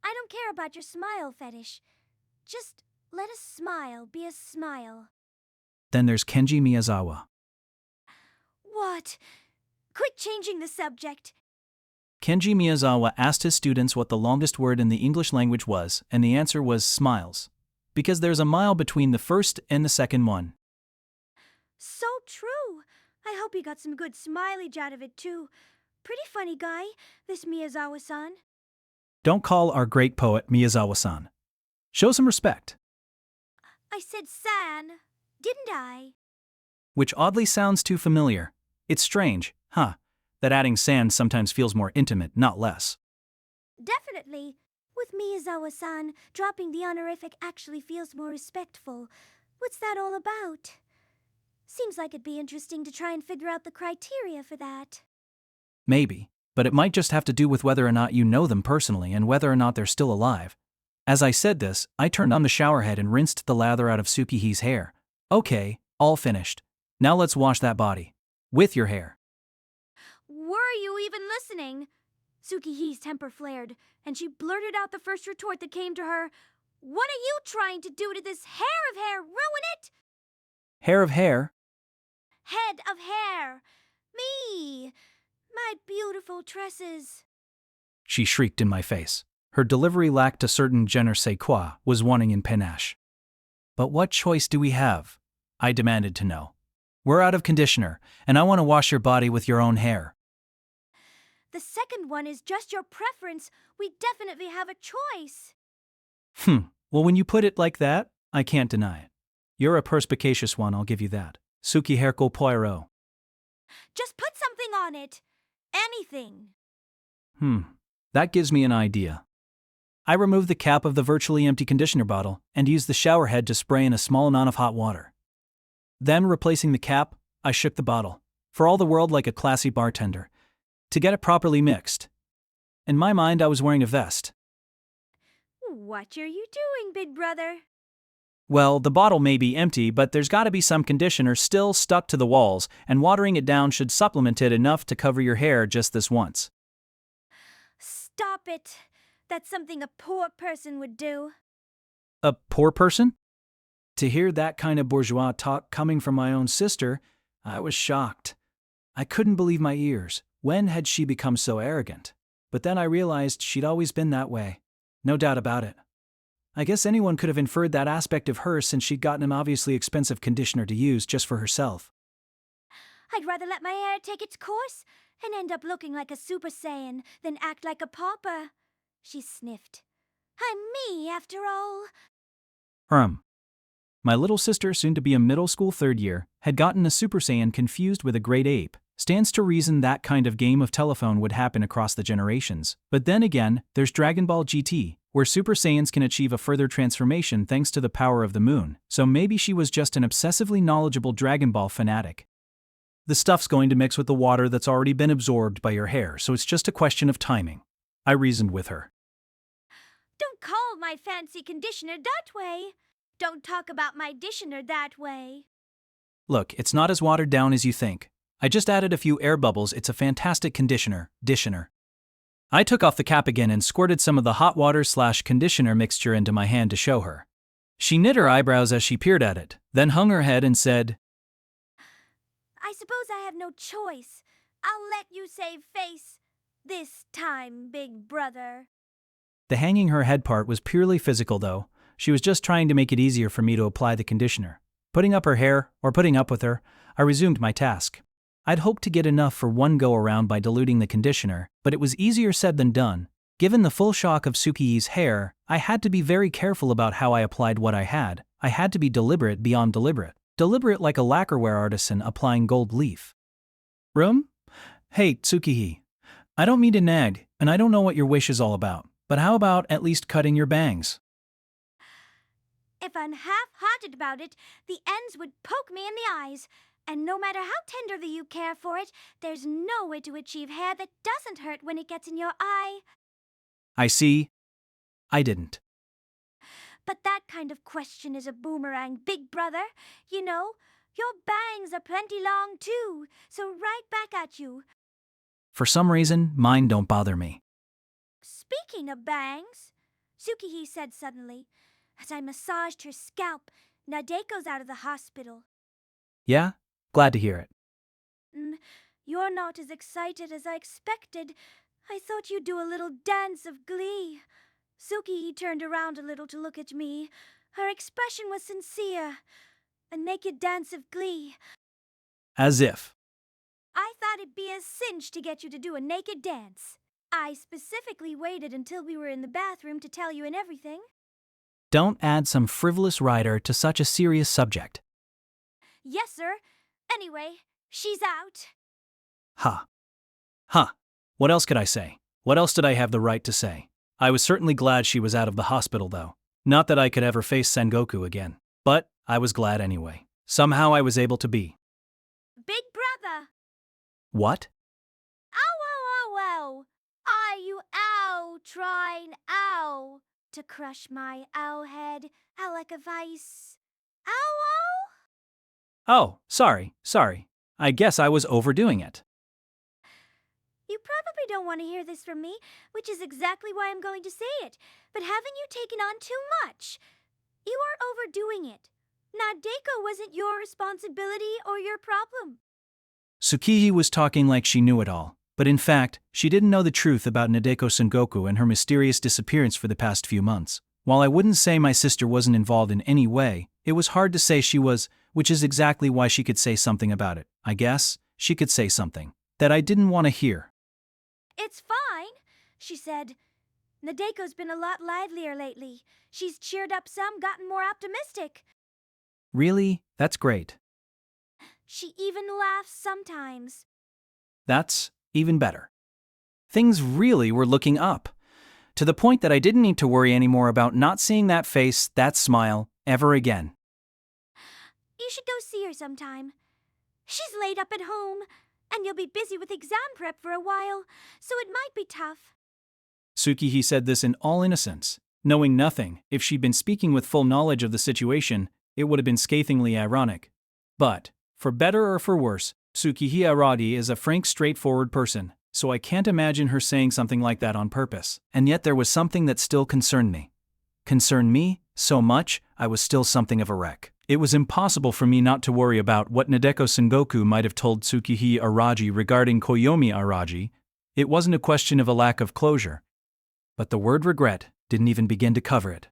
I don't care about your smile fetish. Just let a smile be a smile. Then there's Kenji Miyazawa. What? Quit changing the subject. Kenji Miyazawa asked his students what the longest word in the English language was, and the answer was smiles. Because there's a mile between the first and the second one. So true. I hope he got some good smilage out of it, too. Pretty funny guy, this Miyazawa-san. Don't call our great poet Miyazawa-san. Show some respect. I said san, didn't I? Which oddly sounds too familiar. It's strange, huh? That adding san sometimes feels more intimate, not less. Definitely. With Miyazawa-san, dropping the honorific actually feels more respectful. What's that all about? Seems like it'd be interesting to try and figure out the criteria for that. Maybe, but it might just have to do with whether or not you know them personally and whether or not they're still alive. As I said this, I turned on the shower head and rinsed the lather out of Tsukihee's hair. Okay, all finished. Now let's wash that body. With your hair. Were you even listening? Tsukihee's temper flared, and she blurted out the first retort that came to her. What are you trying to do to this hair of hair? Ruin it? Hair of hair? Head of hair. Me. My beautiful tresses. She shrieked in my face. Her delivery lacked a certain je ne sais quoi, was wanting in panache. But what choice do we have? I demanded to know. We're out of conditioner, and I want to wash your body with your own hair. The second one is just your preference. We definitely have a choice. Well, when you put it like that, I can't deny it. You're a perspicacious one, I'll give you that. Sukiherko Poirot. Just put something on it. Anything. That gives me an idea. I removed the cap of the virtually empty conditioner bottle and used the shower head to spray in a small amount of hot water. Then, replacing the cap, I shook the bottle, for all the world like a classy bartender, to get it properly mixed. In my mind, I was wearing a vest. What are you doing, big brother? Well, the bottle may be empty, but there's gotta be some conditioner still stuck to the walls, and watering it down should supplement it enough to cover your hair just this once. Stop it. That's something a poor person would do. A poor person? To hear that kind of bourgeois talk coming from my own sister, I was shocked. I couldn't believe my ears. When had she become so arrogant? But then I realized she'd always been that way. No doubt about it. I guess anyone could have inferred that aspect of her since she'd gotten an obviously expensive conditioner to use just for herself. I'd rather let my hair take its course and end up looking like a Super Saiyan than act like a pauper. She sniffed. I'm me, after all. My little sister, soon to be a middle school third year, had gotten a Super Saiyan confused with a great ape. Stands to reason that kind of game of telephone would happen across the generations. But then again, there's Dragon Ball GT, where Super Saiyans can achieve a further transformation thanks to the power of the moon. So maybe she was just an obsessively knowledgeable Dragon Ball fanatic. The stuff's going to mix with the water that's already been absorbed by your hair, so it's just a question of timing. I reasoned with her. Don't call my fancy conditioner that way. Don't talk about my distioner that way. Look, it's not as watered down as you think. I just added a few air bubbles. It's a fantastic conditioner, distioner. I took off the cap again and squirted some of the hot water/conditioner mixture into my hand to show her. She knit her eyebrows as she peered at it, then hung her head and said, I suppose I have no choice. I'll let you save face. This time, big brother. The hanging her head part was purely physical though. She was just trying to make it easier for me to apply the conditioner. Putting up her hair, or putting up with her, I resumed my task. I'd hoped to get enough for one go-around by diluting the conditioner, but it was easier said than done. Given the full shock of Tsuki's hair, I had to be very careful about how I applied what I had. I had to be deliberate beyond deliberate. Deliberate like a lacquerware artisan applying gold leaf. Room? Hey, Tsukihi. I don't mean to nag, and I don't know what your wish is all about, but how about at least cutting your bangs? If I'm half-hearted about it, the ends would poke me in the eyes. And no matter how tenderly you care for it, there's no way to achieve hair that doesn't hurt when it gets in your eye. I see. I didn't. But that kind of question is a boomerang, big brother. You know, your bangs are plenty long too, so right back at you. For some reason, mine don't bother me. Speaking of bangs, Tsukihi said suddenly, as I massaged her scalp. Nadeko's out of the hospital. Yeah? Glad to hear it. You're not as excited as I expected. I thought you'd do a little dance of glee. Tsukihi turned around a little to look at me. Her expression was sincere. A naked dance of glee. As if. I thought it'd be a cinch to get you to do a naked dance. I specifically waited until we were in the bathroom to tell you and everything. Don't add some frivolous writer to such a serious subject. Yes, sir. Anyway, she's out. Huh. What else could I say? What else did I have the right to say? I was certainly glad she was out of the hospital though. Not that I could ever face Sengoku again. But I was glad anyway. Somehow I was able to be. Big brother! What? Ow! Are you trying to crush my head? I like a vice. Ow! Oh, sorry. I guess I was overdoing it. You probably don't want to hear this from me, which is exactly why I'm going to say it. But haven't you taken on too much? You are overdoing it. Nadeko wasn't your responsibility or your problem. Tsukihi was talking like she knew it all, but in fact, she didn't know the truth about Nadeko Sengoku and her mysterious disappearance for the past few months. While I wouldn't say my sister wasn't involved in any way, it was hard to say she was, which is exactly why she could say something about it. I guess she could say something that I didn't want to hear. It's fine, she said. Nadeko's been a lot livelier lately. She's cheered up some, gotten more optimistic. Really? That's great. She even laughs sometimes. That's even better. Things really were looking up, to the point that I didn't need to worry anymore about not seeing that face, that smile, ever again. You should go see her sometime. She's laid up at home, and you'll be busy with exam prep for a while, so it might be tough. Tsukihi said this in all innocence. Knowing nothing, if she'd been speaking with full knowledge of the situation, it would have been scathingly ironic. But, for better or for worse, Tsukihi Arati is a frank, straightforward person, so I can't imagine her saying something like that on purpose. And yet there was something that still concerned me. Concerned me so much, I was still something of a wreck. It was impossible for me not to worry about what Nadeko Sengoku might have told Tsukihi Aragi regarding Koyomi Aragi. It wasn't a question of a lack of closure. But the word regret didn't even begin to cover it.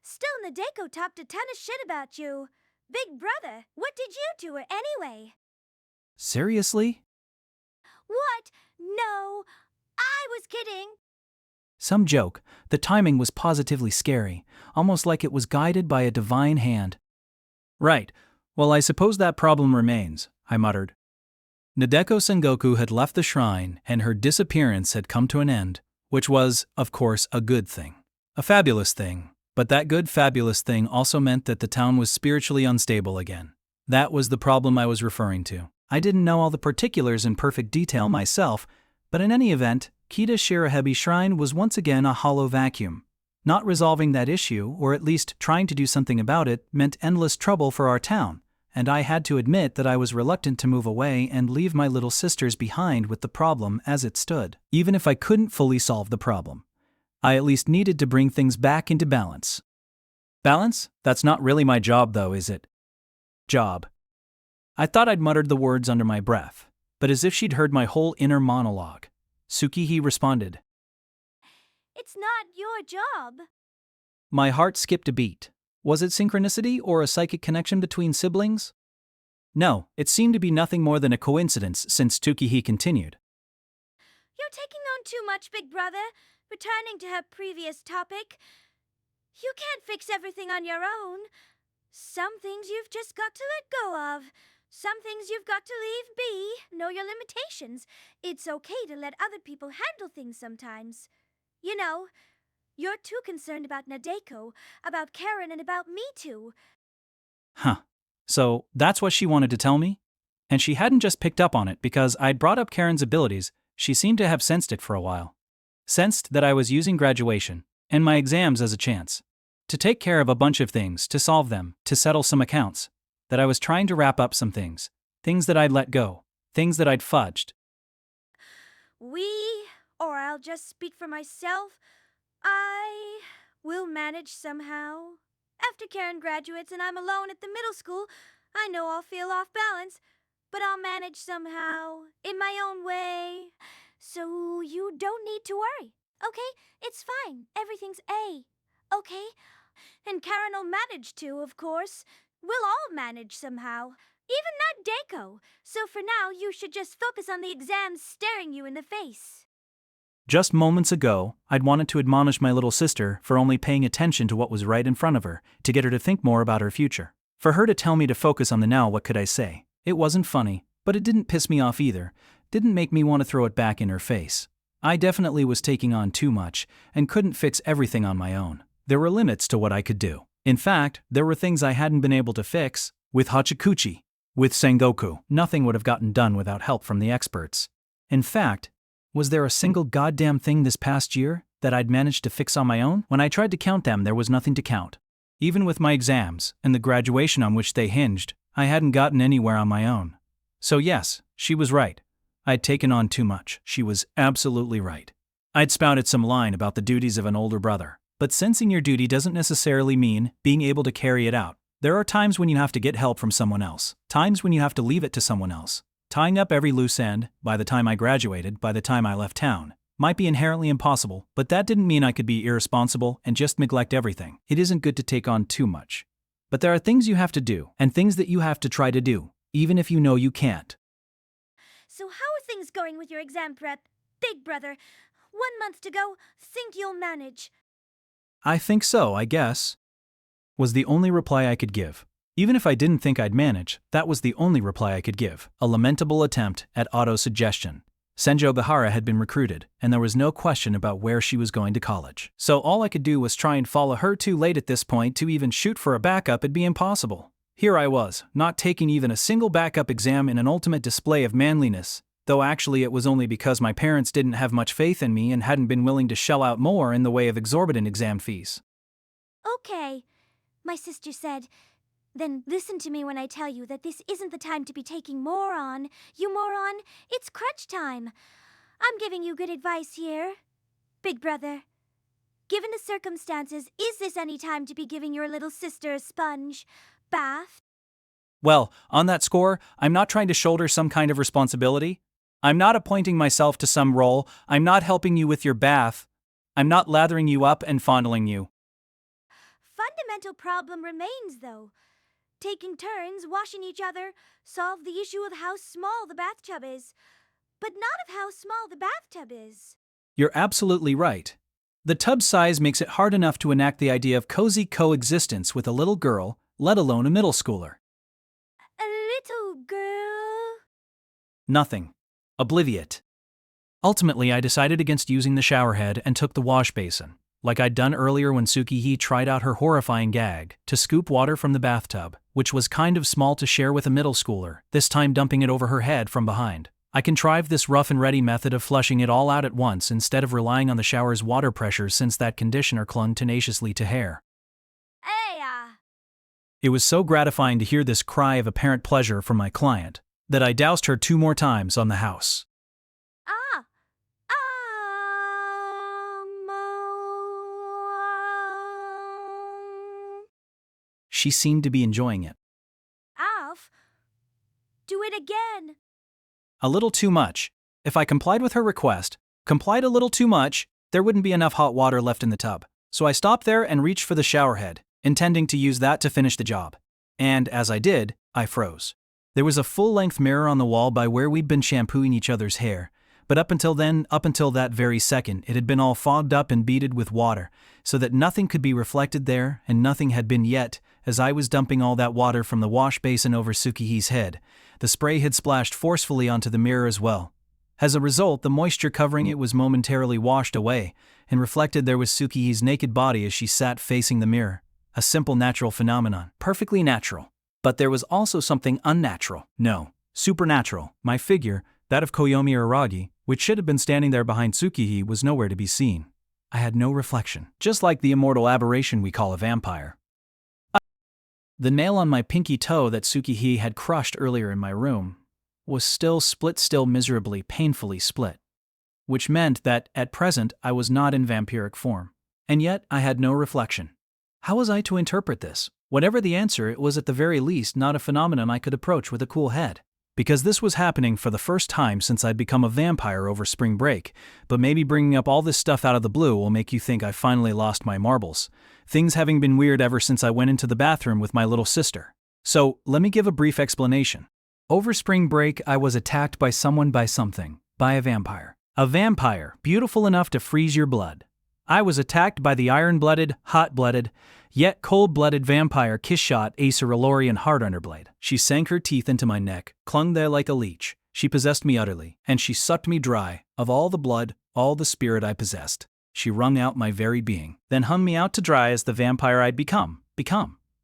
Still, Nadeko talked a ton of shit about you. Big brother, what did you do to her anyway? Seriously? What? No, I was kidding. Some joke. The timing was positively scary, almost like it was guided by a divine hand. Right. Well, I suppose that problem remains, I muttered. Nadeko Sengoku had left the shrine, and her disappearance had come to an end, which was, of course, a good thing. A fabulous thing. But that good, fabulous thing also meant that the town was spiritually unstable again. That was the problem I was referring to. I didn't know all the particulars in perfect detail myself, but in any event, Kita Shirahebi Shrine was once again a hollow vacuum. Not resolving that issue, or at least trying to do something about it, meant endless trouble for our town, and I had to admit that I was reluctant to move away and leave my little sisters behind with the problem as it stood. Even if I couldn't fully solve the problem, I at least needed to bring things back into balance. Balance? That's not really my job though, is it? Job. I thought I'd muttered the words under my breath, but as if she'd heard my whole inner monologue, Tsukihee responded. It's not your job. My heart skipped a beat. Was it synchronicity or a psychic connection between siblings? No, it seemed to be nothing more than a coincidence since Tsukihee continued. You're taking on too much, big brother. Returning to her previous topic, you can't fix everything on your own. Some things you've just got to let go of. Some things you've got to leave be. Know your limitations. It's okay to let other people handle things sometimes. You know, you're too concerned about Nadeko, about Karen, and about me too. Huh. So that's what she wanted to tell me? And she hadn't just picked up on it because I'd brought up Karen's abilities, she seemed to have sensed it for a while. Sensed that I was using graduation and my exams as a chance to take care of a bunch of things, to solve them, to settle some accounts, that I was trying to wrap up some things that I'd let go, things that I'd fudged. Or I'll just speak for myself, I will manage somehow. After Karen graduates and I'm alone at the middle school, I know I'll feel off balance, but I'll manage somehow, in my own way. So you don't need to worry, okay? It's fine. Everything's A, okay? And Karen'll manage too, of course. We'll all manage somehow. Even not Dako. So for now, you should just focus on the exams staring you in the face. Just moments ago, I'd wanted to admonish my little sister for only paying attention to what was right in front of her, to get her to think more about her future. For her to tell me to focus on the now, what could I say? It wasn't funny, but it didn't piss me off either. Didn't make me want to throw it back in her face. I definitely was taking on too much, and couldn't fix everything on my own. There were limits to what I could do. In fact, there were things I hadn't been able to fix. With Hachikuchi, with Sengoku, nothing would have gotten done without help from the experts. In fact, was there a single goddamn thing this past year that I'd managed to fix on my own? When I tried to count them, there was nothing to count. Even with my exams, and the graduation on which they hinged, I hadn't gotten anywhere on my own. So yes, she was right. I'd taken on too much. She was absolutely right. I'd spouted some line about the duties of an older brother, but sensing your duty doesn't necessarily mean being able to carry it out. There are times when you have to get help from someone else, times when you have to leave it to someone else. Tying up every loose end, by the time I graduated, by the time I left town, might be inherently impossible, but that didn't mean I could be irresponsible and just neglect everything. It isn't good to take on too much. But there are things you have to do, and things that you have to try to do, even if you know you can't. So how are things going with your exam prep? Big brother, 1 month to go. Think you'll manage? I think so, I guess, was the only reply I could give. Even if I didn't think I'd manage, that was the only reply I could give. A lamentable attempt at auto-suggestion. Senjo Bahara had been recruited, and there was no question about where she was going to college. So all I could do was try and follow her. Too late at this point to even shoot for a backup. It'd be impossible. Here I was, not taking even a single backup exam in an ultimate display of manliness, though actually it was only because my parents didn't have much faith in me and hadn't been willing to shell out more in the way of exorbitant exam fees. Okay, my sister said. Then listen to me when I tell you that this isn't the time to be taking more on. You moron, it's crunch time. I'm giving you good advice here. Big brother, given the circumstances, is this any time to be giving your little sister a sponge bath? Well, on that score, I'm not trying to shoulder some kind of responsibility. I'm not appointing myself to some role. I'm not helping you with your bath. I'm not lathering you up and fondling you. Fundamental problem remains, though. Taking turns washing each other solve the issue of how small the bathtub is, but not of how small the bathtub is. You're absolutely right. The tub size makes it hard enough to enact the idea of cozy coexistence with a little girl, let alone a middle schooler. A little girl? Nothing. Obliviate. Ultimately, I decided against using the showerhead and took the wash basin, like I'd done earlier when Tsukihee tried out her horrifying gag, to scoop water from the bathtub, which was kind of small to share with a middle schooler, this time dumping it over her head from behind. I contrived this rough and ready method of flushing it all out at once instead of relying on the shower's water pressure since that conditioner clung tenaciously to hair. Hey, It was so gratifying to hear this cry of apparent pleasure from my client that I doused her 2 more times on the house. Ah! She seemed to be enjoying it. Alf, do it again. A little too much. If I complied with her request, complied a little too much, there wouldn't be enough hot water left in the tub. So I stopped there and reached for the shower head, intending to use that to finish the job. And as I did, I froze. There was a full-length mirror on the wall by where we'd been shampooing each other's hair, but up until that very second, it had been all fogged up and beaded with water, so that nothing could be reflected there, and nothing had been yet. As I was dumping all that water from the wash basin over Tsukihi's head, the spray had splashed forcefully onto the mirror as well. As a result, the moisture covering it was momentarily washed away, and reflected there was Tsukihi's naked body as she sat facing the mirror. A simple natural phenomenon, perfectly natural. But there was also something unnatural, no, supernatural. My figure, that of Koyomi Aragi, which should have been standing there behind Tsukihi, was nowhere to be seen. I had no reflection, just like the immortal aberration we call a vampire. The nail on my pinky toe that Tsukihi had crushed earlier in my room was still miserably, painfully split. Which meant that, at present, I was not in vampiric form. And yet, I had no reflection. How was I to interpret this? Whatever the answer, it was at the very least not a phenomenon I could approach with a cool head. Because this was happening for the first time since I'd become a vampire over spring break, but maybe bringing up all this stuff out of the blue will make you think I finally lost my marbles. Things having been weird ever since I went into the bathroom with my little sister. So, let me give a brief explanation. Over spring break, I was attacked by someone by something, by a vampire. A vampire, beautiful enough to freeze your blood. I was attacked by the iron-blooded, hot-blooded, yet cold-blooded vampire Kishot Aceralorian Hard Underblade. She sank her teeth into my neck, clung there like a leech. She possessed me utterly, and she sucked me dry, of all the blood, all the spirit I possessed. She wrung out my very being, then hung me out to dry as the vampire I'd become.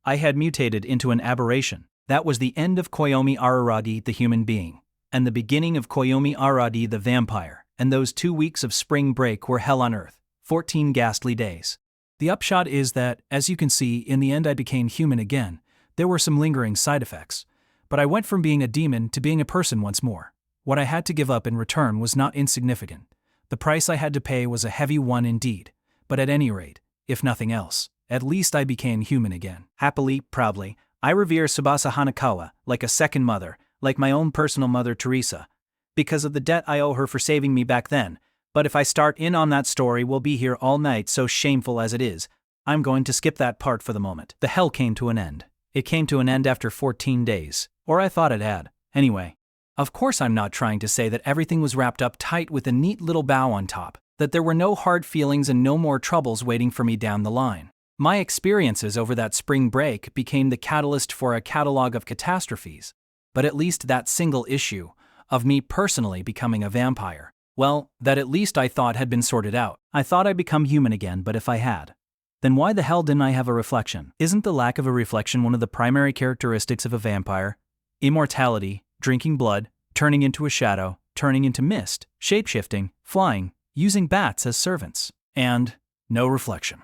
I had mutated into an aberration. That was the end of Koyomi Araragi, the human being, and the beginning of Koyomi Araragi, the vampire, and those 2 weeks of spring break were hell on earth. 14 ghastly days. The upshot is that, as you can see, in the end I became human again. There were some lingering side effects, but I went from being a demon to being a person once more. What I had to give up in return was not insignificant. The price I had to pay was a heavy one indeed, but at any rate, if nothing else, at least I became human again. Happily, proudly, I revere Tsubasa Hanakawa like a second mother, like my own personal mother Teresa, because of the debt I owe her for saving me back then. But if I start in on that story, we'll be here all night, so shameful as it is. I'm going to skip that part for the moment. The hell came to an end. It came to an end after 14 days. Or I thought it had. Anyway. Of course I'm not trying to say that everything was wrapped up tight with a neat little bow on top, that there were no hard feelings and no more troubles waiting for me down the line. My experiences over that spring break became the catalyst for a catalog of catastrophes. But at least that single issue, of me personally becoming a vampire, well, that at least I thought had been sorted out. I thought I'd become human again, but if I had, then why the hell didn't I have a reflection? Isn't the lack of a reflection one of the primary characteristics of a vampire? Immortality, drinking blood, turning into a shadow, turning into mist, shapeshifting, flying, using bats as servants, and no reflection.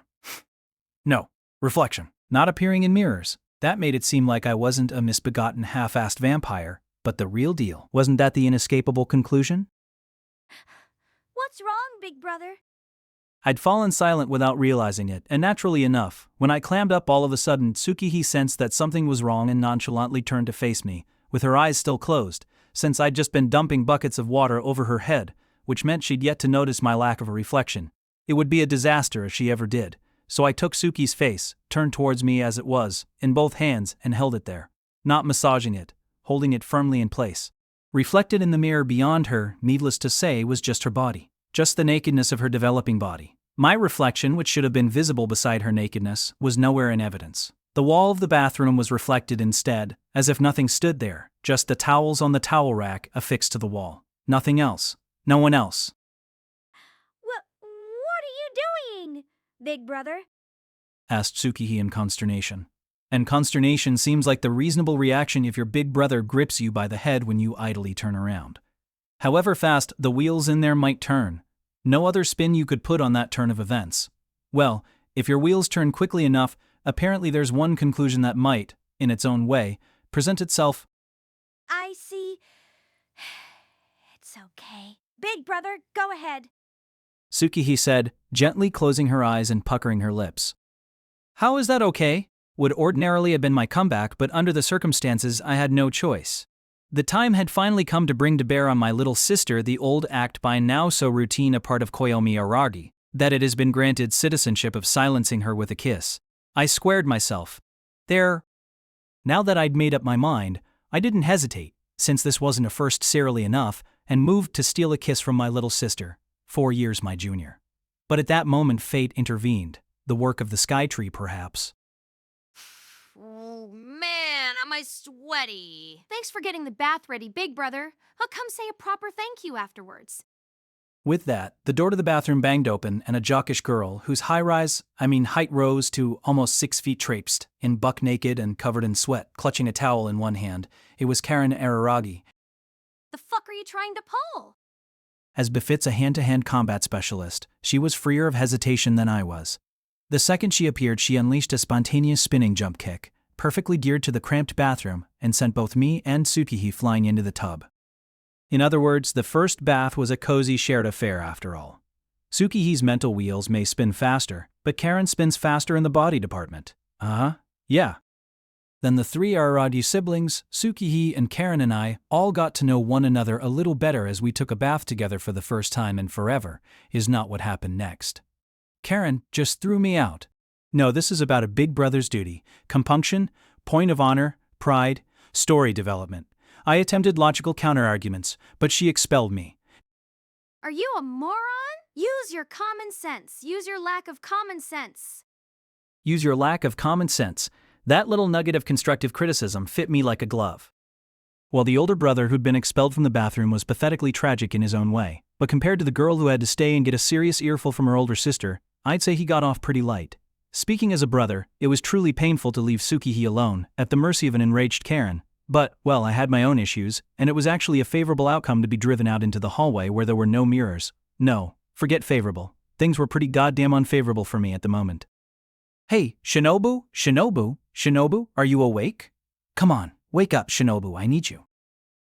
No, reflection. Not appearing in mirrors. That made it seem like I wasn't a misbegotten half-assed vampire, but the real deal. Wasn't that the inescapable conclusion? What's wrong, big brother? I'd fallen silent without realizing it, and naturally enough, when I clammed up all of a sudden, Tsukihi sensed that something was wrong and nonchalantly turned to face me, with her eyes still closed, since I'd just been dumping buckets of water over her head, which meant she'd yet to notice my lack of a reflection. It would be a disaster if she ever did, so I took Suki's face, turned towards me as it was, in both hands, and held it there, not massaging it, holding it firmly in place. Reflected in the mirror beyond her, needless to say, was just her body. Just the nakedness of her developing body. My reflection, which should have been visible beside her nakedness, was nowhere in evidence. The wall of the bathroom was reflected instead, as if nothing stood there, just the towels on the towel rack affixed to the wall. Nothing else. No one else. What are you doing, big brother? Asked Tsukihi in consternation. And consternation seems like the reasonable reaction if your big brother grips you by the head when you idly turn around. However fast the wheels in there might turn, no other spin you could put on that turn of events. Well, if your wheels turn quickly enough, apparently there's one conclusion that might, in its own way, present itself. I see. It's okay. Big brother, go ahead. Tsukihee said, gently closing her eyes and puckering her lips. How is that okay? Would ordinarily have been my comeback, but under the circumstances I had no choice. The time had finally come to bring to bear on my little sister the old act by now so routine a part of Koyomi Aragi, that it has been granted citizenship of silencing her with a kiss. I squared myself. There. Now that I'd made up my mind, I didn't hesitate, since this wasn't a first serially enough, and moved to steal a kiss from my little sister, 4 years my junior. But at that moment fate intervened, the work of the sky tree perhaps. Oh, man, am I sweaty. Thanks for getting the bath ready, big brother. I'll come say a proper thank you afterwards. With that, the door to the bathroom banged open and a jockish girl, whose height rose to almost 6 feet traipsed, in buck naked and covered in sweat, clutching a towel in one hand. It was Karen Araragi. The fuck are you trying to pull? As befits a hand-to-hand combat specialist, she was freer of hesitation than I was. The second she appeared, she unleashed a spontaneous spinning jump kick, perfectly geared to the cramped bathroom, and sent both me and Tsukihee flying into the tub. In other words, the first bath was a cozy shared affair after all. Tsukihee's mental wheels may spin faster, but Karen spins faster in the body department. Yeah. Then the 3 Araragi siblings, Tsukihee and Karen and I, all got to know one another a little better as we took a bath together for the first time in forever, is not what happened next. Karen just threw me out. No, this is about a big brother's duty, compunction, point of honor, pride, story development. I attempted logical counterarguments, but she expelled me. Are you a moron? Use your common sense. Use your lack of common sense. Use your lack of common sense. That little nugget of constructive criticism fit me like a glove. While the older brother who'd been expelled from the bathroom was pathetically tragic in his own way, but compared to the girl who had to stay and get a serious earful from her older sister, I'd say he got off pretty light. Speaking as a brother, it was truly painful to leave Tsukihee alone, at the mercy of an enraged Karen. But, well, I had my own issues, and it was actually a favorable outcome to be driven out into the hallway where there were no mirrors. No, forget favorable. Things were pretty goddamn unfavorable for me at the moment. Hey, Shinobu, are you awake? Come on, wake up, Shinobu, I need you.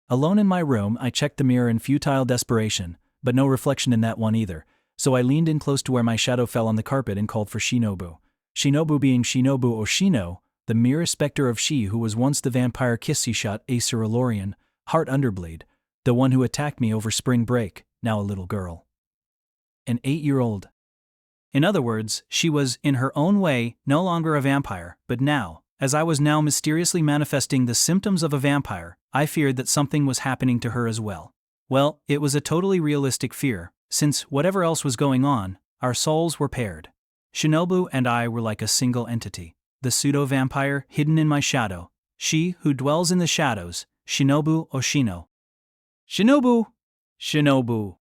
Alone in my room, I checked the mirror in futile desperation, but no reflection in that one either, so I leaned in close to where my shadow fell on the carpet and called for Shinobu. Shinobu being Shinobu Oshino, the mirror specter of she who was once the vampire Kissy-shot Acer Alorian, Heart Underblade, the one who attacked me over spring break, now a little girl. An 8-year-old. In other words, she was, in her own way, no longer a vampire, but now, as I was now mysteriously manifesting the symptoms of a vampire, I feared that something was happening to her as well. Well, it was a totally realistic fear, since whatever else was going on, our souls were paired. Shinobu and I were like a single entity. The pseudo-vampire hidden in my shadow, she who dwells in the shadows, Shinobu Oshino. Shinobu.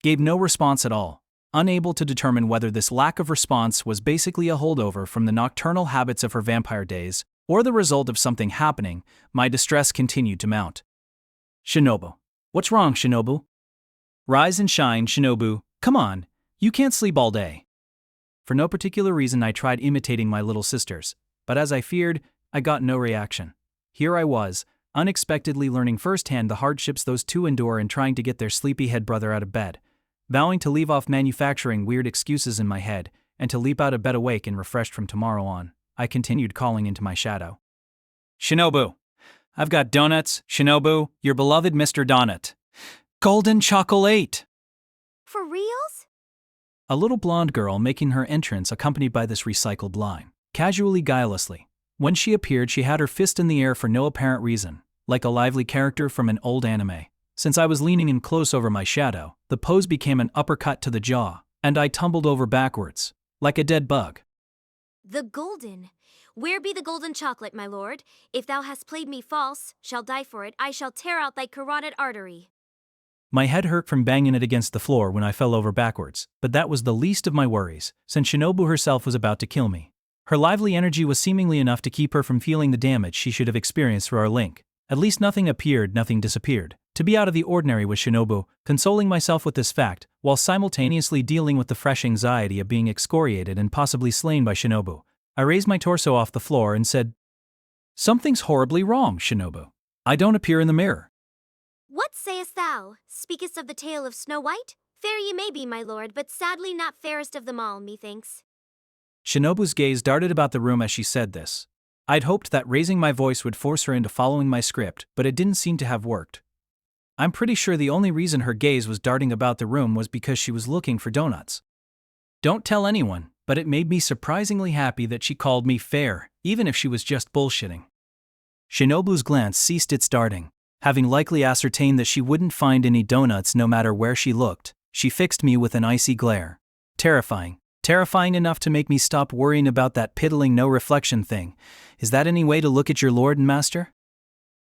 Gave no response at all, unable to determine whether this lack of response was basically a holdover from the nocturnal habits of her vampire days, or the result of something happening. My distress continued to mount. Shinobu. What's wrong, Shinobu? Rise and shine, Shinobu. Come on, you can't sleep all day. For no particular reason I tried imitating my little sisters, but as I feared, I got no reaction. Here I was, unexpectedly learning firsthand the hardships those two endure in trying to get their sleepyhead brother out of bed, vowing to leave off manufacturing weird excuses in my head, and to leap out of bed awake and refreshed from tomorrow on. I continued calling into my shadow. Shinobu. I've got donuts, Shinobu, your beloved Mr. Donut. Golden chocolate! For reals? A little blonde girl making her entrance accompanied by this recycled line, casually guilelessly. When she appeared, she had her fist in the air for no apparent reason, like a lively character from an old anime. Since I was leaning in close over my shadow, the pose became an uppercut to the jaw, and I tumbled over backwards, like a dead bug. The golden. Where be the golden chocolate, my lord? If thou hast played me false, shall die for it, I shall tear out thy carotid artery. My head hurt from banging it against the floor when I fell over backwards, but that was the least of my worries, since Shinobu herself was about to kill me. Her lively energy was seemingly enough to keep her from feeling the damage she should have experienced through our link. At least nothing appeared, nothing disappeared. To be out of the ordinary with Shinobu, consoling myself with this fact, while simultaneously dealing with the fresh anxiety of being excoriated and possibly slain by Shinobu. I raised my torso off the floor and said, Something's horribly wrong, Shinobu. I don't appear in the mirror. What sayest thou? Speakest of the tale of Snow White? Fair ye may be, my lord, but sadly not fairest of them all, methinks. Shinobu's gaze darted about the room as she said this. I'd hoped that raising my voice would force her into following my script, but it didn't seem to have worked. I'm pretty sure the only reason her gaze was darting about the room was because she was looking for donuts. Don't tell anyone, but it made me surprisingly happy that she called me fair, even if she was just bullshitting. Shinobu's glance ceased its darting. Having likely ascertained that she wouldn't find any donuts no matter where she looked, she fixed me with an icy glare. Terrifying. Terrifying enough to make me stop worrying about that piddling no-reflection thing. Is that any way to look at your lord and master?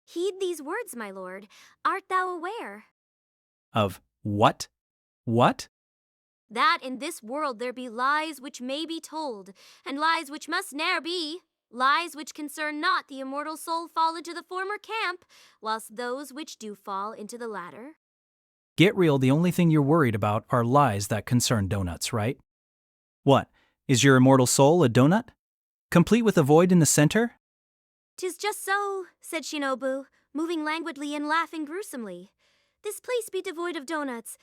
Heed these words, my lord. Art thou aware? Of what? What? That in this world there be lies which may be told, and lies which must ne'er be. Lies which concern not the immortal soul fall into the former camp, whilst those which do fall into the latter. Get real, the only thing you're worried about are lies that concern donuts, right? What, is your immortal soul a donut? Complete with a void in the center? 'Tis just so, said Shinobu, moving languidly and laughing gruesomely. This place be devoid of donuts,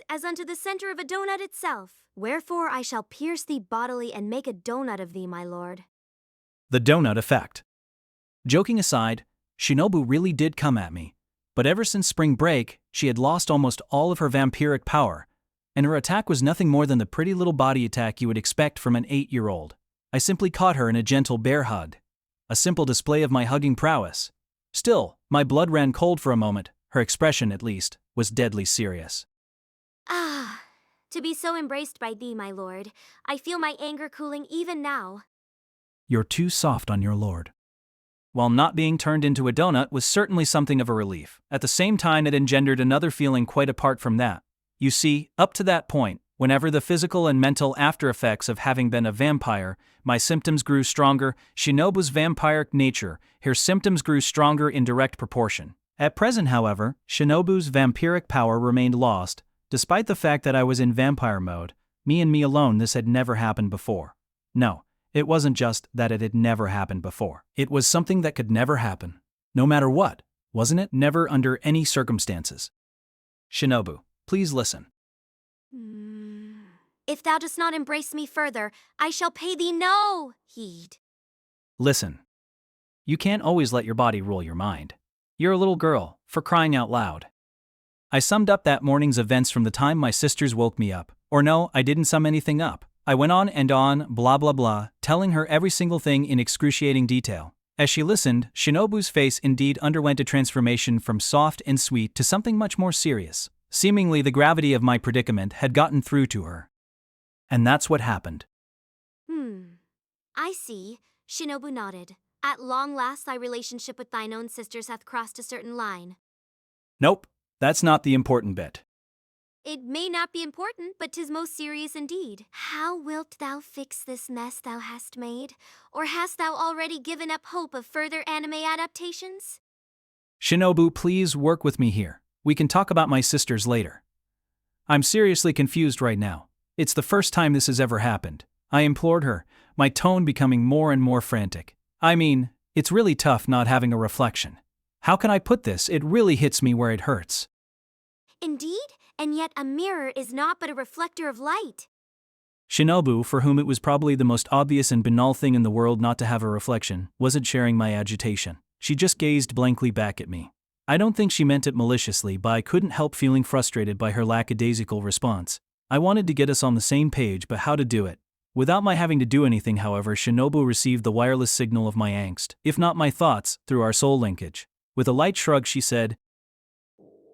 as unto the center of a donut itself. Wherefore I shall pierce thee bodily and make a donut of thee, my lord. The donut effect. Joking aside, Shinobu really did come at me. But ever since spring break, she had lost almost all of her vampiric power, and her attack was nothing more than the pretty little body attack you would expect from an 8-year-old. I simply caught her in a gentle bear hug. A simple display of my hugging prowess. Still, my blood ran cold for a moment. Her expression, at least, was deadly serious. Ah, to be so embraced by thee, my lord. I feel my anger cooling even now. You're too soft on your lord. While not being turned into a donut was certainly something of a relief, at the same time it engendered another feeling quite apart from that. You see, up to that point, whenever the physical and mental after effects of having been a vampire, my symptoms grew stronger, Shinobu's vampiric nature, her symptoms grew stronger in direct proportion. At present, however, Shinobu's vampiric power remained lost. Despite the fact that I was in vampire mode, me and me alone, this had never happened before. No, it wasn't just that it had never happened before. It was something that could never happen. No matter what, wasn't it? Never under any circumstances. Shinobu, please listen. If thou dost not embrace me further, I shall pay thee no heed. Listen. You can't always let your body rule your mind. You're a little girl, for crying out loud. I summed up that morning's events from the time my sisters woke me up. Or no, I didn't sum anything up. I went on and on, blah blah blah, telling her every single thing in excruciating detail. As she listened, Shinobu's face indeed underwent a transformation from soft and sweet to something much more serious. Seemingly the gravity of my predicament had gotten through to her. And that's what happened. I see. Shinobu nodded. At long last thy relationship with thine own sisters hath crossed a certain line. Nope, that's not the important bit. It may not be important, but 'tis most serious indeed. How wilt thou fix this mess thou hast made? Or hast thou already given up hope of further anime adaptations? Shinobu, please work with me here. We can talk about my sisters later. I'm seriously confused right now. It's the first time this has ever happened. I implored her, my tone becoming more and more frantic. I mean, it's really tough not having a reflection. How can I put this? It really hits me where it hurts. Indeed, and yet a mirror is not but a reflector of light. Shinobu, for whom it was probably the most obvious and banal thing in the world not to have a reflection, wasn't sharing my agitation. She just gazed blankly back at me. I don't think she meant it maliciously, but I couldn't help feeling frustrated by her lackadaisical response. I wanted to get us on the same page, but how to do it? Without my having to do anything, however, Shinobu received the wireless signal of my angst, if not my thoughts, through our soul linkage. With a light shrug, she said,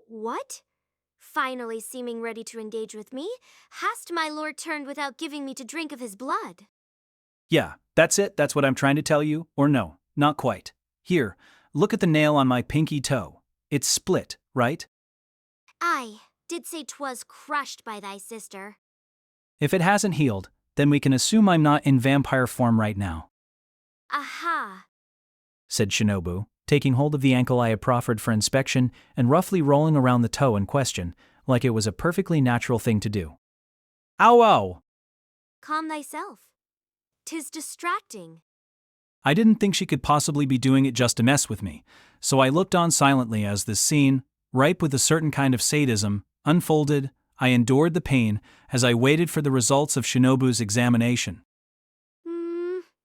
What? Finally seeming ready to engage with me, hast my lord turned without giving me to drink of his blood? Yeah, that's it, that's what I'm trying to tell you, or no, not quite. Here, look at the nail on my pinky toe. It's split, right? I did say 'twas crushed by thy sister. If it hasn't healed, then we can assume I'm not in vampire form right now, Aha! said Shinobu, taking hold of the ankle I had proffered for inspection and roughly rolling around the toe in question, like it was a perfectly natural thing to do. Ow ow! Calm thyself. 'Tis distracting. I didn't think she could possibly be doing it just to mess with me, so I looked on silently as this scene, ripe with a certain kind of sadism, unfolded. I endured the pain as I waited for the results of Shinobu's examination.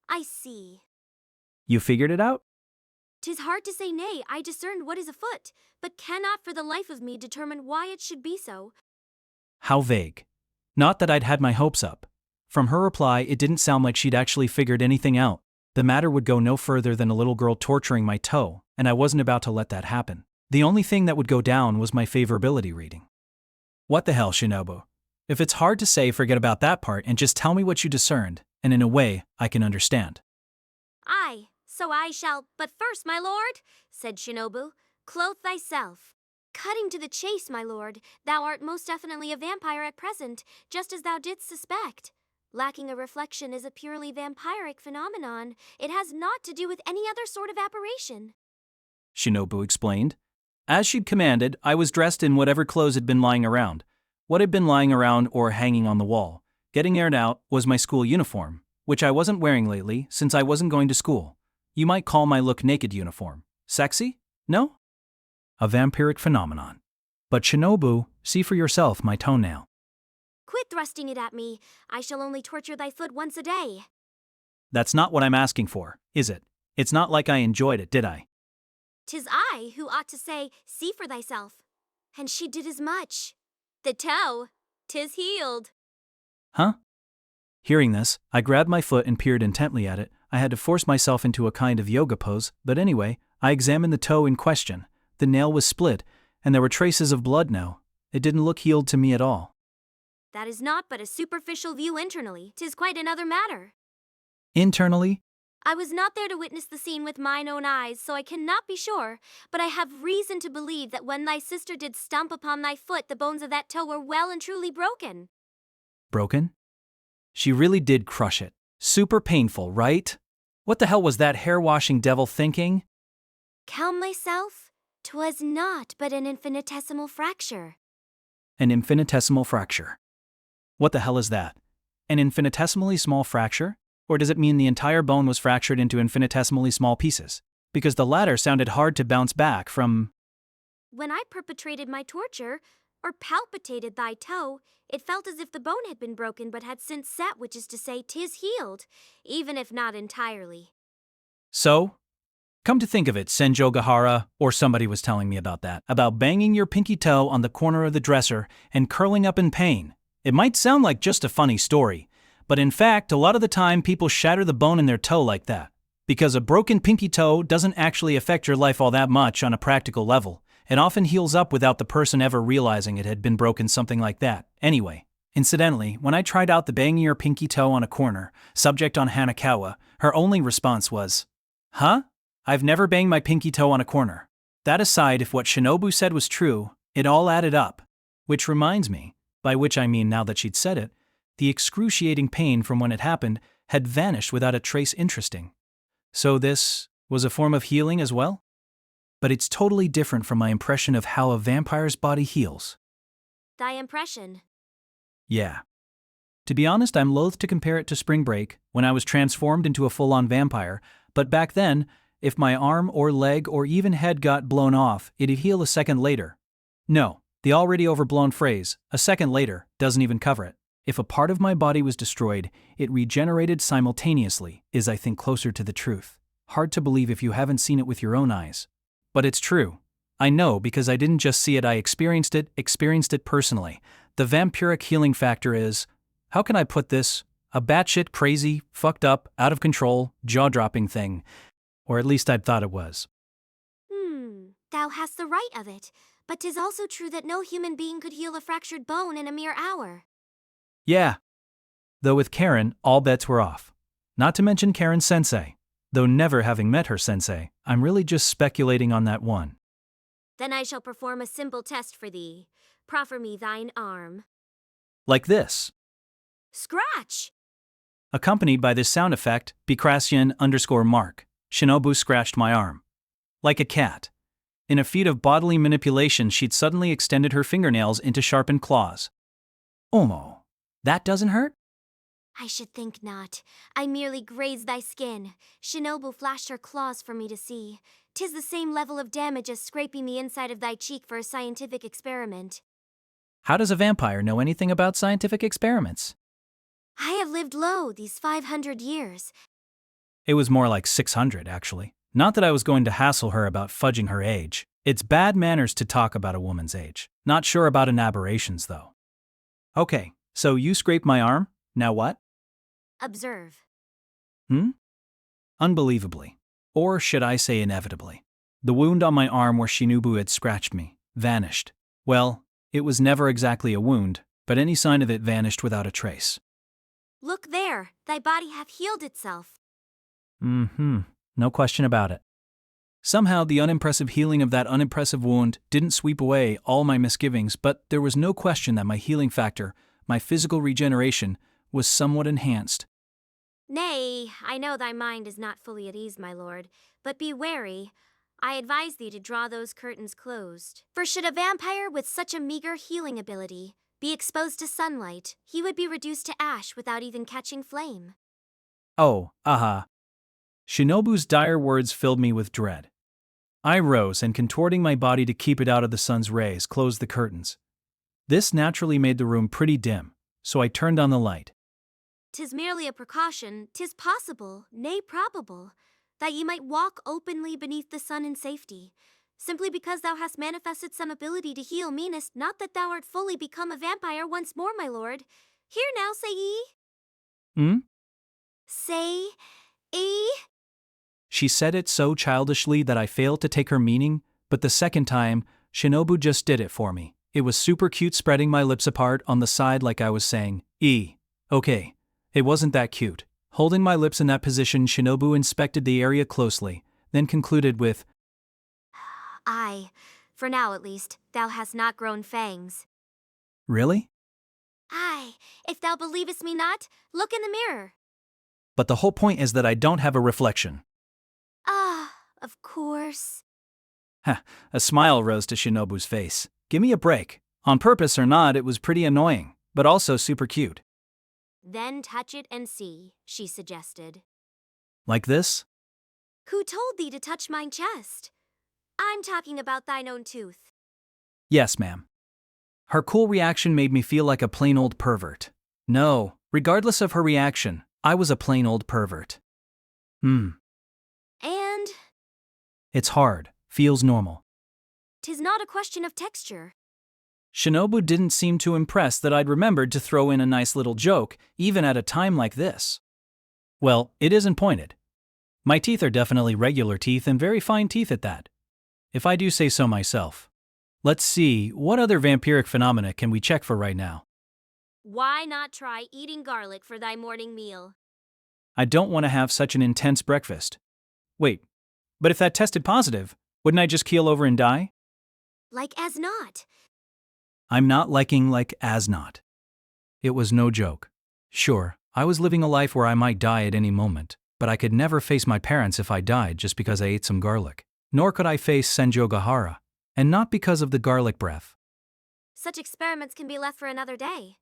I see. You figured it out? 'Tis hard to say nay, I discerned what is afoot, but cannot for the life of me determine why it should be so. How vague. Not that I'd had my hopes up. From her reply, it didn't sound like she'd actually figured anything out. The matter would go no further than a little girl torturing my toe, and I wasn't about to let that happen. The only thing that would go down was my favorability reading. What the hell, Shinobu? If it's hard to say, forget about that part and just tell me what you discerned, and in a way, I can understand. Aye, so I shall, but first, my lord, said Shinobu, clothe thyself. Cutting to the chase, my lord, thou art most definitely a vampire at present, just as thou didst suspect. Lacking a reflection is a purely vampiric phenomenon. It has naught to do with any other sort of apparition, Shinobu explained. As she'd commanded, I was dressed in whatever clothes had been lying around. What had been lying around or hanging on the wall, getting aired out, was my school uniform, which I wasn't wearing lately since I wasn't going to school. You might call my look naked uniform. Sexy? No? A vampiric phenomenon. But Shinobu, see for yourself my toenail. Quit thrusting it at me. I shall only torture thy foot once a day. That's not what I'm asking for, is it? It's not like I enjoyed it, did I? 'Tis I who ought to say, see for thyself. And she did as much. The toe, 'tis healed. Huh? Hearing this, I grabbed my foot and peered intently at it. I had to force myself into a kind of yoga pose, but anyway, I examined the toe in question. The nail was split, and there were traces of blood now. It didn't look healed to me at all. That is not but a superficial view internally. 'Tis quite another matter. Internally? I was not there to witness the scene with mine own eyes, so I cannot be sure, but I have reason to believe that when thy sister did stump upon thy foot, the bones of that toe were well and truly broken. Broken? She really did crush it. Super painful, right? What the hell was that hair-washing devil thinking? Calm myself. 'Twas not but an infinitesimal fracture. An infinitesimal fracture. What the hell is that? An infinitesimally small fracture? Or does it mean the entire bone was fractured into infinitesimally small pieces? Because the latter sounded hard to bounce back from. When I perpetrated my torture, or palpitated thy toe, it felt as if the bone had been broken but had since set, which is to say, 'tis healed, even if not entirely. So? Come to think of it, Senjo Gahara, or somebody was telling me about that, about banging your pinky toe on the corner of the dresser and curling up in pain. It might sound like just a funny story, but in fact, a lot of the time people shatter the bone in their toe like that. Because a broken pinky toe doesn't actually affect your life all that much on a practical level. It often heals up without the person ever realizing it had been broken, something like that. Anyway, incidentally, when I tried out the banging your pinky toe on a corner, subject on Hanakawa, her only response was, "Huh? I've never banged my pinky toe on a corner." That aside, if what Shinobu said was true, it all added up. Which reminds me, by which I mean now that she'd said it, the excruciating pain from when it happened had vanished without a trace. Interesting. So this was a form of healing as well? But it's totally different from my impression of how a vampire's body heals. Thy impression. Yeah. To be honest, I'm loath to compare it to Spring Break, when I was transformed into a full-on vampire, but back then, if my arm or leg or even head got blown off, it'd heal a second later. No, the already overblown phrase, a second later, doesn't even cover it. If a part of my body was destroyed, it regenerated simultaneously, is I think closer to the truth. Hard to believe if you haven't seen it with your own eyes. But it's true. I know because I didn't just see it, I experienced it personally. The vampiric healing factor is, how can I put this? A batshit crazy, fucked up, out of control, jaw-dropping thing. Or at least I'd thought it was. Thou hast the right of it, but 'tis also true that no human being could heal a fractured bone in a mere hour. Yeah. Though with Karen, all bets were off. Not to mention Karen's sensei. Though never having met her sensei, I'm really just speculating on that one. Then I shall perform a simple test for thee. Proffer me thine arm. Like this. Scratch! Accompanied by this sound effect, Bicrasian_Mark, Shinobu scratched my arm. Like a cat. In a feat of bodily manipulation, she'd suddenly extended her fingernails into sharpened claws. Omo. That doesn't hurt? I should think not. I merely grazed thy skin. Shinobu flashed her claws for me to see. 'Tis the same level of damage as scraping the inside of thy cheek for a scientific experiment. How does a vampire know anything about scientific experiments? I have lived low these 500 years. It was more like 600, actually. Not that I was going to hassle her about fudging her age. It's bad manners to talk about a woman's age. Not sure about an aberrations, though. Okay, so you scraped my arm? Now what? Observe. Unbelievably. Or should I say inevitably. The wound on my arm where Shinobu had scratched me vanished. Well, it was never exactly a wound, but any sign of it vanished without a trace. Look there, thy body hath healed itself. No question about it. Somehow the unimpressive healing of that unimpressive wound didn't sweep away all my misgivings, but there was no question that my healing factor, my physical regeneration, was somewhat enhanced. Nay, I know thy mind is not fully at ease, my lord, but be wary. I advise thee to draw those curtains closed. For should a vampire with such a meager healing ability be exposed to sunlight, he would be reduced to ash without even catching flame. Oh, aha. Shinobu's dire words filled me with dread. I rose and, contorting my body to keep it out of the sun's rays, closed the curtains. This naturally made the room pretty dim, so I turned on the light. 'Tis merely a precaution. 'Tis possible, nay probable, that ye might walk openly beneath the sun in safety. Simply because thou hast manifested some ability to heal meanest not that thou art fully become a vampire once more, my lord. Hear now, say ye? Say ye? She said it so childishly that I failed to take her meaning, but the second time, Shinobu just did it for me. It was super cute, spreading my lips apart on the side like I was saying, "E." Okay, it wasn't that cute. Holding my lips in that position, Shinobu inspected the area closely, then concluded with, Aye, for now at least, thou hast not grown fangs. "Really?" Aye, if thou believest me not, look in the mirror. But the whole point is that I don't have a reflection. Ah, of course. A smile rose to Shinobu's face. Give me a break. On purpose or not, it was pretty annoying, but also super cute. Then touch it and see, she suggested. Like this? Who told thee to touch mine chest? I'm talking about thine own tooth. Yes, ma'am. Her cool reaction made me feel like a plain old pervert. No, regardless of her reaction, I was a plain old pervert. And? It's hard, feels normal. 'Tis not a question of texture. Shinobu didn't seem too impressed that I'd remembered to throw in a nice little joke, even at a time like this. Well, it isn't pointed. My teeth are definitely regular teeth and very fine teeth at that, if I do say so myself. Let's see, what other vampiric phenomena can we check for right now? Why not try eating garlic for thy morning meal? I don't want to have such an intense breakfast. Wait, but if that tested positive, wouldn't I just keel over and die? Like as not. I'm not liking like as not. It was no joke. Sure, I was living a life where I might die at any moment, but I could never face my parents if I died just because I ate some garlic. Nor could I face Senjogahara, and not because of the garlic breath. Such experiments can be left for another day.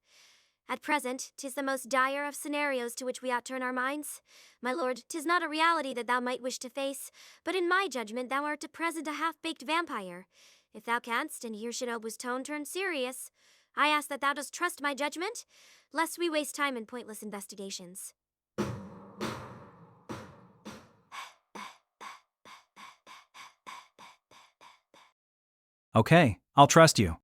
At present, 'tis the most dire of scenarios to which we ought turn our minds. My lord, 'tis not a reality that thou might wish to face, but in my judgment thou art at present a half-baked vampire. If thou canst, and here Shinobu's tone turn serious, I ask that thou dost trust my judgment, lest we waste time in pointless investigations. Okay, I'll trust you.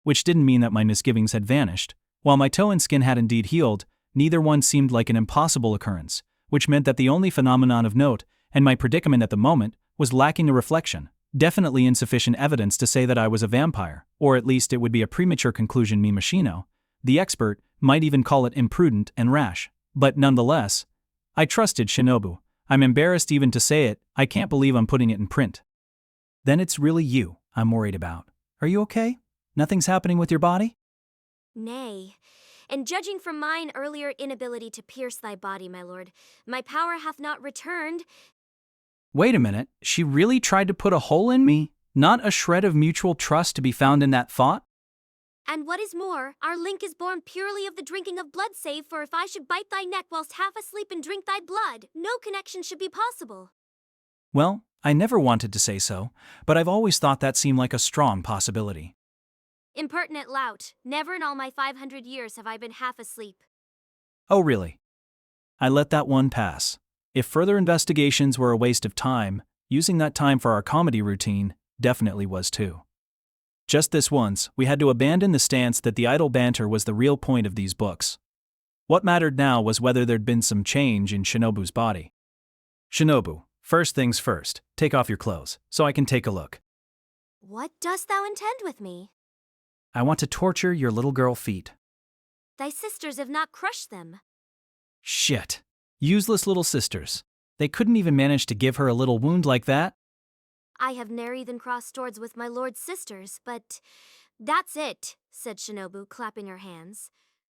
Which didn't mean that my misgivings had vanished. While my toe and skin had indeed healed, neither one seemed like an impossible occurrence, which meant that the only phenomenon of note, and my predicament at the moment, was lacking a reflection. Definitely insufficient evidence to say that I was a vampire, or at least it would be a premature conclusion Mimashino, the expert, might even call it imprudent and rash. But nonetheless, I trusted Shinobu. I'm embarrassed even to say it, I can't believe I'm putting it in print. Then it's really you I'm worried about. Are you okay? Nothing's happening with your body? Nay, and judging from mine earlier inability to pierce thy body, my lord, my power hath not returned. Wait a minute, she really tried to put a hole in me? Not a shred of mutual trust to be found in that thought? And what is more, our link is born purely of the drinking of blood, save for if I should bite thy neck whilst half asleep and drink thy blood, no connection should be possible. Well, I never wanted to say so, but I've always thought that seemed like a strong possibility. Impertinent lout, never in all my 500 years have I been half asleep. Oh really? I let that one pass. If further investigations were a waste of time, using that time for our comedy routine definitely was too. Just this once, we had to abandon the stance that the idle banter was the real point of these books. What mattered now was whether there'd been some change in Shinobu's body. Shinobu, first things first, take off your clothes, so I can take a look. What dost thou intend with me? I want to torture your little girl feet. Thy sisters have not crushed them. Shit. Useless little sisters. They couldn't even manage to give her a little wound like that? I have ne'er even crossed swords with my lord's sisters, but that's it, said Shinobu, clapping her hands.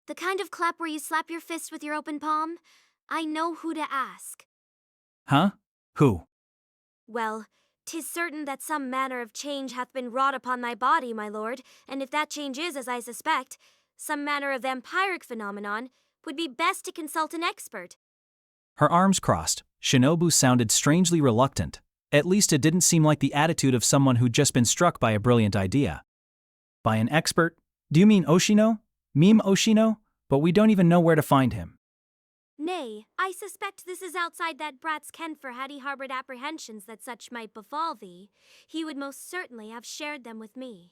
The kind of clap where you slap your fist with your open palm? I know who to ask. Huh? Who? Well, 'tis certain that some manner of change hath been wrought upon thy body, my lord, and if that change is, as I suspect, some manner of vampiric phenomenon, would be best to consult an expert. Her arms crossed, Shinobu sounded strangely reluctant. At least it didn't seem like the attitude of someone who'd just been struck by a brilliant idea. By an expert? Do you mean Oshino? Meme Oshino? But we don't even know where to find him. Nay, I suspect this is outside that brat's ken, for had he harbored apprehensions that such might befall thee, he would most certainly have shared them with me.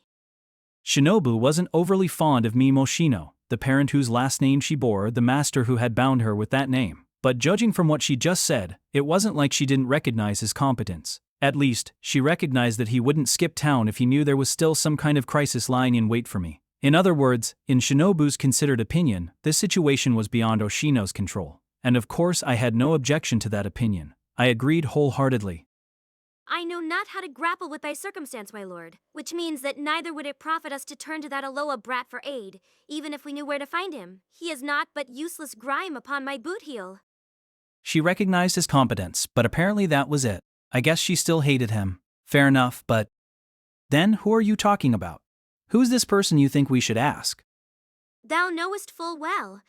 Shinobu wasn't overly fond of Meme Oshino, the parent whose last name she bore, the master who had bound her with that name. But judging from what she just said, it wasn't like she didn't recognize his competence. At least, she recognized that he wouldn't skip town if he knew there was still some kind of crisis lying in wait for me. In other words, in Shinobu's considered opinion, this situation was beyond Oshino's control. And of course I had no objection to that opinion. I agreed wholeheartedly. I know not how to grapple with thy circumstance, my lord, which means that neither would it profit us to turn to that Aloha brat for aid, even if we knew where to find him. He is naught but useless grime upon my boot heel. She recognized his competence, but apparently that was it. I guess she still hated him. Fair enough, but... Then who are you talking about? Who's this person you think we should ask? Thou knowest full well.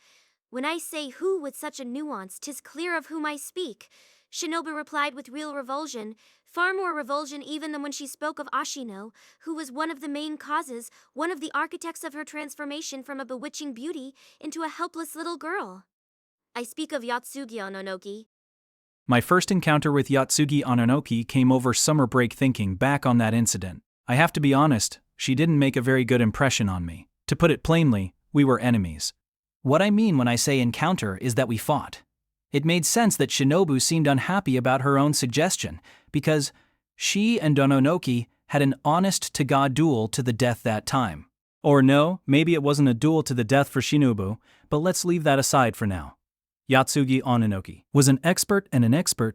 When I say who with such a nuance, 'tis clear of whom I speak. Shinobu replied with real revulsion, far more revulsion even than when she spoke of Ashino, who was one of the main causes, one of the architects of her transformation from a bewitching beauty into a helpless little girl. I speak of Yotsugi Ononoki. My first encounter with Yotsugi Ononoki came over summer break. Thinking back on that incident, I have to be honest, she didn't make a very good impression on me. To put it plainly, we were enemies. What I mean when I say encounter is that we fought. It made sense that Shinobu seemed unhappy about her own suggestion, because she and Ononoki had an honest-to-God duel to the death that time. Or no, maybe it wasn't a duel to the death for Shinobu, but let's leave that aside for now. Yotsugi Ononoki was an expert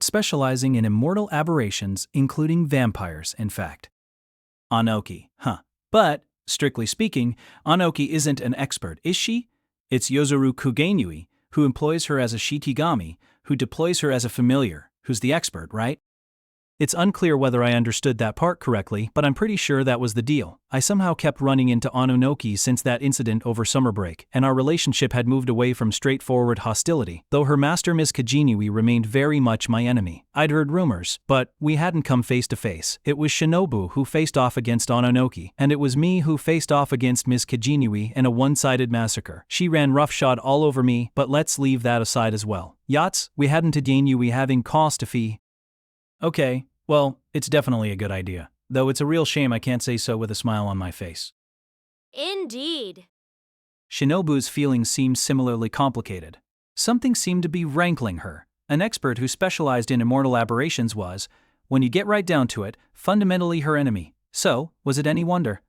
specializing in immortal aberrations, including vampires, in fact. Onoki, But, strictly speaking, Onoki isn't an expert, is she? It's Yozuru Kugenui, who employs her as a shitigami, who deploys her as a familiar, who's the expert, right? It's unclear whether I understood that part correctly, but I'm pretty sure that was the deal. I somehow kept running into Ononoki since that incident over summer break, and our relationship had moved away from straightforward hostility, though her master Miss Kajiniwi remained very much my enemy. I'd heard rumors, but we hadn't come face to face. It was Shinobu who faced off against Ononoki, and it was me who faced off against Miss Kajiniwi in a one-sided massacre. She ran roughshod all over me, but let's leave that aside as well. Yachts, we hadn't Kajiniwi having cause to fee. Okay, well, it's definitely a good idea, though it's a real shame I can't say so with a smile on my face. Indeed. Shinobu's feelings seemed similarly complicated. Something seemed to be rankling her. An expert who specialized in immortal aberrations was, when you get right down to it, fundamentally her enemy. So, was it any wonder?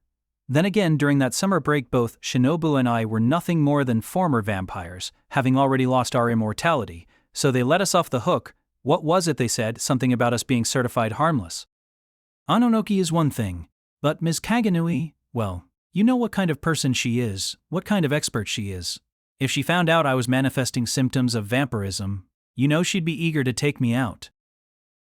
Then again, during that summer break both Shinobu and I were nothing more than former vampires, having already lost our immortality, so they let us off the hook. What was it they said, something about us being certified harmless? Ononoki is one thing, but Ms. Kaganui, well, you know what kind of person she is, what kind of expert she is. If she found out I was manifesting symptoms of vampirism, you know she'd be eager to take me out.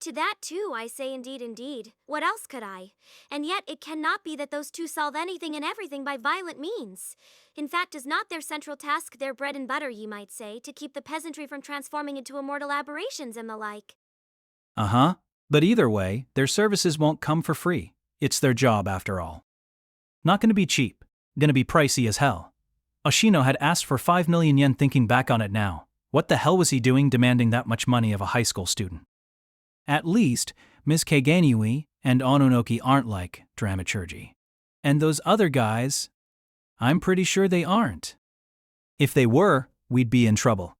To that too, I say indeed, indeed. What else could I? And yet it cannot be that those two solve anything and everything by violent means. In fact, is not their central task their bread and butter, ye might say, to keep the peasantry from transforming into immortal aberrations and the like? Uh-huh. But either way, their services won't come for free. It's their job after all. Not gonna be cheap. Gonna be pricey as hell. Oshino had asked for 5 million yen. Thinking back on it now. What the hell was he doing demanding that much money of a high school student? At least, Ms. Kagenyui and Ononoki aren't like dramaturgy. And those other guys, I'm pretty sure they aren't. If they were, we'd be in trouble.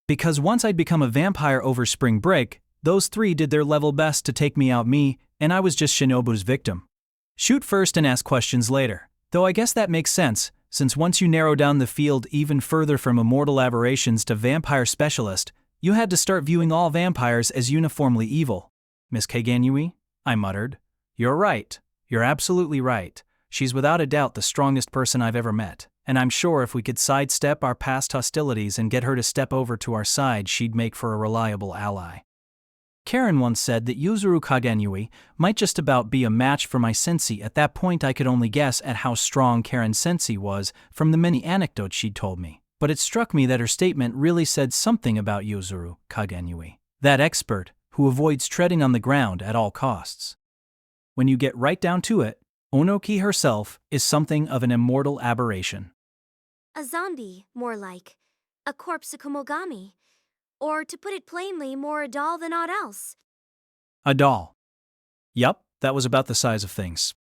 Because once I'd become a vampire over spring break, those three did their level best to take me out and I was just Shinobu's victim. Shoot first and ask questions later. Though I guess that makes sense, since once you narrow down the field even further from immortal aberrations to vampire specialist, you had to start viewing all vampires as uniformly evil. Miss Kagenyui? I muttered. You're right. You're absolutely right. She's without a doubt the strongest person I've ever met, and I'm sure if we could sidestep our past hostilities and get her to step over to our side, she'd make for a reliable ally. Karen once said that Yuzuru Kagenyui might just about be a match for my sensei. At that point I could only guess at how strong Karen's sensei was from the many anecdotes she'd told me. But it struck me that her statement really said something about Yuzuru Kagenyui, that expert who avoids treading on the ground at all costs. When you get right down to it, Onoki herself is something of an immortal aberration. A zombie, more like. A corpse Tsukimogami. Or, to put it plainly, more a doll than aught else. A doll. Yup, that was about the size of things.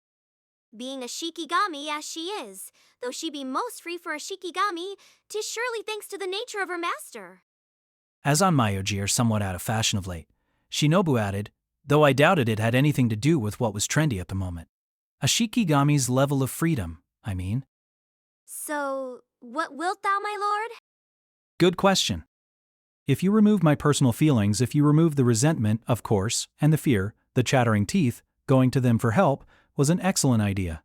Being a shikigami as she is, though she be most free for a shikigami, 'tis surely thanks to the nature of her master. As on Myoji are somewhat out of fashion of late, Shinobu added, though I doubted it had anything to do with what was trendy at the moment. A shikigami's level of freedom, I mean. So, what wilt thou, my lord? Good question. If you remove my personal feelings, if you remove the resentment, of course, and the fear, the chattering teeth, going to them for help was an excellent idea.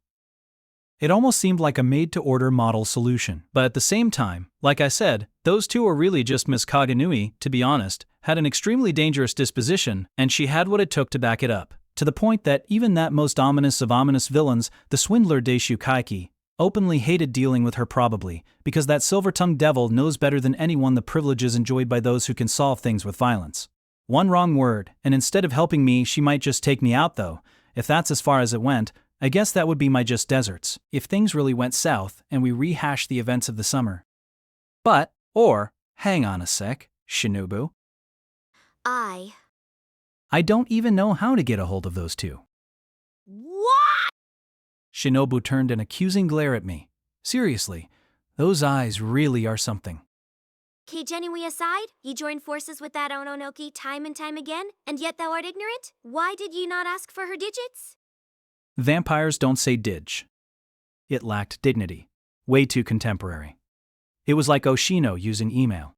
It almost seemed like a made-to-order model solution. But at the same time, like I said, those two are really just Miss Kagenui, to be honest, had an extremely dangerous disposition, and she had what it took to back it up. To the point that even that most ominous of ominous villains, the swindler Deishu Kaiki, openly hated dealing with her probably, because that silver-tongued devil knows better than anyone the privileges enjoyed by those who can solve things with violence. One wrong word, and instead of helping me, she might just take me out though. If that's as far as it went, I guess that would be my just deserts, if things really went south and we rehashed the events of the summer. But, hang on a sec, Shinobu. I don't even know how to get a hold of those two. What? Shinobu turned an accusing glare at me. Seriously, those eyes really are something. Kagenui aside, ye joined forces with that Ononoki time and time again, and yet thou art ignorant? Why did ye not ask for her digits? Vampires don't say dig. It lacked dignity. Way too contemporary. It was like Oshino using email.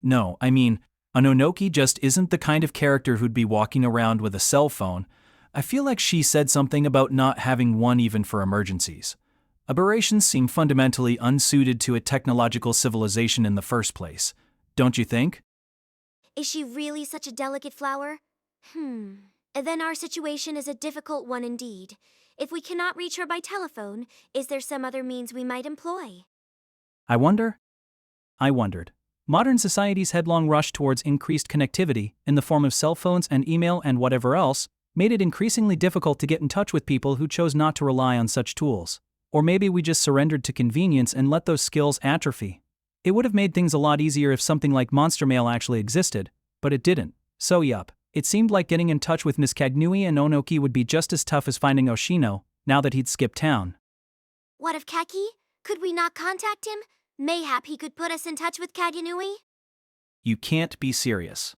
No, I mean, Ononoki just isn't the kind of character who'd be walking around with a cell phone. I feel like she said something about not having one even for emergencies. Aberrations seem fundamentally unsuited to a technological civilization in the first place. Don't you think? Is she really such a delicate flower? Then our situation is a difficult one indeed. If we cannot reach her by telephone, is there some other means we might employ? I wondered. Modern society's headlong rush towards increased connectivity, in the form of cell phones and email and whatever else, made it increasingly difficult to get in touch with people who chose not to rely on such tools. Or maybe we just surrendered to convenience and let those skills atrophy. It would have made things a lot easier if something like Monster Mail actually existed, but it didn't. So yup, it seemed like getting in touch with Miss Kagenui and Onoki would be just as tough as finding Oshino, now that he'd skipped town. What of Kaki? Could we not contact him? Mayhap he could put us in touch with Kagenui? You can't be serious.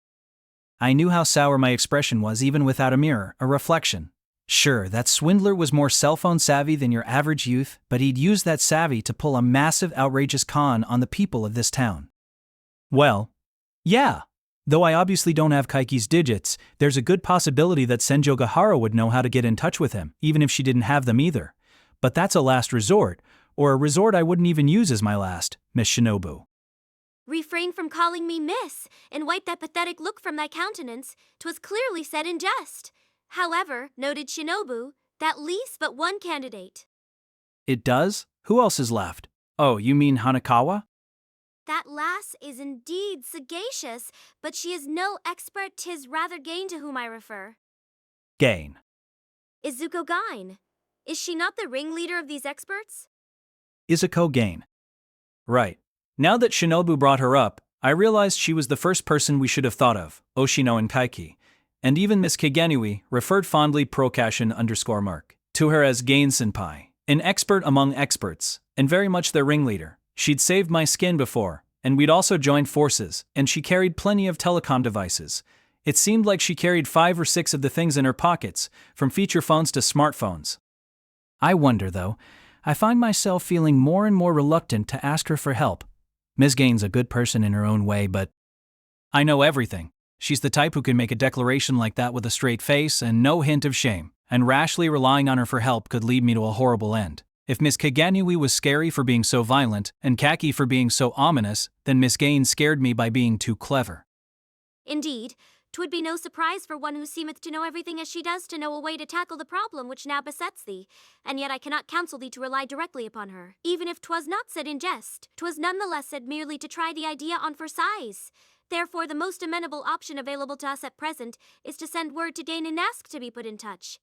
I knew how sour my expression was even without a mirror, a reflection. Sure, that swindler was more cell phone savvy than your average youth, but he'd used that savvy to pull a massive outrageous con on the people of this town. Well, yeah. Though I obviously don't have Kaiki's digits, there's a good possibility that Senjo Gahara would know how to get in touch with him, even if she didn't have them either. But that's a last resort, or a resort I wouldn't even use as my last, Miss Shinobu. Refrain from calling me miss, and wipe that pathetic look from thy countenance. 'Twas clearly said in jest. However, noted Shinobu, that leaves but one candidate. It does? Who else is left? Oh, you mean Hanakawa? That lass is indeed sagacious, but she is no expert. 'Tis rather Gain to whom I refer. Gain. Izuko Gain. Is she not the ringleader of these experts? Izuko Gain. Right. Now that Shinobu brought her up, I realized she was the first person we should have thought of, Oshino and Kaiki. And even Miss Kigenui referred fondly Procashin_Merc to her as Gain-senpai, an expert among experts, and very much their ringleader. She'd saved my skin before, and we'd also joined forces, and she carried plenty of telecom devices. It seemed like she carried 5 or 6 of the things in her pockets, from feature phones to smartphones. I wonder, though, I find myself feeling more and more reluctant to ask her for help. Ms. Gain's a good person in her own way, but I know everything. She's the type who can make a declaration like that with a straight face and no hint of shame, and rashly relying on her for help could lead me to a horrible end. If Miss Kigenui was scary for being so violent, and Kaki for being so ominous, then Miss Gain scared me by being too clever. Indeed, 'twould be no surprise for one who seemeth to know everything as she does to know a way to tackle the problem which now besets thee, and yet I cannot counsel thee to rely directly upon her. Even if 'twas not said in jest, 'twas none the less said merely to try the idea on for size. Therefore the most amenable option available to us at present is to send word to Gain and ask to be put in touch.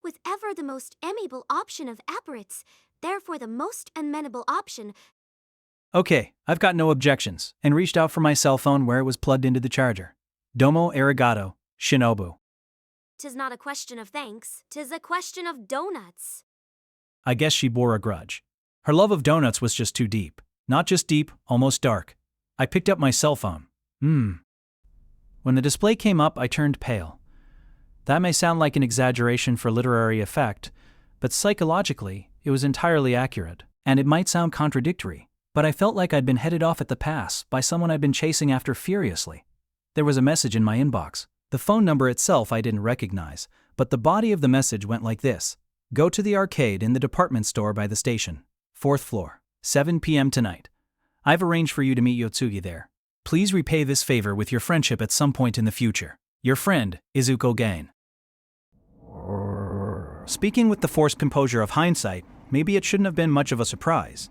With ever the most amiable option of apparates, therefore the most amenable option. Okay, I've got no objections, and reached out for my cell phone where it was plugged into the charger. Domo arigato, Shinobu. 'Tis not a question of thanks, 'tis a question of donuts. I guess she bore a grudge. Her love of donuts was just too deep. Not just deep, almost dark. I picked up my cell phone. When the display came up, I turned pale. That may sound like an exaggeration for literary effect, but psychologically, it was entirely accurate, and it might sound contradictory, but I felt like I'd been headed off at the pass by someone I'd been chasing after furiously. There was a message in my inbox. The phone number itself I didn't recognize, but the body of the message went like this. Go to the arcade in the department store by the station. 4th floor. 7 p.m. tonight. I've arranged for you to meet Yotsugi there. Please repay this favor with your friendship at some point in the future. Your friend, Izuko Gain. Speaking with the forced composure of hindsight, maybe it shouldn't have been much of a surprise.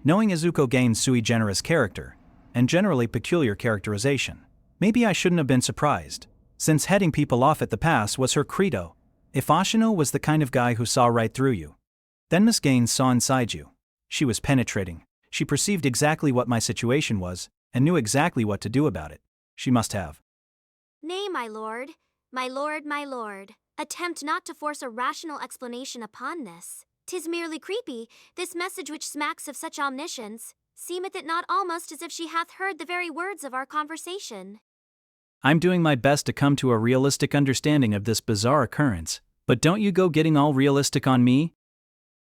Knowing Izuko Gain's sui generis character, and generally peculiar characterization, maybe I shouldn't have been surprised, since heading people off at the pass was her credo. If Ashino was the kind of guy who saw right through you, then Miss Gain saw inside you. She was penetrating. She perceived exactly what my situation was, and knew exactly what to do about it. She must have. Nay, my lord, my lord, my lord, attempt not to force a rational explanation upon this. 'Tis merely creepy, this message which smacks of such omniscience. Seemeth it not almost as if she hath heard the very words of our conversation? I'm doing my best to come to a realistic understanding of this bizarre occurrence, but don't you go getting all realistic on me?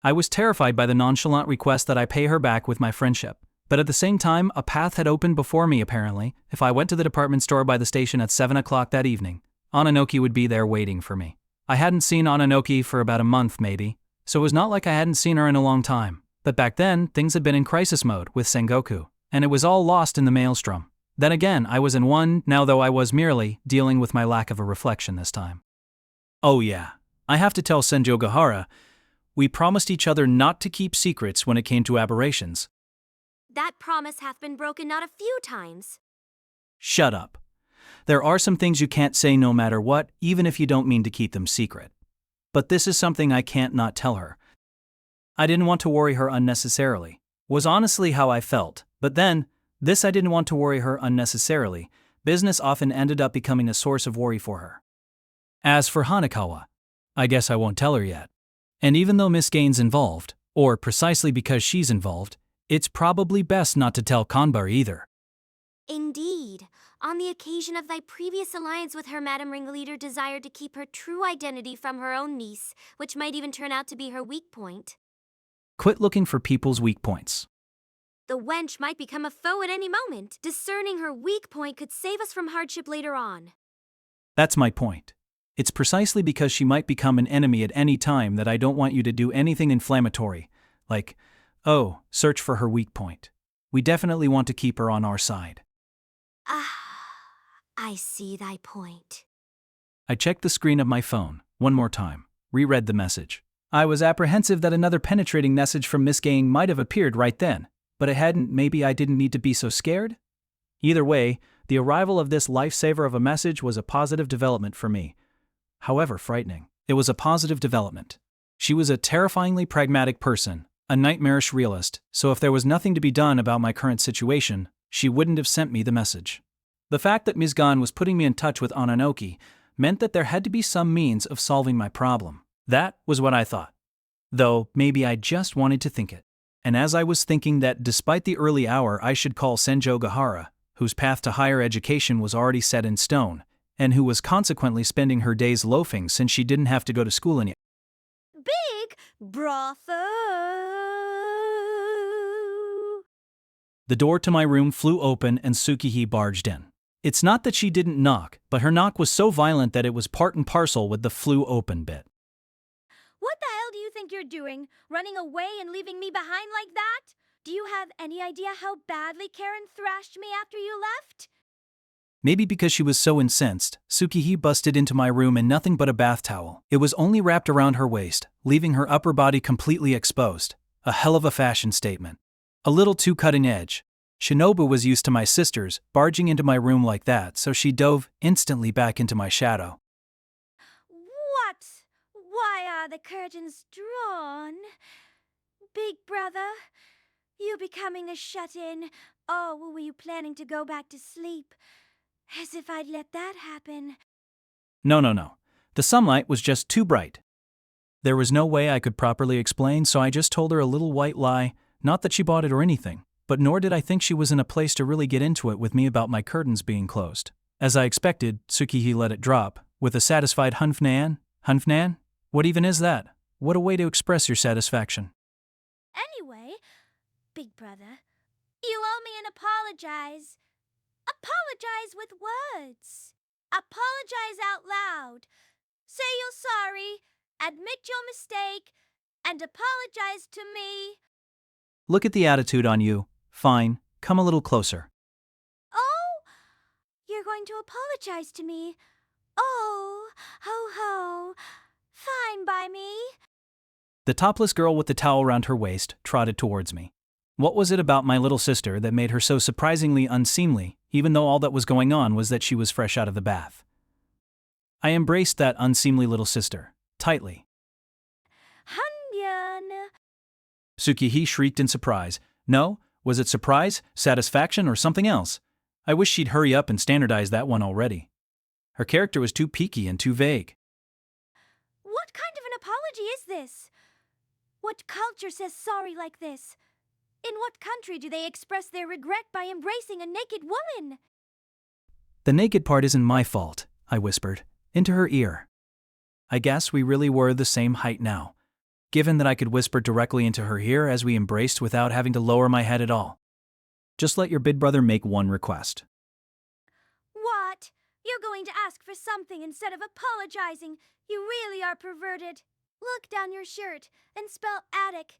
I was terrified by the nonchalant request that I pay her back with my friendship, but at the same time, a path had opened before me apparently. If I went to the department store by the station at 7 o'clock that evening, Ananoki would be there waiting for me. I hadn't seen Ananoki for about a month maybe, so it was not like I hadn't seen her in a long time. But back then, things had been in crisis mode with Sengoku, and it was all lost in the maelstrom. Then again, I was in one now, though I was merely dealing with my lack of a reflection this time. Oh yeah, I have to tell Senjo Gahara, we promised each other not to keep secrets when it came to aberrations. That promise hath been broken not a few times. Shut up. There are some things you can't say no matter what, even if you don't mean to keep them secret. But this is something I can't not tell her. I didn't want to worry her unnecessarily, was honestly how I felt, but then, this I didn't want to worry her unnecessarily. Business often ended up becoming a source of worry for her. As for Hanakawa, I guess I won't tell her yet. And even though Miss Gain's involved, or precisely because she's involved, it's probably best not to tell Kanbari either. Indeed, on the occasion of thy previous alliance with her, Madam Ringleader desired to keep her true identity from her own niece, which might even turn out to be her weak point. Quit looking for people's weak points. The wench might become a foe at any moment. Discerning her weak point could save us from hardship later on. That's my point. It's precisely because she might become an enemy at any time that I don't want you to do anything inflammatory, like, oh, search for her weak point. We definitely want to keep her on our side. Ah, I see thy point. I checked the screen of my phone, one more time, reread the message. I was apprehensive that another penetrating message from Miss Gang might have appeared right then, but it hadn't. Maybe I didn't need to be so scared? Either way, the arrival of this lifesaver of a message was a positive development for me. However frightening, it was a positive development. She was a terrifyingly pragmatic person, a nightmarish realist, so if there was nothing to be done about my current situation, she wouldn't have sent me the message. The fact that Ms. Gan was putting me in touch with Ananoki meant that there had to be some means of solving my problem. That was what I thought. Though, maybe I just wanted to think it. And as I was thinking that despite the early hour I should call Senjo Gahara, whose path to higher education was already set in stone, and who was consequently spending her days loafing since she didn't have to go to school yet. Big brother. The door to my room flew open and Tsukihee barged in. It's not that she didn't knock, but her knock was so violent that it was part and parcel with the flew open bit. What the hell do you think you're doing? Running away and leaving me behind like that? Do you have any idea how badly Karen thrashed me after you left? Maybe because she was so incensed, Tsukihee busted into my room in nothing but a bath towel. It was only wrapped around her waist, leaving her upper body completely exposed. A hell of a fashion statement. A little too cutting edge. Shinobu was used to my sisters barging into my room like that, so she dove instantly back into my shadow. What? Why are the curtains drawn? Big brother, you becoming a shut-in. Oh, were you planning to go back to sleep? As if I'd let that happen. No. The sunlight was just too bright. There was no way I could properly explain, so I just told her a little white lie, not that she bought it or anything, but nor did I think she was in a place to really get into it with me about my curtains being closed. As I expected, Tsukihee let it drop, with a satisfied Hunfnan? Hunfnan? What even is that? What a way to express your satisfaction. Anyway, big brother, you owe me an apologize. Apologize with words. Apologize out loud. Say you're sorry, admit your mistake, and apologize to me. Look at the attitude on you. Fine, come a little closer. Oh, you're going to apologize to me. Oh, ho ho. Fine by me. The topless girl with the towel round her waist trotted towards me. What was it about my little sister that made her so surprisingly unseemly, even though all that was going on was that she was fresh out of the bath? I embraced that unseemly little sister, tightly. Hanyan. Tsukihee shrieked in surprise. No, was it surprise, satisfaction, or something else? I wish she'd hurry up and standardize that one already. Her character was too peaky and too vague. What kind of an apology is this? What culture says sorry like this? In what country do they express their regret by embracing a naked woman? The naked part isn't my fault, I whispered, into her ear. I guess we really were the same height now, given that I could whisper directly into her ear as we embraced without having to lower my head at all. Just let your big brother make one request. What? You're going to ask for something instead of apologizing. You really are perverted. Look down your shirt and spell attic.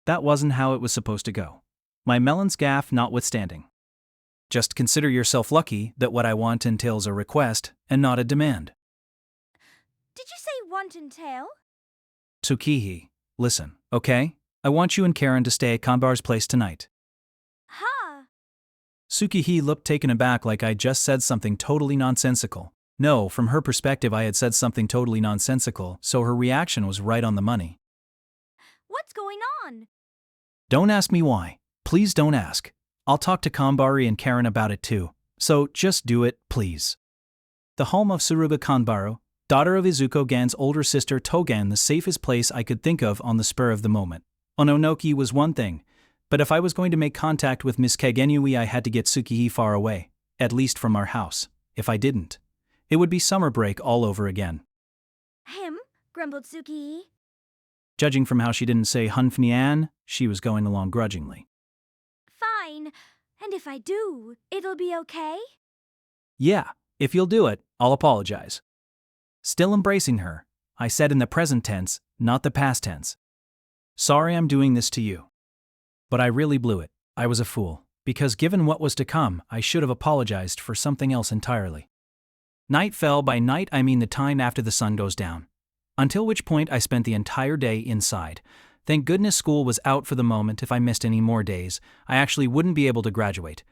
That wasn't how it was supposed to go. My melon's gaff notwithstanding. Just consider yourself lucky that what I want entails a request and not a demand. Did you say want and tail? Tsukihee, listen, okay? I want you and Karen to stay at Kanbar's place tonight. Huh. Tsukihee looked taken aback like I just said something totally nonsensical. No, from her perspective I had said something totally nonsensical, so her reaction was right on the money. What's going on? Don't ask me why. Please don't ask. I'll talk to Kanbari and Karen about it too. So just do it, please. The home of Tsuruga Kanbaro, daughter of Izuko Gan's older sister Togan, the safest place I could think of on the spur of the moment. Ononoki was one thing, but if I was going to make contact with Miss Kagenui I had to get Tsukihee far away, at least from our house. If I didn't, it would be summer break all over again. Him? Grumbled Tsukihee. Judging from how she didn't say Hunfnian, she was going along grudgingly. Fine. And if I do, it'll be okay? Yeah, if you'll do it, I'll apologize. Still embracing her, I said in the present tense, not the past tense. Sorry I'm doing this to you. But I really blew it. I was a fool, because given what was to come, I should have apologized for something else entirely. Night fell. By night I mean the time after the sun goes down. Until which point I spent the entire day inside. Thank goodness school was out for the moment. If I missed any more days, I actually wouldn't be able to graduate.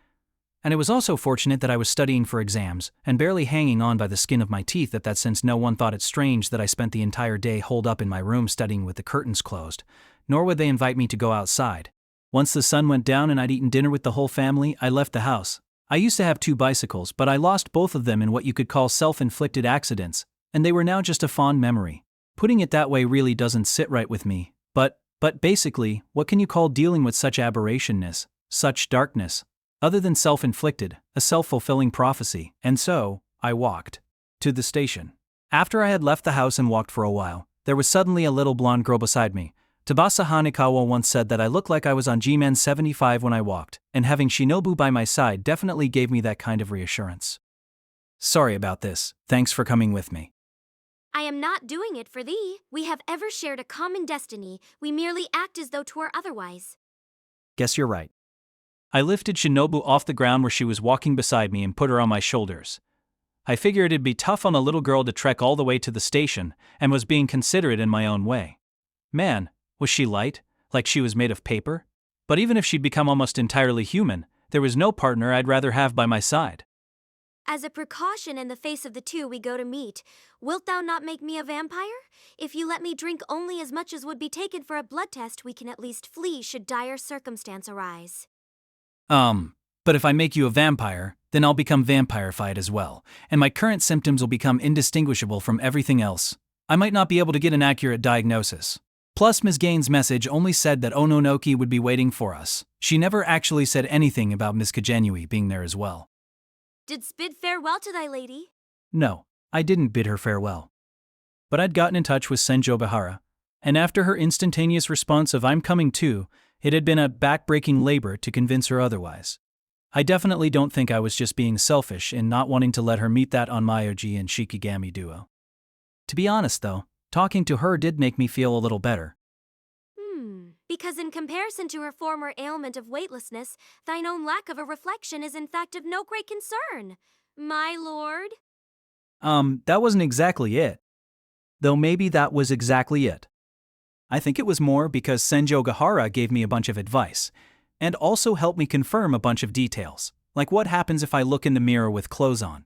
And it was also fortunate that I was studying for exams, and barely hanging on by the skin of my teeth at that, since no one thought it strange that I spent the entire day holed up in my room studying with the curtains closed, nor would they invite me to go outside. Once the sun went down and I'd eaten dinner with the whole family, I left the house. I used to have 2 bicycles, but I lost both of them in what you could call self-inflicted accidents, and they were now just a fond memory. Putting it that way really doesn't sit right with me, but basically, what can you call dealing with such aberrationness, such darkness? Other than self-inflicted, a self-fulfilling prophecy, and so, I walked to the station. After I had left the house and walked for a while, there was suddenly a little blonde girl beside me. Tabasa Hanekawa once said that I looked like I was on G-Man 75 when I walked, and having Shinobu by my side definitely gave me that kind of reassurance. Sorry about this, thanks for coming with me. I am not doing it for thee. We have ever shared a common destiny. We merely act as though 'twere otherwise. Guess you're right. I lifted Shinobu off the ground where she was walking beside me and put her on my shoulders. I figured it'd be tough on a little girl to trek all the way to the station, and was being considerate in my own way. Man, was she light, like she was made of paper? But even if she'd become almost entirely human, there was no partner I'd rather have by my side. As a precaution in the face of the 2 we go to meet, wilt thou not make me a vampire? If you let me drink only as much as would be taken for a blood test, we can at least flee should dire circumstance arise. But if I make you a vampire, then I'll become vampirified as well, and my current symptoms will become indistinguishable from everything else. I might not be able to get an accurate diagnosis. Plus, Ms. Gaines' message only said that Ononoki would be waiting for us. She never actually said anything about Ms. Kagenui being there as well. Didst bid farewell to thy lady? No, I didn't bid her farewell. But I'd gotten in touch with Senjo Bahara, and after her instantaneous response of "I'm coming too," it had been a back-breaking labor to convince her otherwise. I definitely don't think I was just being selfish in not wanting to let her meet that Onmyoji and Shikigami duo. To be honest though, talking to her did make me feel a little better. Because in comparison to her former ailment of weightlessness, thine own lack of a reflection is in fact of no great concern, my lord. That wasn't exactly it. Though maybe that was exactly it. I think it was more because Senjo Gahara gave me a bunch of advice, and also helped me confirm a bunch of details, like what happens if I look in the mirror with clothes on.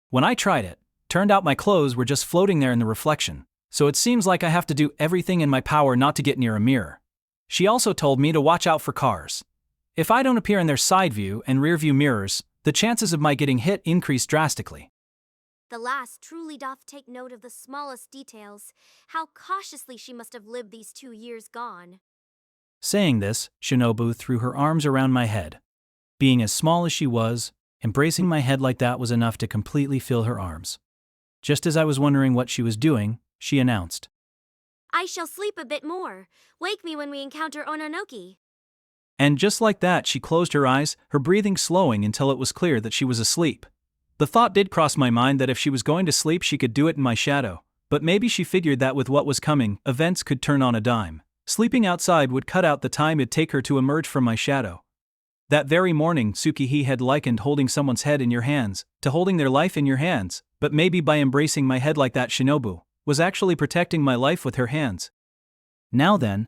When I tried it, turned out my clothes were just floating there in the reflection, so it seems like I have to do everything in my power not to get near a mirror. She also told me to watch out for cars. If I don't appear in their side view and rear view mirrors, the chances of my getting hit increase drastically. The last truly doth take note of the smallest details. How cautiously she must have lived these 2 years gone. Saying this, Shinobu threw her arms around my head. Being as small as she was, embracing my head like that was enough to completely fill her arms. Just as I was wondering what she was doing, she announced, I shall sleep a bit more. Wake me when we encounter Ononoki. And just like that she closed her eyes, her breathing slowing until it was clear that she was asleep. The thought did cross my mind that if she was going to sleep she could do it in my shadow, but maybe she figured that with what was coming, events could turn on a dime. Sleeping outside would cut out the time it'd take her to emerge from my shadow. That very morning, Tsukihi had likened holding someone's head in your hands to holding their life in your hands, but maybe by embracing my head like that Shinobu was actually protecting my life with her hands. Now then,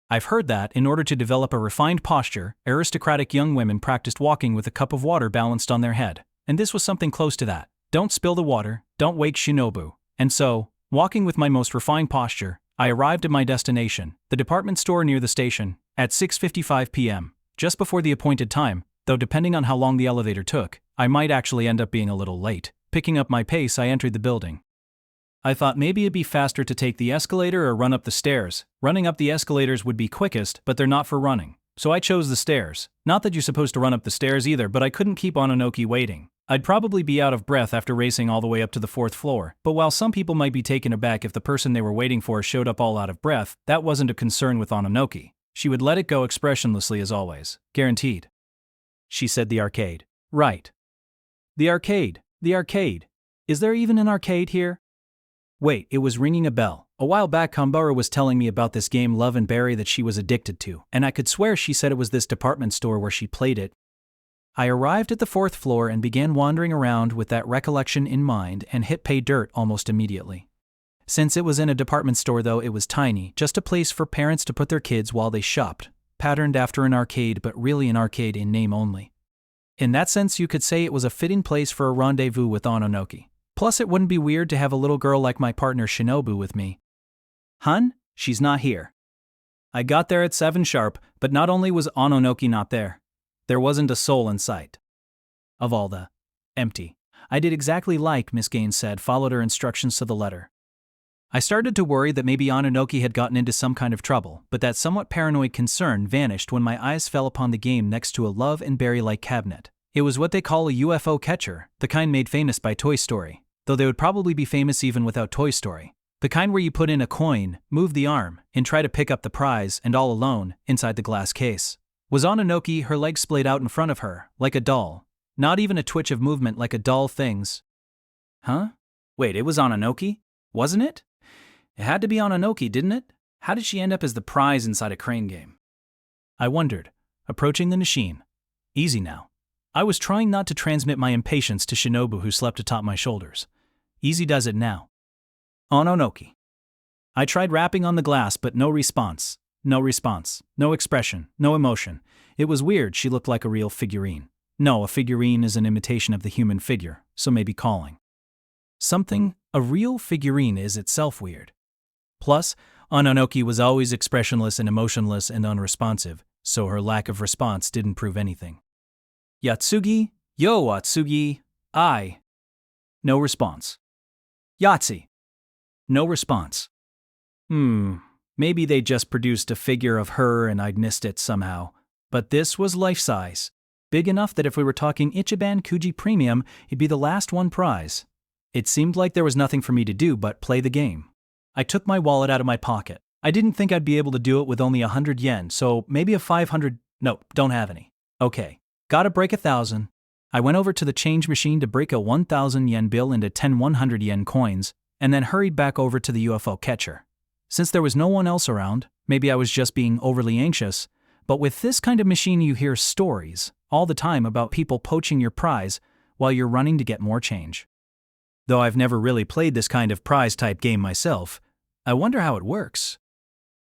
I've heard that in order to develop a refined posture, aristocratic young women practiced walking with a cup of water balanced on their head, and this was something close to that. Don't spill the water, don't wake Shinobu. And so, walking with my most refined posture, I arrived at my destination, the department store near the station, at 6:55 p.m., just before the appointed time, though depending on how long the elevator took, I might actually end up being a little late. Picking up my pace, I entered the building. I thought maybe it'd be faster to take the escalator or run up the stairs. Running up the escalators would be quickest, but they're not for running. So I chose the stairs. Not that you're supposed to run up the stairs either, but I couldn't keep Ononoki waiting. I'd probably be out of breath after racing all the way up to the 4th floor, but while some people might be taken aback if the person they were waiting for showed up all out of breath, that wasn't a concern with Ononoki. She would let it go expressionlessly as always. Guaranteed. She said the arcade. Right. The arcade. The arcade. Is there even an arcade here? Wait, it was ringing a bell. A while back Kambara was telling me about this game Love and Berry that she was addicted to, and I could swear she said it was this department store where she played it. I arrived at the 4th floor and began wandering around with that recollection in mind and hit pay dirt almost immediately. Since it was in a department store though, it was tiny, just a place for parents to put their kids while they shopped, patterned after an arcade but really an arcade in name only. In that sense you could say it was a fitting place for a rendezvous with Ononoki. Plus it wouldn't be weird to have a little girl like my partner Shinobu with me. Hun, she's not here. I got there at 7 sharp, but not only was Ononoki not there, there wasn't a soul in sight. Of all the empty. I did exactly like Miss Gaines said, followed her instructions to the letter. I started to worry that maybe Ononoki had gotten into some kind of trouble, but that somewhat paranoid concern vanished when my eyes fell upon the game next to a Love and Berry-like cabinet. It was what they call a UFO catcher, the kind made famous by Toy Story, though they would probably be famous even without Toy Story. The kind where you put in a coin, move the arm, and try to pick up the prize, and all alone, inside the glass case. Was Ononoki, her legs splayed out in front of her, like a doll. Not even a twitch of movement like a doll thing's. Huh? Wait, it was Ononoki? Wasn't it? It had to be Ononoki, didn't it? How did she end up as the prize inside a crane game? I wondered, approaching the machine. Easy now. I was trying not to transmit my impatience to Shinobu who slept atop my shoulders. Easy does it now. Ononoki. I tried rapping on the glass but no response. No response. No expression. No emotion. It was weird, she looked like a real figurine. No, a figurine is an imitation of the human figure, so maybe calling. Something, a real figurine is itself weird. Plus, Ononoki was always expressionless and emotionless and unresponsive, so her lack of response didn't prove anything. Yotsugi, yo Yotsugi, I. No response. Yahtzee. No response. Maybe they just produced a figure of her and I'd missed it somehow. But this was life-size. Big enough that if we were talking Ichiban Kuji Premium, it'd be the last one prize. It seemed like there was nothing for me to do but play the game. I took my wallet out of my pocket. I didn't think I'd be able to do it with only 100 yen, so maybe a 500. Nope, don't have any. Okay, gotta break 1,000. I went over to the change machine to break a 1,000 yen bill into 10 100 yen coins, and then hurried back over to the UFO catcher. Since there was no one else around, maybe I was just being overly anxious, but with this kind of machine you hear stories all the time about people poaching your prize while you're running to get more change. Though I've never really played this kind of prize-type game myself, I wonder how it works.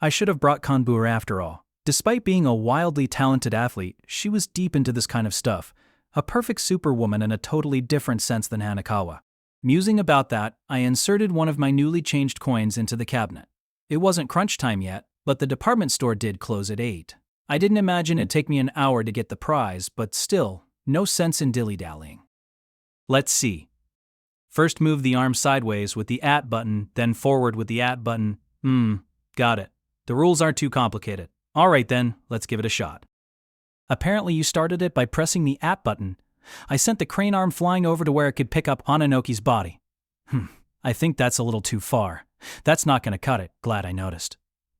I should have brought Kanbura after all. Despite being a wildly talented athlete, she was deep into this kind of stuff, a perfect superwoman in a totally different sense than Hanakawa. Musing about that, I inserted one of my newly changed coins into the cabinet. It wasn't crunch time yet, but the department store did close at 8. I didn't imagine it'd take me an hour to get the prize, but still, no sense in dilly-dallying. Let's see. First move the arm sideways with the at button, then forward with the at button. Got it. The rules aren't too complicated. Alright then, let's give it a shot. Apparently you started it by pressing the at button. I sent the crane arm flying over to where it could pick up Ononoki's body. I think that's a little too far. That's not gonna cut it, glad I noticed.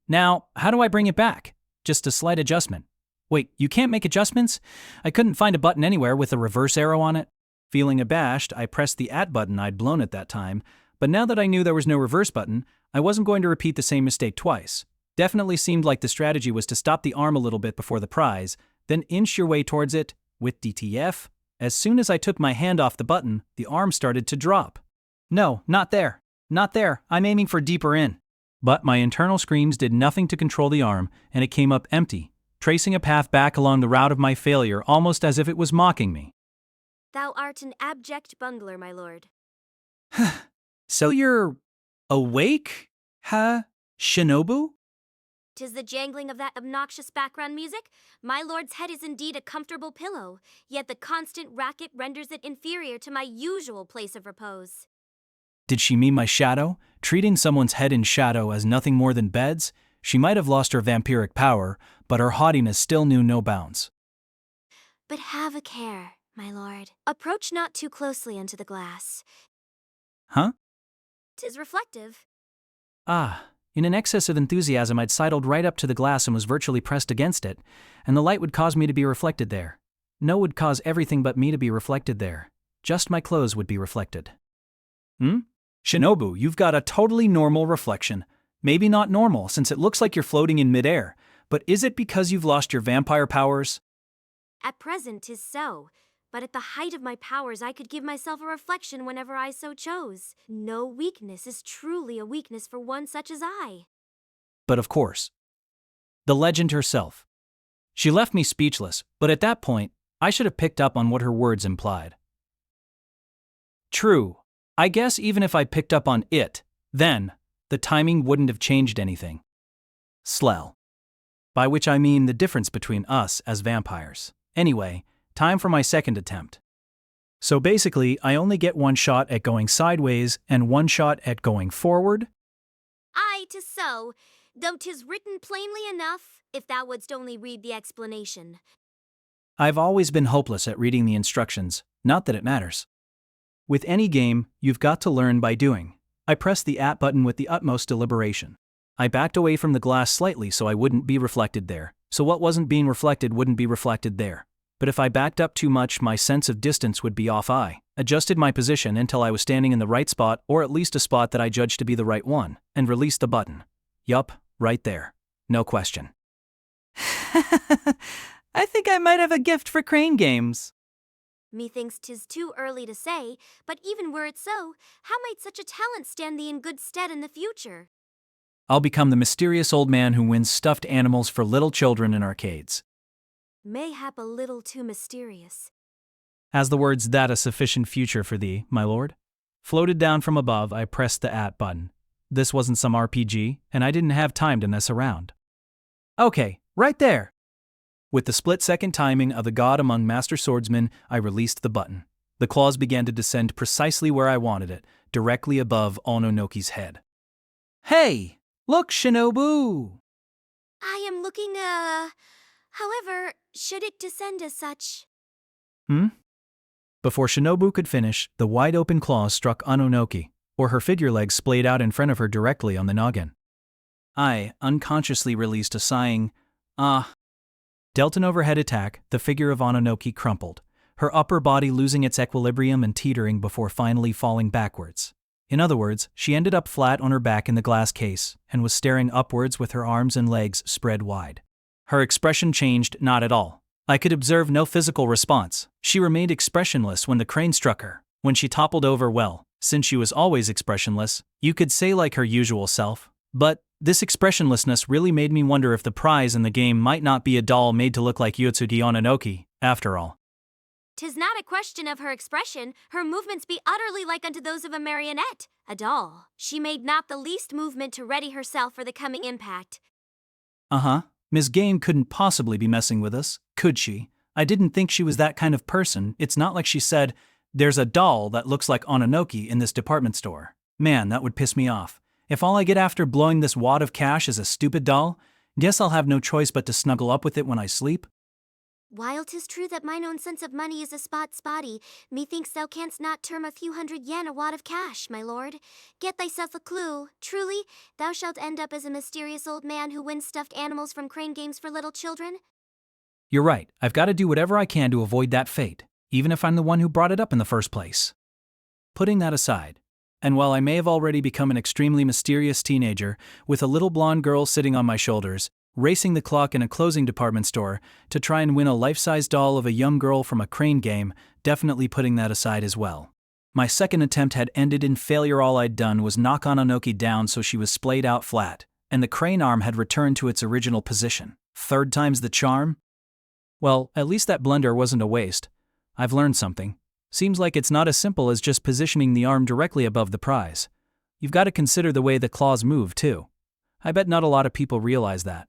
Now, how do I bring it back? Just a slight adjustment. Wait, you can't make adjustments? I couldn't find a button anywhere with a reverse arrow on it. Feeling abashed, I pressed the at button I'd blown at that time, but now that I knew there was no reverse button, I wasn't going to repeat the same mistake twice. Definitely seemed like the strategy was to stop the arm a little bit before the prize, then inch your way towards it, with DTF. As soon as I took my hand off the button, the arm started to drop. No, not there. Not there, I'm aiming for deeper in. But my internal screams did nothing to control the arm, and it came up empty, tracing a path back along the route of my failure almost as if it was mocking me. Thou art an abject bungler, my lord. So you're awake, huh, Shinobu? 'Tis the jangling of that obnoxious background music. My lord's head is indeed a comfortable pillow, yet the constant racket renders it inferior to my usual place of repose. Did she mean my shadow? Treating someone's head in shadow as nothing more than beds? She might have lost her vampiric power, but her haughtiness still knew no bounds. But have a care, my lord. Approach not too closely unto the glass. Huh? 'Tis reflective. In an excess of enthusiasm I'd sidled right up to the glass and was virtually pressed against it, and the light would cause me to be reflected there. No would cause everything but me to be reflected there. Just my clothes would be reflected. Shinobu, you've got a totally normal reflection. Maybe not normal since it looks like you're floating in midair, but is it because you've lost your vampire powers? At present 'tis so, but at the height of my powers I could give myself a reflection whenever I so chose. No weakness is truly a weakness for one such as I. But of course. The legend herself. She left me speechless, but at that point, I should have picked up on what her words implied. True. I guess even if I picked up on it, then, the timing wouldn't have changed anything. Slell. By which I mean the difference between us as vampires. Anyway, time for my second attempt. So basically, I only get one shot at going sideways and one shot at going forward? Aye, 'tis so, though 'tis written plainly enough, if thou wouldst only read the explanation. I've always been hopeless at reading the instructions, not that it matters. With any game, you've got to learn by doing. I pressed the at button with the utmost deliberation. I backed away from the glass slightly so I wouldn't be reflected there, so what wasn't being reflected wouldn't be reflected there. But if I backed up too much, my sense of distance would be off. I adjusted my position until I was standing in the right spot, or at least a spot that I judged to be the right one, and released the button. Yup, right there. No question. I think I might have a gift for crane games. Methinks 'tis too early to say, but even were it so, how might such a talent stand thee in good stead in the future? I'll become the mysterious old man who wins stuffed animals for little children in arcades. Mayhap a little too mysterious. Has the words "that a sufficient future for thee, my lord?" Floated down from above, I pressed the at button. This wasn't some RPG, and I didn't have time to mess around. Okay, right there! With the split-second timing of the god among master swordsmen, I released the button. The claws began to descend precisely where I wanted it, directly above Ononoki's head. Hey! Look, Shinobu! I am looking, however, should it descend as such? Before Shinobu could finish, the wide-open claws struck Ononoki, or her figure legs splayed out in front of her directly on the noggin. I unconsciously released a sighing, Dealt an overhead attack, the figure of Ononoki crumpled, her upper body losing its equilibrium and teetering before finally falling backwards. In other words, she ended up flat on her back in the glass case and was staring upwards with her arms and legs spread wide. Her expression changed not at all. I could observe no physical response. She remained expressionless when the crane struck her. When she toppled over, well, since she was always expressionless, you could say like her usual self. But this expressionlessness really made me wonder if the prize in the game might not be a doll made to look like Yotsugi Ononoki, after all. 'Tis not a question of her expression, her movements be utterly like unto those of a marionette, a doll. She made not the least movement to ready herself for the coming impact. Miss Game couldn't possibly be messing with us, could she? I didn't think she was that kind of person. It's not like she said, "There's a doll that looks like Ononoki in this department store." Man, that would piss me off. If all I get after blowing this wad of cash is a stupid doll, guess I'll have no choice but to snuggle up with it when I sleep. While 'tis true that mine own sense of money is a spotty, methinks thou canst not term a few hundred yen a wad of cash, my lord. Get thyself a clue. Truly, thou shalt end up as a mysterious old man who wins stuffed animals from crane games for little children. You're right, I've got to do whatever I can to avoid that fate, even if I'm the one who brought it up in the first place. Putting that aside, and while I may have already become an extremely mysterious teenager, with a little blonde girl sitting on my shoulders, racing the clock in a closing department store to try and win a life-size doll of a young girl from a crane game, definitely putting that aside as well. My second attempt had ended in failure. All I'd done was knock Ononoki down so she was splayed out flat, and the crane arm had returned to its original position. Third time's the charm? Well, at least that blunder wasn't a waste. I've learned something. Seems like it's not as simple as just positioning the arm directly above the prize. You've got to consider the way the claws move, too. I bet not a lot of people realize that.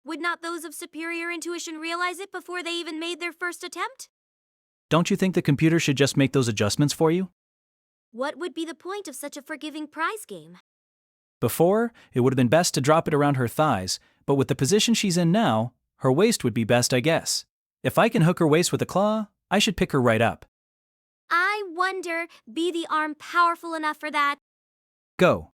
Would not those of superior intuition realize it before they even made their first attempt? Don't you think the computer should just make those adjustments for you? What would be the point of such a forgiving prize game? Before, it would have been best to drop it around her thighs, but with the position she's in now, her waist would be best, I guess. If I can hook her waist with a claw, I should pick her right up. I wonder, be the arm powerful enough for that? Go.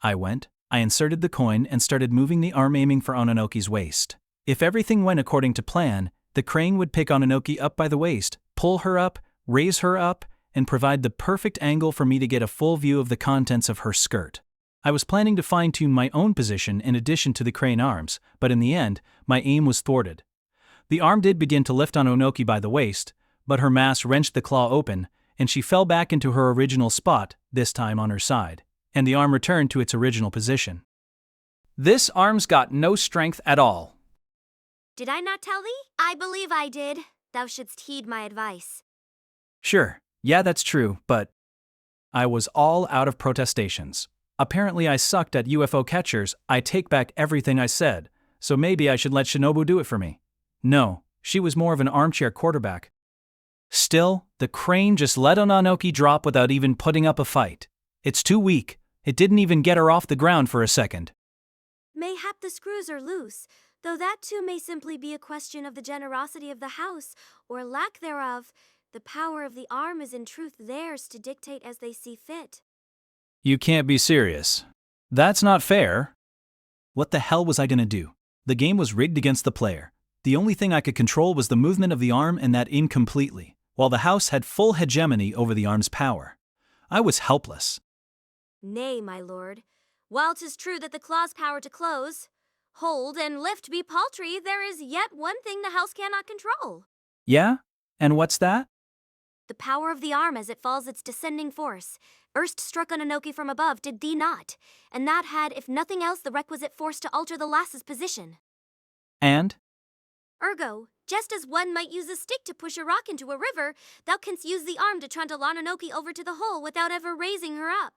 I went. I inserted the coin and started moving the arm aiming for Ononoki's waist. If everything went according to plan, the crane would pick Ononoki up by the waist, pull her up, raise her up, and provide the perfect angle for me to get a full view of the contents of her skirt. I was planning to fine-tune my own position in addition to the crane arms, but in the end, my aim was thwarted. The arm did begin to lift Ononoki by the waist, but her mass wrenched the claw open, and she fell back into her original spot, this time on her side, and the arm returned to its original position. This arm's got no strength at all. Did I not tell thee? I believe I did. Thou shouldst heed my advice. Sure, yeah, that's true, but I was all out of protestations. Apparently I sucked at UFO catchers. I take back everything I said, so maybe I should let Shinobu do it for me. No, she was more of an armchair quarterback. Still, the crane just let Ononoki drop without even putting up a fight. It's too weak. It didn't even get her off the ground for a second. Mayhap the screws are loose, though that too may simply be a question of the generosity of the house, or lack thereof. The power of the arm is in truth theirs to dictate as they see fit. You can't be serious. That's not fair. What the hell was I gonna do? The game was rigged against the player. The only thing I could control was the movement of the arm, and that incompletely, while the house had full hegemony over the arm's power. I was helpless. Nay, my lord. While 'tis true that the claw's power to close, hold, and lift be paltry, there is yet one thing the house cannot control. Yeah? And what's that? The power of the arm as it falls its descending force. Erst struck Ononoki from above, did thee not? And that had, if nothing else, the requisite force to alter the lass's position. And? Ergo, just as one might use a stick to push a rock into a river, thou canst use the arm to trundle Ononoki over to the hole without ever raising her up.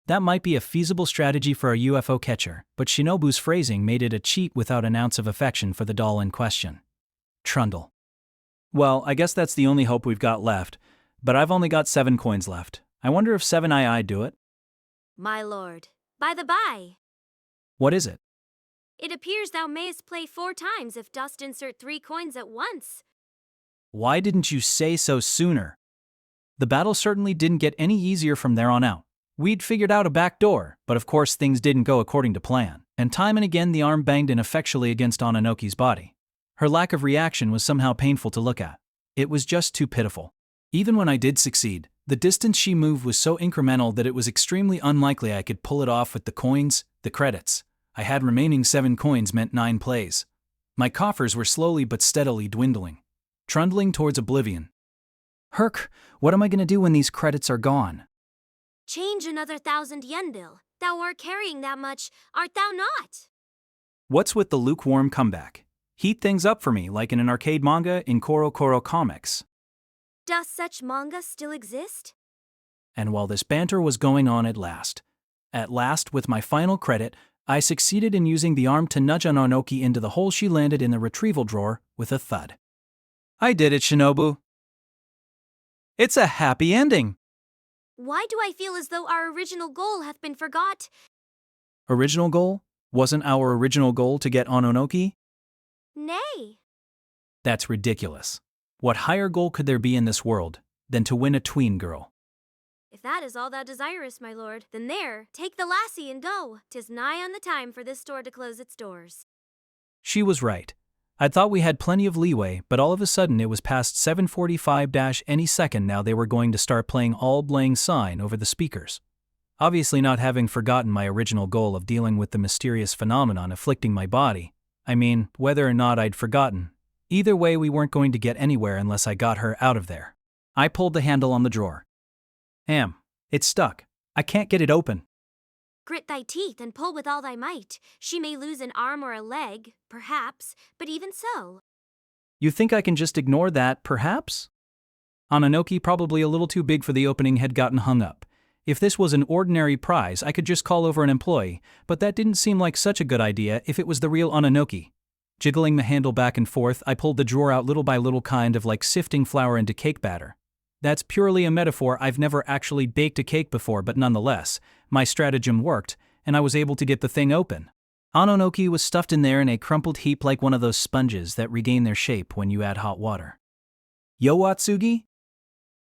That might be a feasible strategy for a UFO catcher, but Shinobu's phrasing made it a cheat without an ounce of affection for the doll in question. Trundle. Well, I guess that's the only hope we've got left, but I've only got 7 coins left. I wonder if 7ii do it? My lord, by the by, What is it? it appears thou mayest play 4 times if dost insert 3 coins at once. Why didn't you say so sooner? The battle certainly didn't get any easier from there on out. We'd figured out a back door, but of course things didn't go according to plan, and time and again the arm banged ineffectually against Ononoki's body. Her lack of reaction was somehow painful to look at. It was just too pitiful. Even when I did succeed, the distance she moved was so incremental that it was extremely unlikely I could pull it off with the coins, the credits. I had remaining 7 coins meant 9 plays. My coffers were slowly but steadily dwindling, trundling towards oblivion. Herc, what am I going to do when these credits are gone? Change another 1,000 yen bill. Thou art carrying that much, art thou not? What's with the lukewarm comeback? Heat things up for me like in an arcade manga in Koro Koro Comics. Does such manga still exist? And while this banter was going on at last, with my final credit, I succeeded in using the arm to nudge Ononoki into the hole. She landed in the retrieval drawer with a thud. I did it, Shinobu. It's a happy ending. Why do I feel as though our original goal hath been forgot? Original goal? Wasn't our original goal to get Ononoki? Nay. That's ridiculous. What higher goal could there be in this world than to win a tween girl? If that is all thou desirest, my lord, then there, take the lassie and go. 'Tis nigh on the time for this store to close its doors. She was right. I thought we had plenty of leeway, but all of a sudden it was past 7:45 any second now. They were going to start playing Auld Lang Syne over the speakers. Obviously not having forgotten my original goal of dealing with the mysterious phenomenon afflicting my body. I mean, whether or not I'd forgotten. Either way, we weren't going to get anywhere unless I got her out of there. I pulled the handle on the drawer. It's stuck. I can't get it open. Grit thy teeth and pull with all thy might. She may lose an arm or a leg, perhaps, but even so. You think I can just ignore that, perhaps? Ononoki, probably a little too big for the opening, had gotten hung up. If this was an ordinary prize, I could just call over an employee, but that didn't seem like such a good idea if it was the real Ononoki. Jiggling the handle back and forth, I pulled the drawer out little by little, kind of like sifting flour into cake batter. That's purely a metaphor. I've never actually baked a cake before, but nonetheless, my stratagem worked, and I was able to get the thing open. Ononoki was stuffed in there in a crumpled heap like one of those sponges that regain their shape when you add hot water. Yotsugi?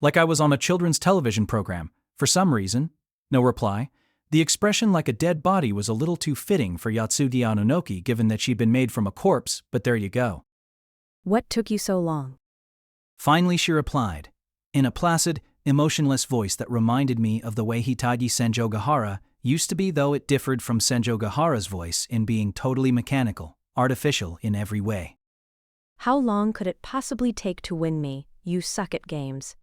Like I was on a children's television program. For some reason. No reply. The expression like a dead body was a little too fitting for Yotsugi Ononoki, given that she'd been made from a corpse, but there you go. What took you so long? Finally she replied, in a placid, emotionless voice that reminded me of the way Hitagi Senjogahara used to be, though it differed from Senjogahara's voice in being totally mechanical, artificial in every way. How long could it possibly take to win me? You suck at games.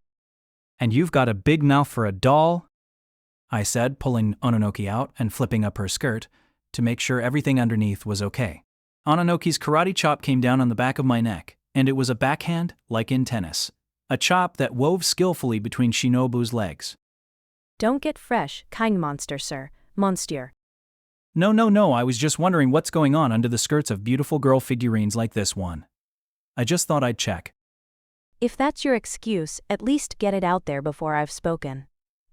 And you've got a big mouth for a doll? I said, pulling Ononoki out and flipping up her skirt to make sure everything underneath was okay. Ononoki's karate chop came down on the back of my neck, and it was a backhand like in tennis. A chop that wove skillfully between Shinobu's legs. Don't get fresh, kind monster, sir. Monsieur. No, I was just wondering what's going on under the skirts of beautiful girl figurines like this one. I just thought I'd check. If that's your excuse, at least get it out there before I've spoken.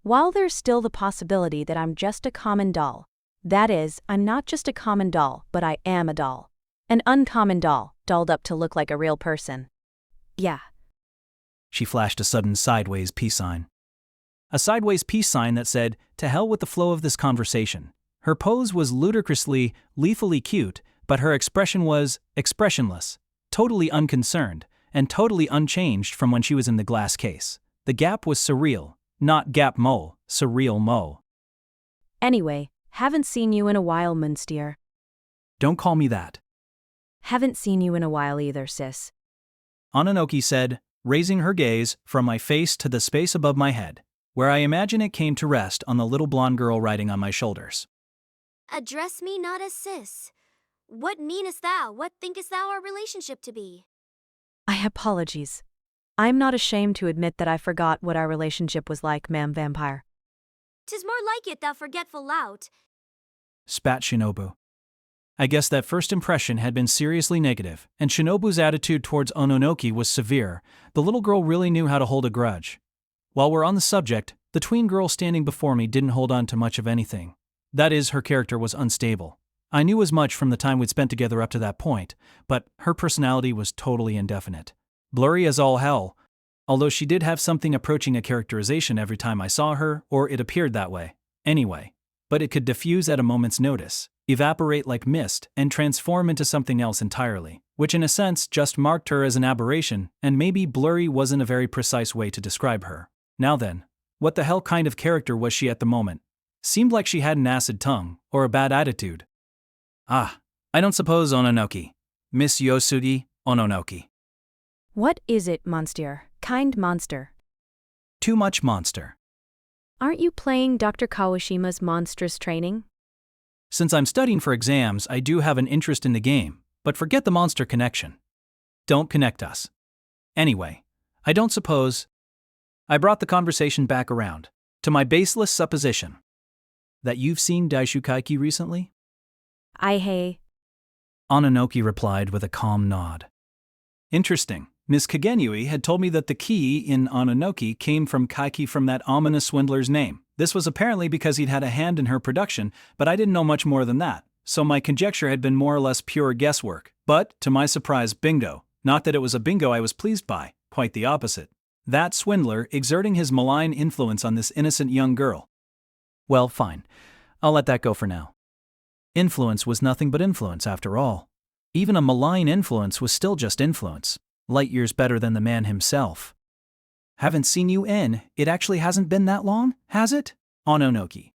While there's still the possibility that I'm just a common doll, that is, I'm not just a common doll, but I am a doll. An uncommon doll, dolled up to look like a real person. Yeah. She flashed a sudden sideways peace sign. A sideways peace sign that said, "To hell with the flow of this conversation." Her pose was ludicrously, lethally cute, but her expression was expressionless, totally unconcerned, and totally unchanged from when she was in the glass case. The gap was surreal, not gap mo, surreal mo. Anyway, haven't seen you in a while, Munstier. Don't call me that. Haven't seen you in a while either, sis. Ononoki said, raising her gaze from my face to the space above my head, where I imagine it came to rest on the little blonde girl riding on my shoulders. Address me not as sis. What meanest thou? What thinkest thou our relationship to be? I apologies. I'm not ashamed to admit that I forgot what our relationship was like, ma'am vampire. 'Tis more like it, thou forgetful lout. Spat Shinobu. I guess that first impression had been seriously negative, and Shinobu's attitude towards Ononoki was severe. The little girl really knew how to hold a grudge. While we're on the subject, the tween girl standing before me didn't hold on to much of anything. That is, her character was unstable. I knew as much from the time we'd spent together up to that point, but her personality was totally indefinite. Blurry as all hell, although she did have something approaching a characterization every time I saw her, or it appeared that way. Anyway, but it could diffuse at a moment's notice, evaporate like mist, and transform into something else entirely, which in a sense just marked her as an aberration, and maybe blurry wasn't a very precise way to describe her. Now then, what the hell kind of character was she at the moment? Seemed like she had an acid tongue, or a bad attitude. Ah, I don't suppose Ononoki. Miss Yotsugi, Ononoki. What is it, monster? Kind monster. Too much monster. Aren't you playing Dr. Kawashima's monstrous training? Since I'm studying for exams, I do have an interest in the game, but forget the monster connection. Don't connect us. Anyway, I don't suppose... I brought the conversation back around to my baseless supposition that you've seen Daishukaiki recently? Hey. Ononoki replied with a calm nod. Interesting. Miss Kagenui had told me that the key in Ononoki came from Kaiki from that ominous swindler's name. This was apparently because he'd had a hand in her production, but I didn't know much more than that, so my conjecture had been more or less pure guesswork. But, to my surprise, bingo. Not that it was a bingo I was pleased by, quite the opposite. That swindler exerting his malign influence on this innocent young girl. Well, fine. I'll let that go for now. Influence was nothing but influence after all. Even a malign influence was still just influence. Light years better than the man himself. Haven't seen you in. It actually hasn't been that long, has it? Ononoki.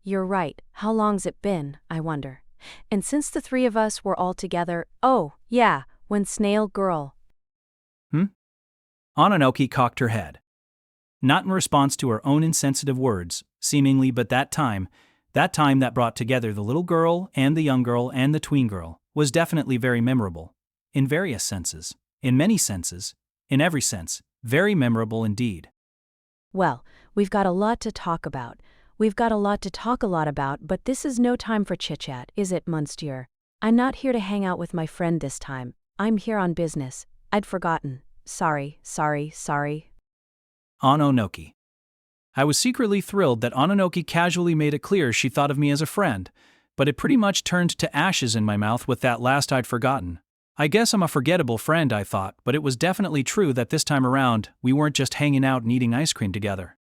You're right. How long's it been, I wonder? And since the three of us were all together, oh, yeah, when Snail Girl. Ononoki cocked her head. Not in response to her own insensitive words, seemingly, but that time that brought together the little girl and the young girl and the tween girl, was definitely very memorable. In various senses. In many senses. In every sense. Very memorable indeed. Well, we've got a lot to talk about. But this is no time for chit-chat, is it, Monsieur? I'm not here to hang out with my friend this time. I'm here on business. I'd forgotten. Sorry. Ononoki. I was secretly thrilled that Ononoki casually made it clear she thought of me as a friend, but it pretty much turned to ashes in my mouth with that last I'd forgotten. I guess I'm a forgettable friend, I thought, but it was definitely true that this time around, we weren't just hanging out and eating ice cream together.